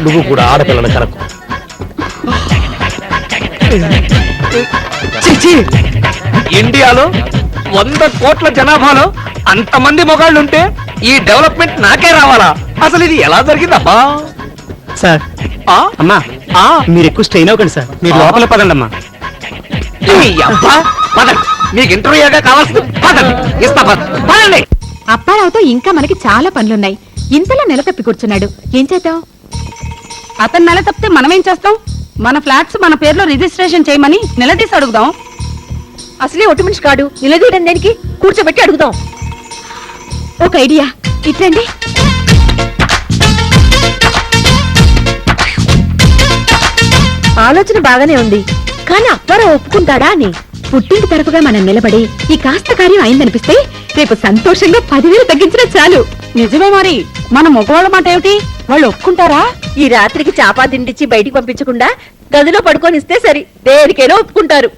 నువ్వు కూడా ఆడపిల్లని కరకు. ఇండియాలో 100 కోట్ల జనాభాలో అంతమంది మొగాళ్ళుంటే ఈ డెవలప్మెంట్ నాకే రావాలా? అసలు ఇది ఎలా జరిగిందమ్మా? సార్ అమ్మా మీరు ఎక్కువ స్ట్రెయిన్ అవ్వకండి సార్, మీరు లోపల పదండి అమ్మా. మీకు ఇంటర్వ్యూగా కావాల్సింది పదండి, ఇస్తా పదండి. అప్పారావుతో ఇంకా మనకి చాలా పనులున్నాయి. ఇంతలో నిలతప్పి కూర్చున్నాడు. ఏం చేద్దాం? అతను నెల తప్పితే మనమేం చేస్తాం? మన ఫ్లాట్స్ మన పేరులో రిజిస్ట్రేషన్ చేయమని నిలదీసి అడుగుదాం. అసలే ఒట్టి మనిషి కాడు, నిలదీయడం దేనికి? కూర్చోబెట్టి అడుగుదాం. ఒక ఐడియా, ఇట్లండి. ఆలోచన బాగానే ఉంది, కానీ అప్పారావు ఒప్పుకుంటాడా అని. పుట్టింటి తరపుగా మనం నిలబడి ఈ కాస్త కార్యం అయిందనిపిస్తే రేపు సంతోషంగా 10,000 తగ్గించినా చాలు. నిజమే, మరి మన మగవాళ్ళ మాట ఏమిటి? వాళ్ళు ఒప్పుకుంటారా? ఈ రాత్రికి చాపా తిండిచ్చి బయటికి పంపించకుండా గదిలో పడుకొని ఇస్తే సరి, దేనికైనా ఒప్పుకుంటారు.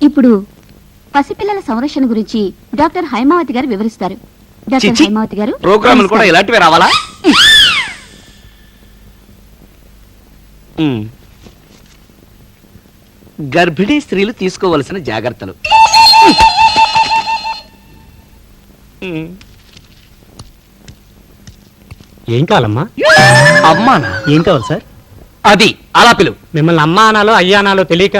ఇప్పుడు పసిపిల్లల సంరక్షణ గురించి డాక్టర్ హైమావతి గారు వివరిస్తారు. డాక్టర్ చిచి, హైమావతి గారు, ప్రోగ్రాములు కూడా ఇలాంటివి రావాలా? గర్భిణీ స్త్రీలు తీసుకోవలసిన జాగ్రత్తలు. ఏం కావాలమ్మా? అమ్మానా? ఏం కావాలి సార్? అది అలా పిలువు. మిమ్మల్ని అమ్మా అనాలో అయ్యా అనాలో తెలియక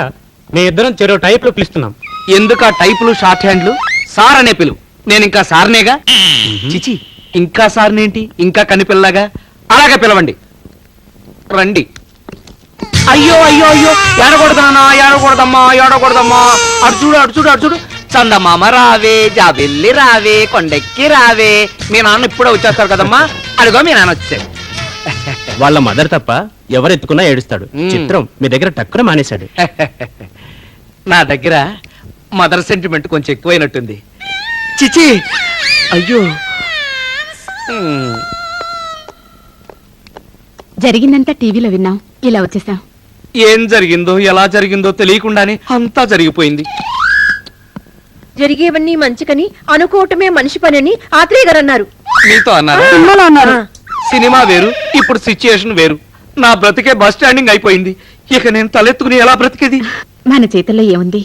మీ ఇద్దరం చెరో టైప్లో పిలుస్తున్నాం. ఎందుకు ఆ టైపులు షార్ట్ హ్యాండ్లు? సార్ అనే పిలువు. నేను ఇంకా సార్నేగా. చిచి, ఇంకా సార్నేంటి? ఇంకా కనిపిల్లగా. అలాగే పిలవండి. రండి. అయ్యో అయ్యో అయ్యో, ఏడకూడదన్నా, ఏడకూడదమ్మా, ఏడకూడదమ్మా. అటు చూడు, అటు చూడు, అటు చూడు. చందమామ రావే, జాబిల్లి రావే, కొండెక్కి రావే. మీ నాన్న ఇప్పుడే వచ్చేస్తారు కదమ్మా. అడుగో మీ నాన్న వచ్చాడు. వాళ్ళ మదర్ తప్ప ఎవరెత్తుకున్నా ఏడుస్తాడు. చిత్రం, మీ దగ్గర టక్కున మానేశాడు. నా దగ్గర మదర్ సెంటిమెంట్ కొంచెం ఎక్కువైనట్టుంది. చిచి, అయ్యో. జరిగిందంతా టీవీలో విన్నాం, ఇలా వచ్చేసాం. ఏం జరిగిందో ఎలా జరిగిందో తెలియకుండానే అంతా జరిగిపోయింది. జరిగేవన్నీ మంచికని అనుకోవటమే మనిషి పని ఆత్రేయ గారు అన్నారు. మీతో అన్నారా? సినిమాలో అన్నారు. సినిమా వేరు, ఇప్పుడు సిచ్యుయేషన్ వేరు. నా బ్రతికే బస్ స్టాండింగ్ అయిపోయింది. ఇక నేను తలెత్తుకుని ఎలా బ్రతికేది? మన చేతుల్లో ఏముంది?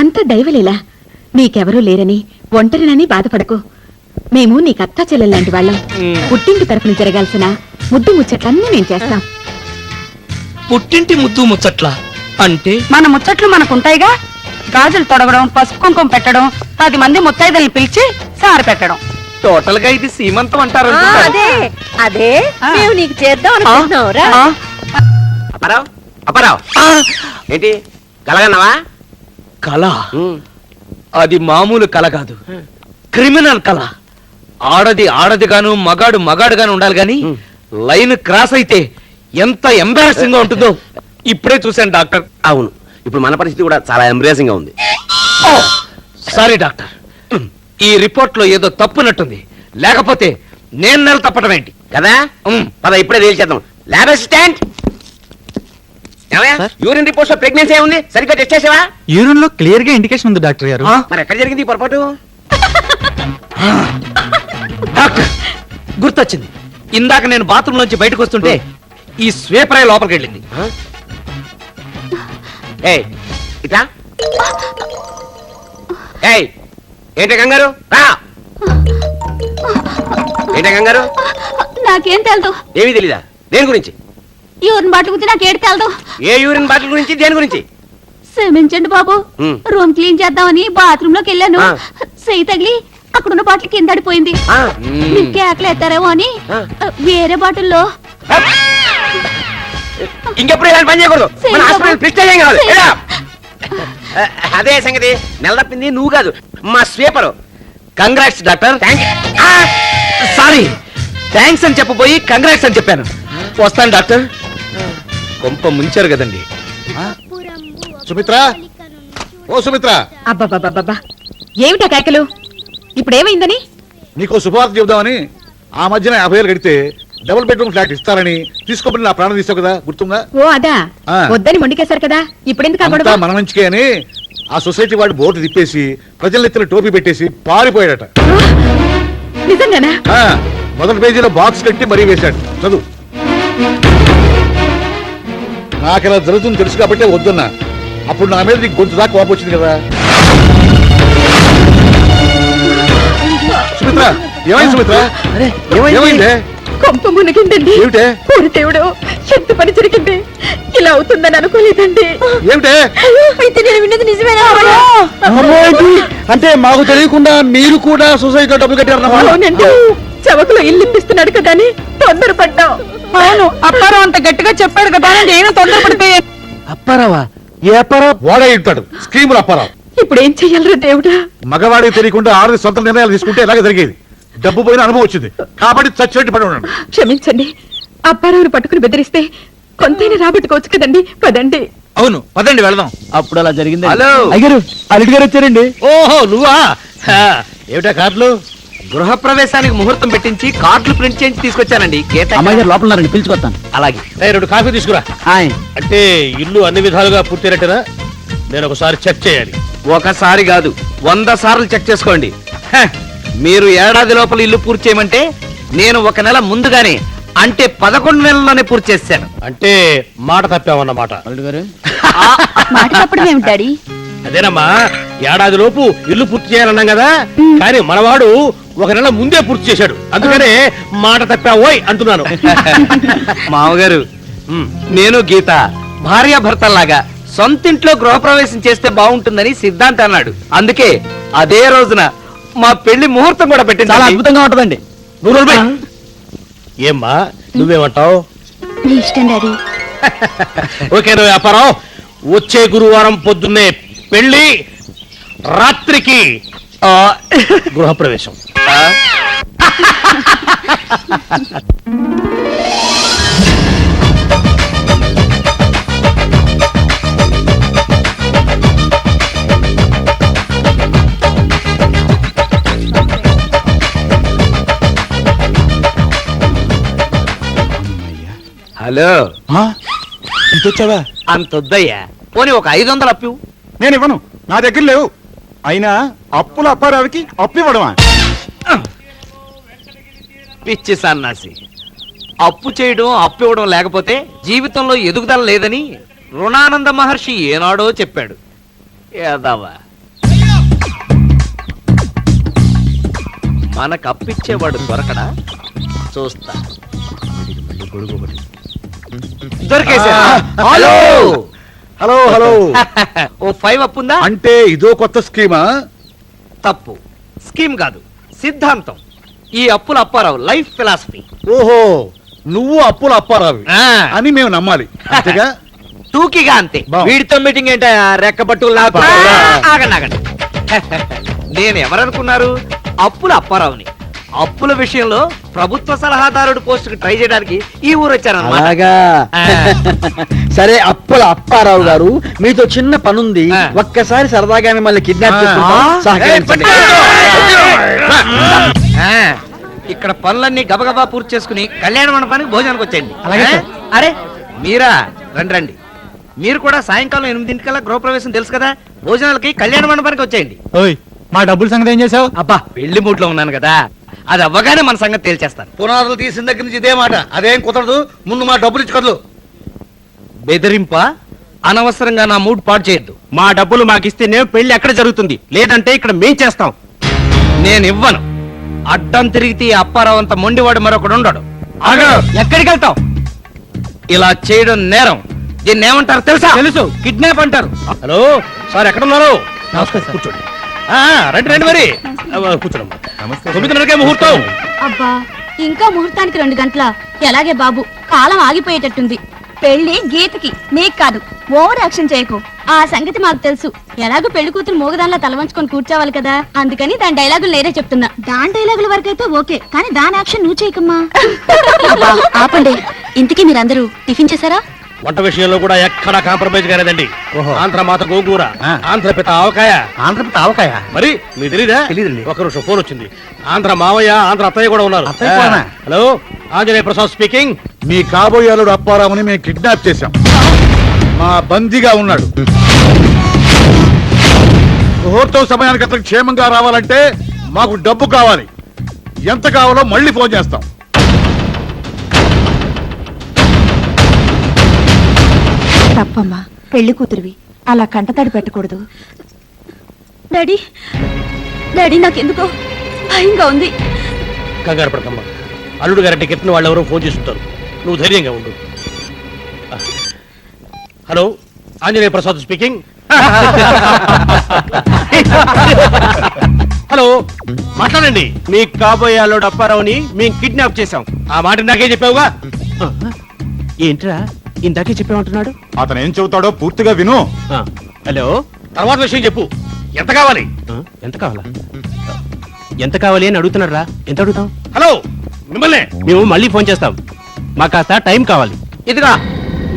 అంత దైవలేలా. నీకెవరూ లేరని, ఒంటరినని బాధపడకు. మేము నీకు అత్తా చెల్లెల్లాంటి వాళ్ళం. పుట్టింటి తరపున జరగాల్సిన ముద్దు ముచ్చట్లన్నీ నేను చేస్తాం. పుట్టింటి ముద్దు ముచ్చట్ల అంటే? మన ముచ్చట్లు మనకుంటాయిగా. గాజులు తొడగడం, పసుపు కుంకుమ పెట్టడం, 10 మంది ముత్తైదుల్ని పిలిచి సారి పెట్టడం. టోటల్ గా ఇది సీమంతం అంటారు. అదే అదే మేము నీకు చేద్దాం అనుకుంటున్నావురా. అపరావ్, అపరావ్, ఏంటి కలగన్నావా? కళ? అది మామూలు కళ కాదు, క్రిమినల్ కళ. ఆడది ఆడదిగాను, మగాడు మగాడుగాను ఉండాలి గాని లైన్ క్రాస్ అయితే ఎంత ఎంబారసింగ్ గా ఉంటుందో ఇప్పుడే చూశాను డాక్టర్. అవును, ఇప్పుడు మన పరిస్థితి కూడా చాలా ఎంబ్రేసింగ్ గా ఉంది. సారీ డాక్టర్, ఈ రిపోర్ట్ లో ఏదో తప్పునట్టుంది. లేకపోతే నేను నెల తప్పటం ఏంటి కదా? పద ఇప్పుడే తేల్చేద్దాం. ల్యాబ్ అసిస్టెంట్, యూరిన్ రిపోర్ట్ లో ప్రెగ్నెన్సీ ఉంది, సరిగ్గా టెస్ట్ చేసావా? యూరిన్ లో క్లియర్ గా ఇండికేషన్ ఉంది డాక్టర్ గారు. మరి ఎక్కడ జరిగింది ఈ పొరపాటు? డాక్టర్, గుర్తొచ్చింది. ఇందాక నేను బాత్రూమ్ నుంచి బయటకు వస్తుంటే ఈ స్వేపరే లోపలికి వెళ్ళింది. ఇట్లా ఏంటి కంగారు? ఏంటి కంగారు? నాకేం తెలదు. ఏమీ తెలీదా? దేని గురించి? యూరిన్ బాటిల్ గురించి నాకేడు తెలదు. ఏ యూరిన్ బాటిల్ గురించి, దేని గురించి? క్షమించండి బాబు, రూమ్ క్లీన్ చేద్దామని బాత్రూమ్ లోకి వెళ్ళాను. చెయ్యి తగిలి అక్కడున్న బాటిల్ కింద పడిపోయింది. మీకు కేకలు ఎత్తారేమో అని వేరే బాటిల్లో. ఇంకెప్పుడు ఇలాంటి పని చేయకూడదు. మన హాస్పిటల్ ప్రిస్టేజ్ ఏం కావాలి. అదే సంగతి. నెల తప్పింది నువ్వు కాదు, మా sweeper. Congrats doctor. Sorry, thanks అని చెప్పబోయి కంగ్రాట్స్ అని చెప్పాను. వస్తాను డాక్టర్. కొంప ముంచారు కదండి. సుమిత్ర, ఓ సుమిత్ర, అబ్బబ్బబ్బబ్బా, ఏమిటా కేకలు? ఇప్పుడు ఏమైందని? నీకు శుభవార్త చెబుదామని. ఆ మధ్యన 50,000 కడితే డబుల్ బెడ్రూమ్ ఫ్లాట్ ఇస్తారని తీసుకోమని నా ప్రాణం తీసావు కదా, గుర్తుందా? ఓ అదా, ఆ. వద్దని మొండికేశారు కదా, ఇప్పుడు ఎందుకు ఆ అంతా గొడవ? మన మంచికే అని ఆ సొసైటీ వాడు బోర్డు తిప్పేసి ప్రజల ఎత్తున టోపీ పెట్టేసి పారిపోయాడట. నిజంగానా? ఆ, మొదటి పేజీలో బాక్స్ కట్టి మరీ వేశాడు. చదువు. నాకు ఇలా జరుగుతుంది తెలుసు కాబట్టి వద్దున్నా. అప్పుడు నా మీద నీకు గొంతు దాకా కోపం వచ్చింది కదా. సుమిత్ర, ఏమైంది సుమిత్ర? ఏమైంది? కొంప మునిగిందండి. ఏమిటే? ఊరి దేవుడు, ఎంత పని జరిగింది. ఇలా అవుతుందని అనుకోలేదండి. ఏమిటే? అయితే నేను విన్నది నిజమేనా? అంటే మాకు తెలియకుండా మీరు కూడా సొసైటీలో డబ్బులు కట్టారన్నమాట. అవునండి, చవకలో ఇల్లు ఇప్పిస్తున్నాడు కదా అని తొందరపడ్డాం. అవును, అప్పారావు అంత గట్టిగా చెప్పాడు కదా అని నేను తొందరపడిపోయాను. అప్పారావా? ఏ అప్పారావు? వాడే ఉంటాడు, స్కీములు అప్పారావు. ఇప్పుడు ఏం చెయ్యాలరా దేవుడా? మగవాడికి తెలియకుండా ఆడది సొంత నిర్ణయాలు తీసుకుంటే ఇలాగే జరిగేది. డబ్బు పోయిన అనుభవం వచ్చింది కాబట్టి చచ్చినట్టు పడి ఉన్నాడు. క్షమించండి, అప్పారావుని పట్టుకుని బెదిరిస్తే కొంతైనా రాబట్టుకోవచ్చు కదండి. పదండి. అవును, పదండి వెళదాం. అప్పుడు అలా జరిగింది. హలో. అయ్యారు, అల్లుడు గారు వచ్చారండి. ఓహో నువ్వా? ఏమిటా కార్లు? గృహప్రవేశానికి ముహూర్తం పెట్టించి కార్డులు ప్రింట్ చేయించి తీసుకొచ్చానండి. అమ్మాయి గారు లోపల ఉన్నారండి, పిలుచుకొస్తాను. అలాగే. 2 కాఫీ తీసుకురా. అంటే ఇల్లు అన్ని విధాలుగా పూర్తయినట్టేనా? నేను ఒకసారి చెక్ చేయాలి. ఒకసారి కాదు, 100 సార్లు చెక్ చేసుకోండి. హ, మీరు ఏడాది లోపల ఇల్లు పూర్తి చేయమంటే నేను 1 నెల ముందుగానే, అంటే 11 నెలల్లోనే పూర్తి చేశాను. అంటే మాట తప్పామన్నమాట. అల్లుడు గారు, మాట తప్పడం ఏమిటి డాడీ? అదేనమ్మా, ఏడాది లోపు ఇల్లు పూర్తి చేయాలన్నాం కదా, కానీ మనవాడు 1 నెల ముందే పూర్తి చేశాడు. అందుకనే మాట తప్పావోయ్ అంటున్నాను. మామగారు, నేను గీత భార్యాభర్తల్లాగా సొంతింట్లో గృహప్రవేశం చేస్తే బాగుంటుందని సిద్ధాంత్ అన్నాడు. అందుకే అదే రోజున మా పెళ్లి ముహూర్తం కూడా పెట్టింది. చాలా అద్భుతంగా ఉంటదండి. నువ్వు ఏమ్మా, నువ్వేమంటావు? నీ ఇష్టం డాడీ. ఓకే నువ్వు వ్యాపారం. వచ్చే గురువారం పొద్దున్నే పెళ్లి, రాత్రికి గృహప్రవేశం. హలో, ఇటొచ్చావా? అంతొద్దయ్యా, పోనీ ఒక 500 అప్పు. నేను ఇవ్వను, నా దగ్గర లేవు. అయినా అప్పుల అప్పారావుకి అప్పు ఇవ్వడమా? పిచ్చి సన్నాసి, అప్పు చేయడం అప్పు ఇవ్వడం లేకపోతే జీవితంలో ఎదుగుదల లేదని రుణానంద మహర్షి ఏనాడో చెప్పాడు. ఏదవా, మనకు అప్పిచ్చేవాడు దొరకడా? చూస్తా. దొరికేశా. Hello hello hello. ఓ 5 అప్పుందా? అంటే ఇదో కొత్త స్కీమా? తప్పు, స్కీమ్ కాదు, సిద్ధాంతం. ఈ అప్పుల అప్పారావు లైఫ్ ఫిలాసఫీ. ఓహో, నువ్వు అప్పుల అప్పారావు అని మేము నమ్మాలి అంతేగా? టూకీగా అంతే. వీడితో మీటింగ్ ఏంట? రెక్కబట్టు ఆగండి ఆగండి. నేను ఎవరనుకున్నారు? అప్పుల అప్పారావుని. అప్పుల విషయంలో ప్రభుత్వ సలహాదారుడు పోస్టుకు ట్రై చేయడానికి ఈ ఊరు వచ్చారన్నమాట. అలాగా. సరే అప్పుల అప్పారావు గారు, మీతో చిన్న పనుంది. ఒక్కసారి సరదాగా మిమ్మల్ని కిడ్నాప్ చేసుకుంటాం, సహకరించండి. ఇక్కడ పనులన్నీ గబగబా పూర్తి చేసుకుని కళ్యాణ మండపానికి భోజనానికి వచ్చేయండి. అలాగే సార్. అరే మీరా, రండి రండి. మీరు కూడా సాయంకాలం 8 గృహప్రవేశం తెలుసు కదా, భోజనాలకి కళ్యాణ మండపానికి వచ్చేయండి. ఓయ్, మా డబ్బుల సంగతి ఏం చేసావు? అబ్బా, పెళ్లి మూట్లో ఉన్నాను కదా, అది అవ్వగానే మన సంగతి తేల్చేస్తాను. పునాదులు తీసిన దగ్గర నుంచి ఇదే మాట. అదేం కుదరదు, ముందు మా డబ్బులు ఇచ్చి కదలు. బెదిరింప, అనవసరంగా నా మూడ్ పాడు చేయొద్దు. మా డబ్బులు మాకిస్తేనే పెళ్లి ఎక్కడ జరుగుతుంది, లేదంటే ఇక్కడ మేం చేస్తాం. నేను ఇవ్వను. అడ్డం తిరిగితే అప్పారావు అంత మొండివాడు మరొకడు ఉండడు. ఎక్కడికి వెళ్తావు? ఇలా చేయడం నేరం. దీన్ని ఏమంటారు తెలుసా? తెలుసు, కిడ్నాప్ అంటారు. హలో సార్, ఎక్కడ ఉన్నారు? కూర్చోండి. రండి రండి మరి కూర్చోండి. 9:30కే ముహూర్తం. అబ్బా, ఇంకా ముహూర్తానికి 2 గంటల. ఎలాగే బాబు, కాలం ఆగిపోయేటట్టుంది. పెళ్లి గీతకి, నీకు కాదు. ఓవర్ యాక్షన్ చేయకు. ఆ సంగతి మాకు తెలుసు. ఎలాగో పెళ్లి కూతురు మోగదానిలా తలవంచుకొని కూర్చోవాలి కదా, అందుకని దాని డైలాగులు నేనే చెప్తున్నా. దాని డైలాగుల వరకు అయితే ఓకే, కానీ దాని యాక్షన్ నువ్వు చేయకమ్మా. ఆపండి. ఇంతకీ మీరందరూ టిఫిన్ చేశారా? వంట విషయంలో కూడా ఎక్కడా కాంప్రమైజ్ కాలేదండి. ఆంధ్ర మాత గోంగూర, ఆంధ్ర పిత ఆవకాయ. ఆంధ్రప్రదేశ్ ఆవకాయ మరి మీ తెలీదా? తెలీదండి. ఒక నిమిషం ఫోన్ వచ్చింది. ఆంధ్ర మావయ్య, ఆంధ్ర అత్తయ్య కూడా ఉన్నారు. అత్తయ్య కూడానా? Hello, Anjaneya Prasad speaking. మీ కాబోయే అల్లుడు అప్పారావుని మేము కిడ్నాప్ చేశాం. మా బందీగా ఉన్నాడు. ముహూర్తం సమయానికి అతను క్షేమంగా రావాలంటే మాకు డబ్బు కావాలి. ఎంత కావాలో మళ్ళీ ఫోన్ చేస్తాం. తప్పమ్మా, పెళ్లి కూతురివి అలా కంటతడి పెట్టకూడదు. డాడీ డాడీ నాకెందుకో భయంగా ఉంది. కంగారు పడకమ్మా, అల్లుడు గారి టికెట్ను వాళ్ళు ఎవరో ఫోన్ చేస్తుంటారు. నువ్వు ధైర్యంగా ఉండు. Hello, Anjaneya Prasad speaking. Hello, మాట్లాడండి. మీ కాబోయే అల్లుడు అప్పారావుని మేము కిడ్నాప్ చేశాం. ఆ మాట ఇందాకే చెప్పావుగా. ఏంట్రా ఇందాకే చెప్పామంటున్నాడు? అతను ఏం చెబుతాడో పూర్తిగా విను. హలో, తర్వాత విషయం చెప్పు. ఎంత కావాలి? ఎంత కావాలా? ఎంత కావాలి అని అడుగుతున్నాడు రా. ఎంత అడుగుతాం? హలో, మిమ్మల్ని. మేము మళ్ళీ ఫోన్ చేస్తాం. మాకు కాస్త టైం కావాలి. ఇదిగా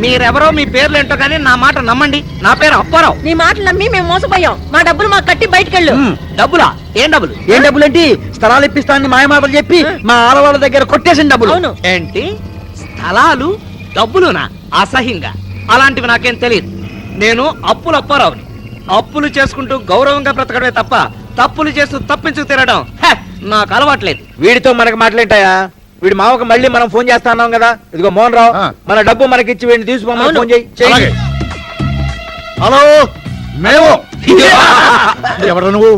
మీరెవరో మీ పేర్లు ఏంటో కానీ నా మాట నమ్మండి. నా పేరు అప్పారావు. నీ మాటలు నమ్మి మేము మోసపోయాం. మా డబ్బులు మాకు కట్టి బయటకెళ్ళు. డబ్బులా? ఏం డబ్బులు? ఏం డబ్బులు ఏంటి? స్థలాలు ఇప్పిస్తానని మాయమాటలు చెప్పి మా ఆడవాళ్ళ దగ్గర కొట్టేసిన డబ్బులు. అవును. ఏంటి స్థలాలు డబ్బులునా? అసహ్యంగా. అలాంటివి నాకేం తెలియదు. నేను అప్పులు అప్పారావుని. అప్పులు చేసుకుంటూ గౌరవంగా బ్రతకడమే తప్ప తప్పులు చేస్తూ తప్పించుకు తినడం నాకు అలవాట్లేదు. వీడితో మనకు మాట్లాంటాయా? వీడి మామకు మళ్ళీ మనం ఫోన్ చేస్తా అన్నాం కదా. ఇదిగో మోహన్ రావు, మన డబ్బు మనకిచ్చి వీడిని తీసుకోమని ఫోన్ చేయి. అలాగే. హలో, మేము ఎవరు నువ్వు?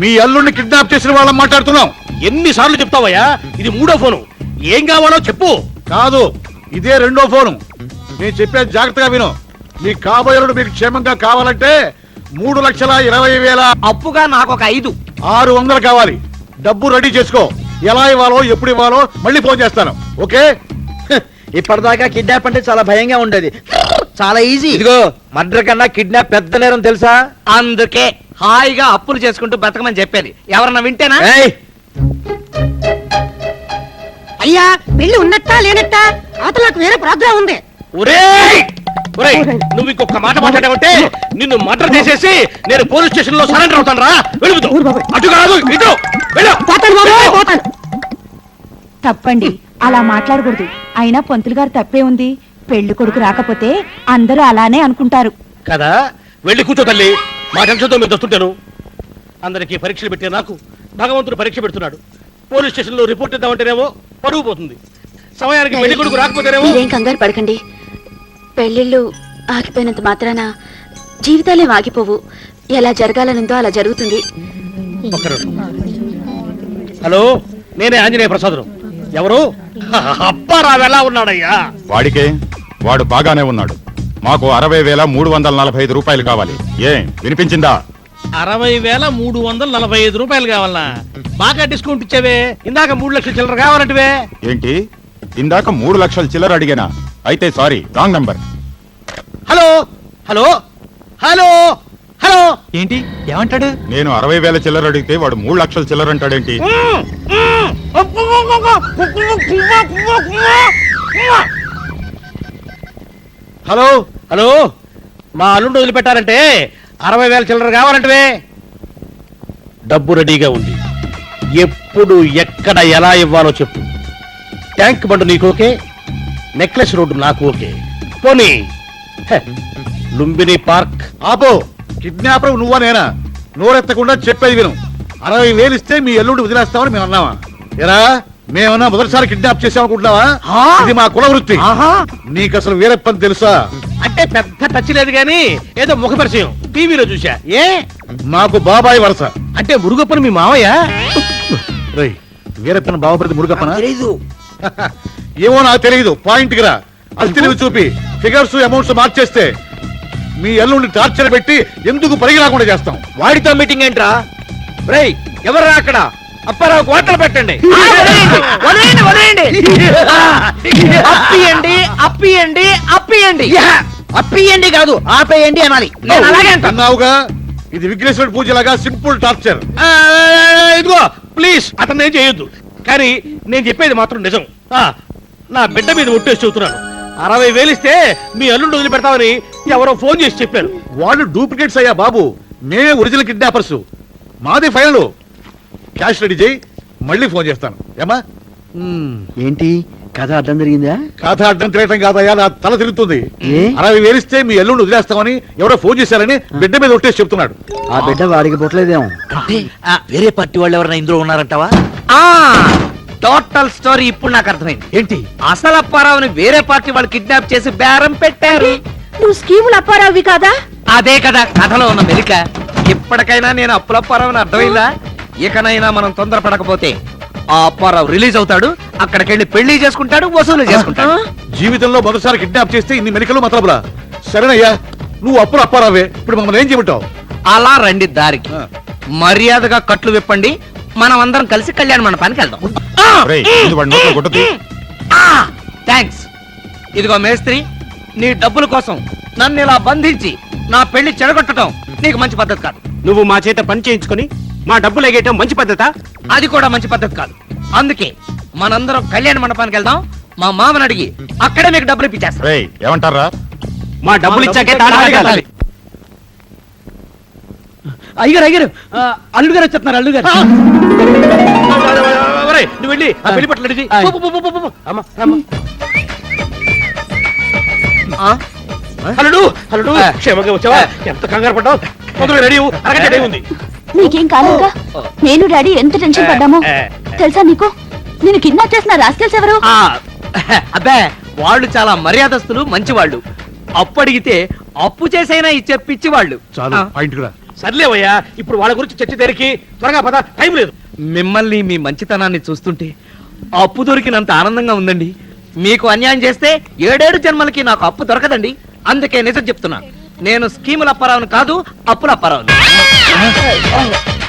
మీ అల్లుడిని కిడ్నాప్ చేసిన వాళ్ళని మాట్లాడుతున్నాం. ఎన్నిసార్లు చెప్తావయ్యా? ఇది మూడో ఫోను. ఏం కావాలో చెప్పు. కాదు, ఇదే రెండో ఫోను. నేను చెప్పేది జాగ్రత్తగా విను. మీ కాబోయేడు మీకు క్షేమంగా కావాలంటే 3,20,000 అప్పుగా నాకు ఒక 600 కావాలి. డబ్బు రెడీ చేసుకో. ఎలా ఇవ్వాలో ఎప్పుడు ఇవ్వాలో మళ్ళీ ఫోన్ చేస్తాను. ఓకే? ఇప్పటిదాకా కిడ్నాప్ అంటే చాలా భయంగా ఉండేది. చాలా ఈజీ. ఇదిగో మర్డర్ కన్నా కిడ్నాప్ పెద్ద నేరం తెలుసా? అందుకే హాయిగా అప్పులు చేసుకుంటూ బతకమని చెప్పేది. ఎవరన్నా వింటేనా? అయ్యా, పెళ్లి ఉన్నట్టా లేనట్టా? అవతల నాకు వేరే ప్రోగ్రామ్ ఉంది. ఒరేయ్! ఒరేయ్, నువ్వు ఇంకొక మాట మాట్లాడావంటే నిన్ను మర్డర్ చేసేసి నేను పోలీస్ స్టేషన్ లో సరెండర్ అవుతాను రా. వెలుగుతూ అటు కాదు ఇటు వెళ్ళు. తప్పండి, అలా మాట్లాడకూడదు. అయినా పంతులు గారు తప్పే ఉంది. పెళ్లి కొడుకు రాకపోతే అందరూ అలానే అనుకుంటారు కదా. వెళ్ళి కూర్చో తల్లి. మా టెన్షన్తో మీరు దొస్తుంటాను. అందరికీ పరీక్షలు పెట్టే నాకు భగవంతుడు పరీక్ష పెడుతున్నాడు. పోలీస్ స్టేషన్ లో రిపోర్ట్ ఇద్దామంటేనేమో పరుగు పోతుంది. సమయానికి పెళ్లి కొడుకు రాకపోతేనేమో. మీరేం కంగారు పడకండి. పెళ్లిళ్ళు ఆగిపోయినంత మాత్రాన జీవితాలే ఆగిపోవు. ఎలా జరగాలనుందో అలా జరుగుతుంది. ఒక్క నిమిషం. హలో, నేనే ఆంజనేయ ప్రసాద్. ఎవరు? అప్పారావు ఎలా ఉన్నాడయ్యా? వాడికే, వాడు బాగానే ఉన్నాడు. మాకు 60,345 రూపాయలు కావాలి. ఏం వినిపించిందా? 60,345 రూపాయలు కావాలనా? బాగా డిస్కౌంట్ ఇచ్చావే. ఇందాక 3 లక్షల చిల్లర కావాలంటే. ఏంటి? ఇందాక 3 లక్షల చిల్లర అడిగానా? అయితే sorry, wrong number. Hello hello hello hello. ఏంటి ఏమంటాడు? నేను 60,000 చిల్లర అడిగితే వాడు 3 లక్షల చిల్లర అంటాడేంటి? హలో హలో, మా అల్లుండి వదిలిపెట్టారంటే 60,000 చిల్లర కావాలంటే. డబ్బు రెడీగా ఉంది. ఎప్పుడు ఎక్కడ ఎలా ఇవ్వాలో చెప్పు. ట్యాంక్ బండు నీకు ఓకే, నెక్లెస్ రోడ్డు నాకు ఓకే. పోనీ లుంబిని పార్క్. ఆపో. కిడ్నాపర్ నువ్వా నేనా? నోరెత్తకుండా చెప్పేది విను. 60,000 ఇస్తే మీ ఎల్లుండి వదిలేస్తామని మేము అన్నావా? ఎరా, మేమన్నా మొదటిసారి కిడ్నాప్ చేసామనుకుంటున్నావా? ఇది మా కుల వృత్తి. నీకు అసలు వీరప్పని తెలుసా? అంటే పెద్ద టచ్ లేదు గాని ఏదో ముఖ పరిచయం టీవీలో చూసా. ఏ మాకు బాబాయ్ వరస. అంటే మురుగప్పని మీ మావయ్య? రేయ్, వీరప్పని బావపడితే మురుగప్పన? తెలీదు. ఏమో నాకు తెలియదు. పాయింట్ కి రా. అస్థిని చూపి ఫిగర్స్ అమౌంట్స్ మార్చేస్తే మీ ఎల్లుండి టార్చర్ పెట్టి ఎందుకు పరిగి రాకుండా చేస్తాం. వాడితో మీటింగ్ ఏంట్రా? రేయ్, ఎవరు అక్కడ? అప్పారావు కోటలు పెట్టండి. వదిలేయండి, వదిలేయండి. అప్పియండి, అప్పియండి, అప్పియండి. అప్పియండి కాదు ఆపేయండి అనాలి నేను అలాగే అంటాను. అన్నావుగా, ఇది విఘ్నేశ్వరుడి పూజలాగా సింపుల్ టార్చర్. ఇదిగో ప్లీజ్ అతను ఏం చేయొద్దు, కానీ నేను చెప్పేది మాత్రం నిజం. నా బిడ్డ మీద ఒట్టేసి చెబుతున్నాను. 60,000 ఇస్తే మీ అల్లుడు వదిలిపెడతామని ఎవరో ఫోన్ చేసి చెప్పారు. వాళ్ళు డూప్లికేట్స్ అయ్యా బాబు, మేమే ఒరిజినల్ కిడ్నాపర్స్. మాది ఫైనల్. క్యాష్ రెడీ చేయి, మళ్ళీ ఫోన్ చేస్తాను. ఏమా? ఏంటి కథ అర్థం జరిగిందా? కథ అడ్డం తిరగటం కాదయ్యా, నా తల తిరుగుతుంది. ఏ? 60,000 ఇస్తే మీ ఎల్లుండి వదిలేస్తామని ఎవరో ఫోన్ చేశారని బిడ్డ మీద ఒట్టేసి చెప్తున్నాడు. ఆ బిడ్డ వాడికి పుట్టలేదేమో. వేరే పార్టీ వాళ్ళు ఎవరైనా ఇందులో ఉన్నారంటావా? టోటల్ స్టోరీ ఇప్పుడు నాకు అర్థమైంది. ఏంటి? అసలు అప్పారావుని వేరే పార్టీ వాళ్ళు కిడ్నాప్ చేసి బేరం పెట్టారు. నువ్వు స్కీములు అప్పారావి కాదా? అదే కదా కథలో ఉన్న మెలిక. ఇప్పటికైనా నేను అప్పులప్పారావుని అర్థమైందా? ఇకనైనా మనం తొందరపడకపోతే ఆ అప్పారావు రిలీజ్ అవుతాడు, అక్కడికెళ్ళి పెళ్లి చేసుకుంటాడు, వసూలు చేసుకుంటాడు. జీవితంలో మొదటిసారి కిడ్నాప్ చేస్తే ఇన్ని మెలికలు మతలబులా? సరేనయ్యా, నువ్వు అప్పులు అప్పారావే, ఇప్పుడు మమ్మల్ని ఏం చేయమంటావు? అలా రండి దారికి, మర్యాదగా కట్లు విప్పండి, మనం అందరం కలిసి కళ్యాణ మండపానికి వెళ్దాం. థ్యాంక్స్. ఇదిగో మేస్త్రి, నీ డబ్బుల కోసం నన్ను ఇలా బంధించి నా పెళ్లి చెడగొట్టడం నీకు మంచి పద్ధతి కాదు. నువ్వు మా చేత పని చేయించుకొని మా డబ్బులు ఎగేయటం మంచి పద్ధత? అది కూడా మంచి పద్ధతి కాదు. అందుకే మనందరం కళ్యాణ మండపానికి వెళ్దాం, మా మామని అడిగి అక్కడే మీకు డబ్బులు ఇప్పించేస్తాం. ఏమంటారా? మా డబ్బులు ఇచ్చాకే తాళి కట్టాలి. అయ్యారు అయ్యారు, అల్లుడు గారు వచ్చేస్తున్నారు. అల్లుడు గారు నువ్వు వెళ్ళి ఆ పెళ్లి పట్ల రెడీ చెయ్యి. అమ్మా, అమ్మా. అల్లుడు అల్లుడు క్షేమంగా వచ్చావా? ఎంత కంగారు పడ్డావు? మొదలు రెడీ అరగంట రెడీ ఉంది. నీకేం కాలేదుగా? నేను డాడీ ఎంత టెన్షన్ పడ్డామో తెలుసా నీకు? నేను కిడ్నాప్ చేసిన రాస్కెల్స్ ఎవరు? అబ్బే, వాళ్ళు చాలా మర్యాదస్తులు, మంచి వాళ్ళు. అప్పు అడిగితే అప్పు చేసైనా ఇచ్చే పిచ్చి వాళ్ళు. చాలు, పాయింట్ కూడా. సర్లేవయ్యా, ఇప్పుడు వాళ్ళ గురించి చర్చ తెరికి త్వరగా పద, టైం లేదు. మిమ్మల్ని మీ మంచితనాన్ని చూస్తుంటే అప్పు దొరికినంత ఆనందంగా ఉందండి. మీకు అన్యాయం చేస్తే 7 జన్మలకి నాకు అప్పు దొరకదండి. అందుకే నిజం చెప్తున్నా, నేను స్కీముల అప్పారావుని కాదు, అప్పుల అప్పారావుని.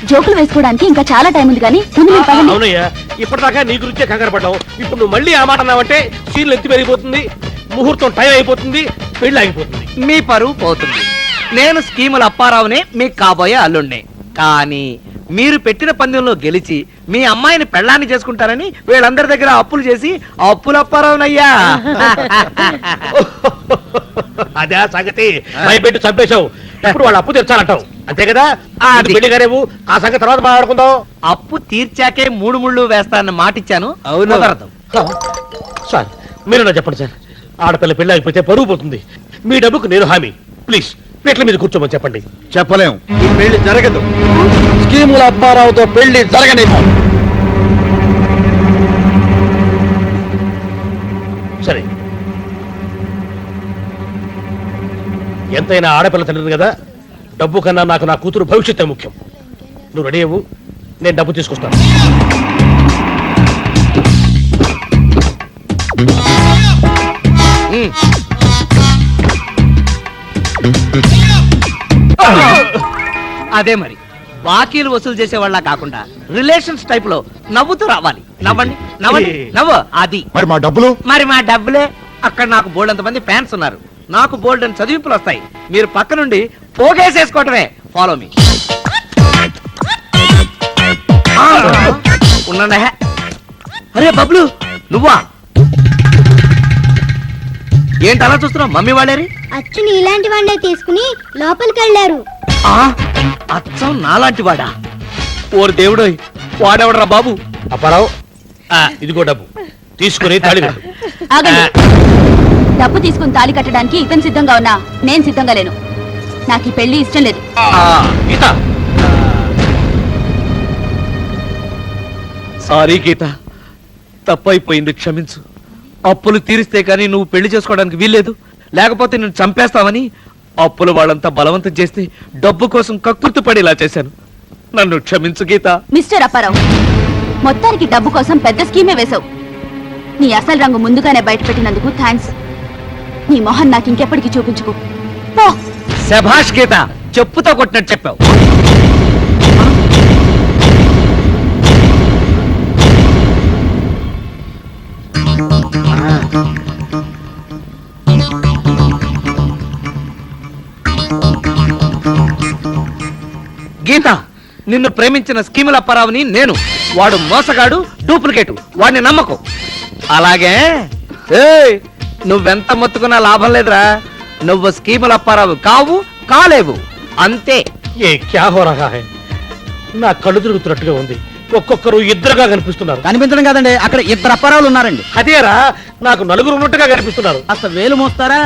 జోకులు వేసుకోవడానికి ఇంకా చాలా టైం ఉంది కానీ ముందు మీరు పదండి. అవునయ్యా, ఇప్పటిదాకా నీ గురించే కంగారు పడ్డావు. ఇప్పుడు నువ్వు మళ్ళీ ఆ మాట అన్నావంటే సీన్లు ఎత్తి పెరిగిపోతుంది, ముహూర్తం టైం అయిపోతుంది, పెళ్లి ఆగిపోతుంది. మీ పరువు పోతుంది. నేను స్కీముల అప్పారావునే మీకు కాబోయే అల్లుణ్ణే. కానీ మీరు పెట్టిన పందెంలో గెలిచి మీ అమ్మాయిని పెళ్ళాన్ని చేసుకుంటారని వీళ్ళందరి దగ్గర అప్పులు చేసి అప్పుల అప్పారావునయ్యా. అదే సంగతి, భయపెట్టి చంపేశావు. ఇప్పుడు వాళ్ళు అప్పు తెచ్చాలంటావు, అంతే కదా? అది. పెళ్లి గారేవు, ఆ సంగతి తర్వాత మాట్లాడుకుందాం. అప్పు తీర్చాకే 3 ముళ్ళు వేస్తానని మాటిచ్చాను. కుదరదు. సార్ మీరు నా చెప్పండి సార్, ఆడపిల్ల పెళ్లి అయిపోతే పరువు పోతుంది. మీ డబ్బుకు నేను హామీ. ప్లీజ్ పెట్ల మీద కూర్చోమని చెప్పండి. చెప్పలేం, ఈ పెళ్లి జరగదు. స్కీముల అప్పారావుతో పెళ్లి జరగనివ్వం. సరే, ఎంతైనా ఆడపిల్ల తండ్రిని కదా, డబ్బు కన్నా నాకు నా కూతురు భవిష్యత్తే ముఖ్యం. నువ్వు రెడీ అవ్వు, నేను డబ్బు తీసుకొస్తాను. అదే మరి, బాకీలు వసూలు చేసే వాళ్ళ కాకుండా రిలేషన్స్ టైప్ లో నవ్వుతూ రావాలి. నవ్వండి, నవ్వండి, నవ్వు. అది మరి మా డబ్బులు? మరి మా డబ్బులే. అక్కడ నాకు బోల్డ్ మంది ఫ్యాన్స్ ఉన్నారు, నాకు బోల్డ్ అని చదివింపులు వస్తాయి. మీరు పక్క నుండి పోగేసేసుకోవటమే. Follow me. ఉండండి. అరే బబ్లు, నువ్వా? ఏంటి అలా చూస్తున్నావు? మమ్మీ వాళ్ళేరి? అచ్చుని ఇలాంటి వాడినే తీసుకుని లోపలికి వెళ్ళారు. అచ్చం నాలాంటి వాడా? ఓరు దేవుడోయ్, వాడెవడరా బాబు? అప్పారావు, ఇదిగో డబ్బు తీసుకుని తాళి కట్టు. ఆగండి. డబ్బు తీసుకుని తాళి కట్టడానికి ఇతను సిద్ధంగా ఉన్నా నేను సిద్ధంగా లేను. నాకు ఈ పెళ్లి ఇష్టం లేదు. గీత, సారీ గీత, తప్పైపోయింది, క్షమించు. అప్పులు తీరిస్తే కానీ నువ్వు పెళ్లి చేసుకోవడానికి వీల్లేదు, లేకపోతే నేను చంపేస్తావని అప్పులు వాళ్ళంతా బలవంతం చేస్తే డబ్బు కోసం కక్కుర్తి పడి ఇలా చేశాను. నన్ను క్షమించు గీత. మిస్టర్ అప్పారావు, మొత్తానికి డబ్బు కోసం పెద్ద స్కీమే వేశావు. నీ అసలు రంగు ముందుగానే బయటపెట్టినందుకు థ్యాంక్స్. నీ మొహం నాకు ఇంకెప్పటికీ చూపించుకో. పో. శభాష్ గీత, చెప్పుతో కొట్టినట్టు చెప్పావు. నిన్ను ప్రేమించిన స్కీముల అప్పారావుని నేను. వాడు మోసగాడు, డూప్లికేటు, వాడిని నమ్మకు. అలాగే ఏయ్, నువ్వెంత మొత్తుకున్నా లాభం లేదురా. నువ్వు స్కీముల అప్పారావు కాలేవు అంతే. ఏ క్యా హో రహా హై? నా కళ్ళు తిరుగుతున్నట్టుగా ఉంది. ఒక్కొక్కరు ఇద్దరుగా కనిపిస్తున్నారు. కనిపించడం కాదండి, అక్కడ ఇద్దరు అప్పారావులు ఉన్నారండి. అదేరా, నాకు నలుగురు ఉన్నట్టుగా కనిపిస్తున్నారు. అసలు వేలు మోస్తారా?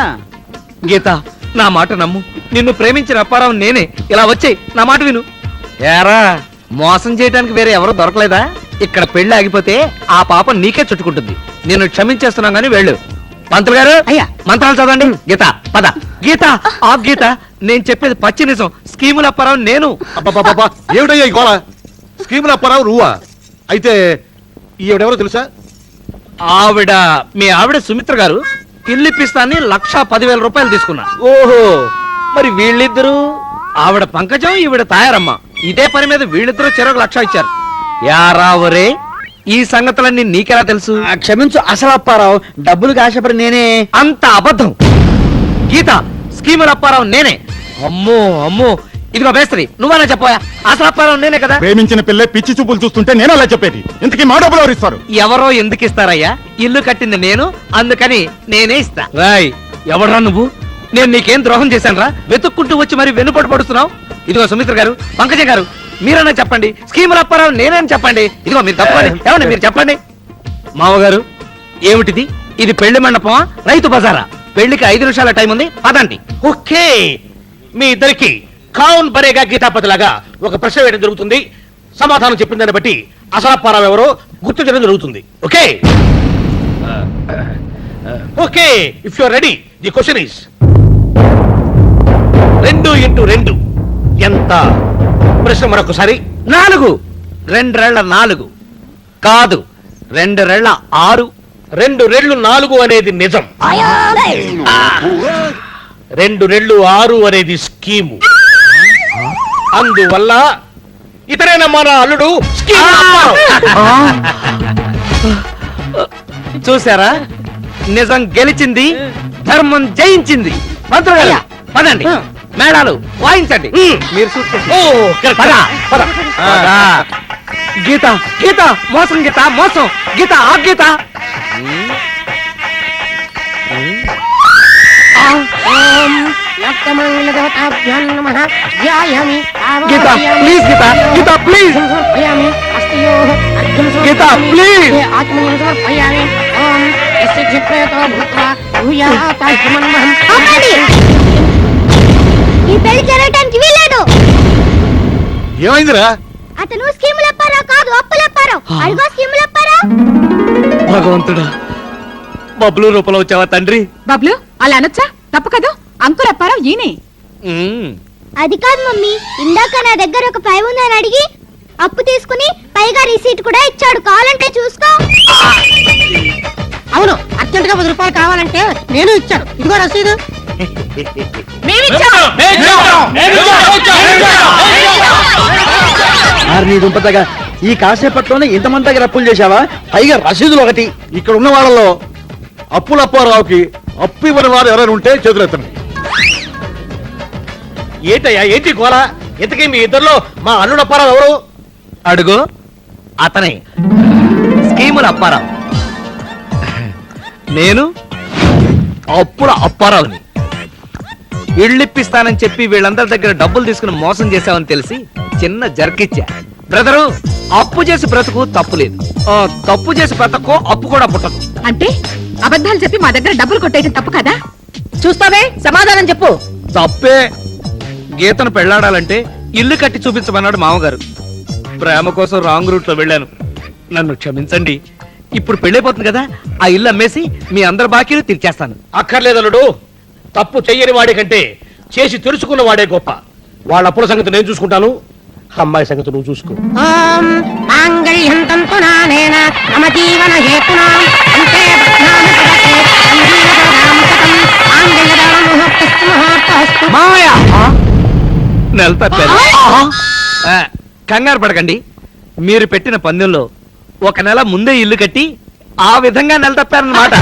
గీత, నా మాట నమ్ము. నిన్ను ప్రేమించిన అప్పారావు నేనే. ఇలా వచ్చేయ్, నా మాట విను. ఏరా, మోసం చేయడానికి వేరే ఎవరో దొరకలేదా? ఇక్కడ పెళ్లి ఆగిపోతే ఆ పాప నీకే చుట్టుకుంటుంది. నేను క్షమించేస్తున్నాను గానీ వెళ్ళు. పంతులు గారు, అయ్యా, మంత్రాలు చదవండి. గీత పద. గీత ఆప్. గీత, నేను చెప్పేది పచ్చి నిజం. స్కీముల అప్పారావు నేను. అబ్బబ్బబ్బబ్బా, ఏమిటయ్యా ఈ గోళ? స్కీముల అప్పారావు నువ్వా? అయితే ఈవిడెవరో తెలుసా? మీ ఆవిడ సుమిత్ర గారు. ఇల్లిప్పిస్తాన్ని 1,10,000 రూపాయలు తీసుకున్నా. ఓహో, మరి వీళ్ళిద్దరు, ఆవిడ పంకజం, ఈవిడ తాయారమ్మ, ఇదే పని మీద వీళ్ళిద్దరూ చెరొక 1,00,000 ఇచ్చారు. యారా ఒరే, ఈ సంగతులన్నీ నీకెలా తెలుసు? క్షమించు, అసలు అప్పారావు డబ్బులు ఆశపడి నేనే. అంత అబద్ధం. గీత, స్కీముల అప్పారావు నేనే. అమ్మో అమ్మో, ఇదిగో బేస్తరి, నువ్వన్నా చెప్పోయా? అసలు అప్పారావు నేనే కదా. ప్రేమించిన పిల్లే పిచ్చి చూపులు చూస్తుంటే నేను అలా చెప్పేది. ఇంతకీ మా డబ్బులు ఎవరు ఇస్తారు? ఎవరో ఎందుకు ఇస్తారయ్యా? ఇల్లు కట్టింది నేను, అందుకని నేనే ఇస్తా. రాయ్, ఎవడరా నువ్వు? నేను నీకేం ద్రోహం చేశానురా? వెతుక్కుంటూ వచ్చి మరి వెన్నుపోటు పడుతున్నావు. ఇదిగో సుమిత్ర గారు, పంకజం గారు, మీరన్నా చెప్పండి. స్కీముల అప్పారావు నేనేని చెప్పండి. ఇదిగో మీరు తప్పండి. ఏమండి మీరు చెప్పండి. మామగారు, ఏమిటిది? ఇది పెళ్లి మండపమా, రైతు బజారా? పెళ్లికి 5 నిమిషాల టైం ఉంది, పదండి. ఓకే. మీ ఇద్దరికి కౌన్ బరేగా గీతాపతిలాగా ఒక ప్రశ్న వేయడం జరుగుతుంది. సమాధానం చెప్పిన దాన్ని బట్టి అసలు అప్పారావు ఎవరో గుర్తించడం జరుగుతుంది. Okay okay, if you are ready, the question is 2 × 2 ఎంత? ప్రశ్న మరొకసారి. 4. 2 రెళ్ళ 4 కాదు, 2 రెళ్ళ 6. 2 రెళ్ళు 4 అనేది నిజం. 2 రెళ్ళు 6 అనేది స్కీము. అందువల్ల ఇతరేనమ్మా నా అల్లుడు స్కీము అప్పారావు. చూసారా, నిజం గెలిచింది, ధర్మం జయించింది. మంత్రులు గారు, పదండి. మేళాలు వాయించండి. మీరు పద. గీత, గీత మోసం, గీత మోసం, గీత ఆ Geetha. Geetha please, Geetha, Geetha please, Geetha please. ఈ పెళ్లి జరగటానికి వీల్లేదు. ఏమైందిరా? అతను స్కీముల అప్పారావు కాదు, అప్పుల అప్పారావు. అడుగో స్కీముల అప్పారావు. భగవంతుడా, బబ్లు రూపంలో వచ్చావా తండ్రి? బబ్లు, అలా అనొచ్చా? తప్పు కదా. అంకుల్ అప్పారావు ఈయనే. అది కాదు మమ్మీ, ఇందాక నా దగ్గర ఒక 5 ఉందని అడిగి అప్పు తీసుకుని పైగా రిసీట్ కూడా ఇచ్చాడు. కావాలంటే చూసుకో. అవును, అర్జెంట్ గా 10 రూపాయలు కావాలంటే నేను ఇచ్చాడు. ఇదిగో రసీదు. నీ దుంపతగా ఈ కాసేపట్లోనే ఇంతమంది దగ్గర అప్పులు చేశావా? పైగా రసీదులు ఒకటి. ఇక్కడ ఉన్న వాళ్ళలో అప్పుల అప్పారావుకి అప్పు ఇవ్వని వారు ఎవరైనా ఉంటే చేతులెత్తండి. ఏంటయ్యా, ఏంటి గోళ? ఇంతకీ మీ ఇద్దరిలో మా అల్లుడు అప్పారావు ఎవరు? అడుగు, అతనే స్కీముల అప్పారావు. నేను అప్పుల అప్పారావుని. ఇళ్ళిప్పిస్తానని చెప్పి వీళ్ళందరి దగ్గర డబ్బులు తీసుకుని మోసం చేశావని తెలిసి చిన్న జర్కిచ్చా. బ్రదరు, అప్పు చేసి బ్రతుకు తప్పు లేదు, తప్పు చేసి బ్రతకు అప్పు కూడా పుట్టదు. అంటే అబద్ధాలు చెప్పి మా దగ్గర డబ్బులు కొట్టేయడం తప్పు కదా? చూస్తావే, సమాధానం చెప్పు. తప్పే. గీతను పెళ్లాడాలంటే ఇల్లు కట్టి చూపించమన్నాడు మామగారు. ప్రేమ కోసం రాంగ్ రూట్ లో వెళ్ళాను. నన్ను క్షమించండి. ఇప్పుడు పెళ్ళైపోతుంది కదా, ఆ ఇల్లు అమ్మేసి మీ అందరి బాకీలు తీర్చేస్తాను. అక్కర్లేదు అల్లుడు. తప్పు చెయ్యని వాడి కంటే చేసి తెలుసుకున్న వాడే గొప్ప. వాళ్ళ అప్పుల సంగతి నేను చూసుకుంటాను, అమ్మాయి సంగతి నువ్వు చూసుకో. నెల తప్పారు. కంగారు పడకండి. మీరు పెట్టిన పందెంలో 1 నెల ముందే ఇల్లు కట్టి ఆ విధంగా నెల తప్పారన్నమాట.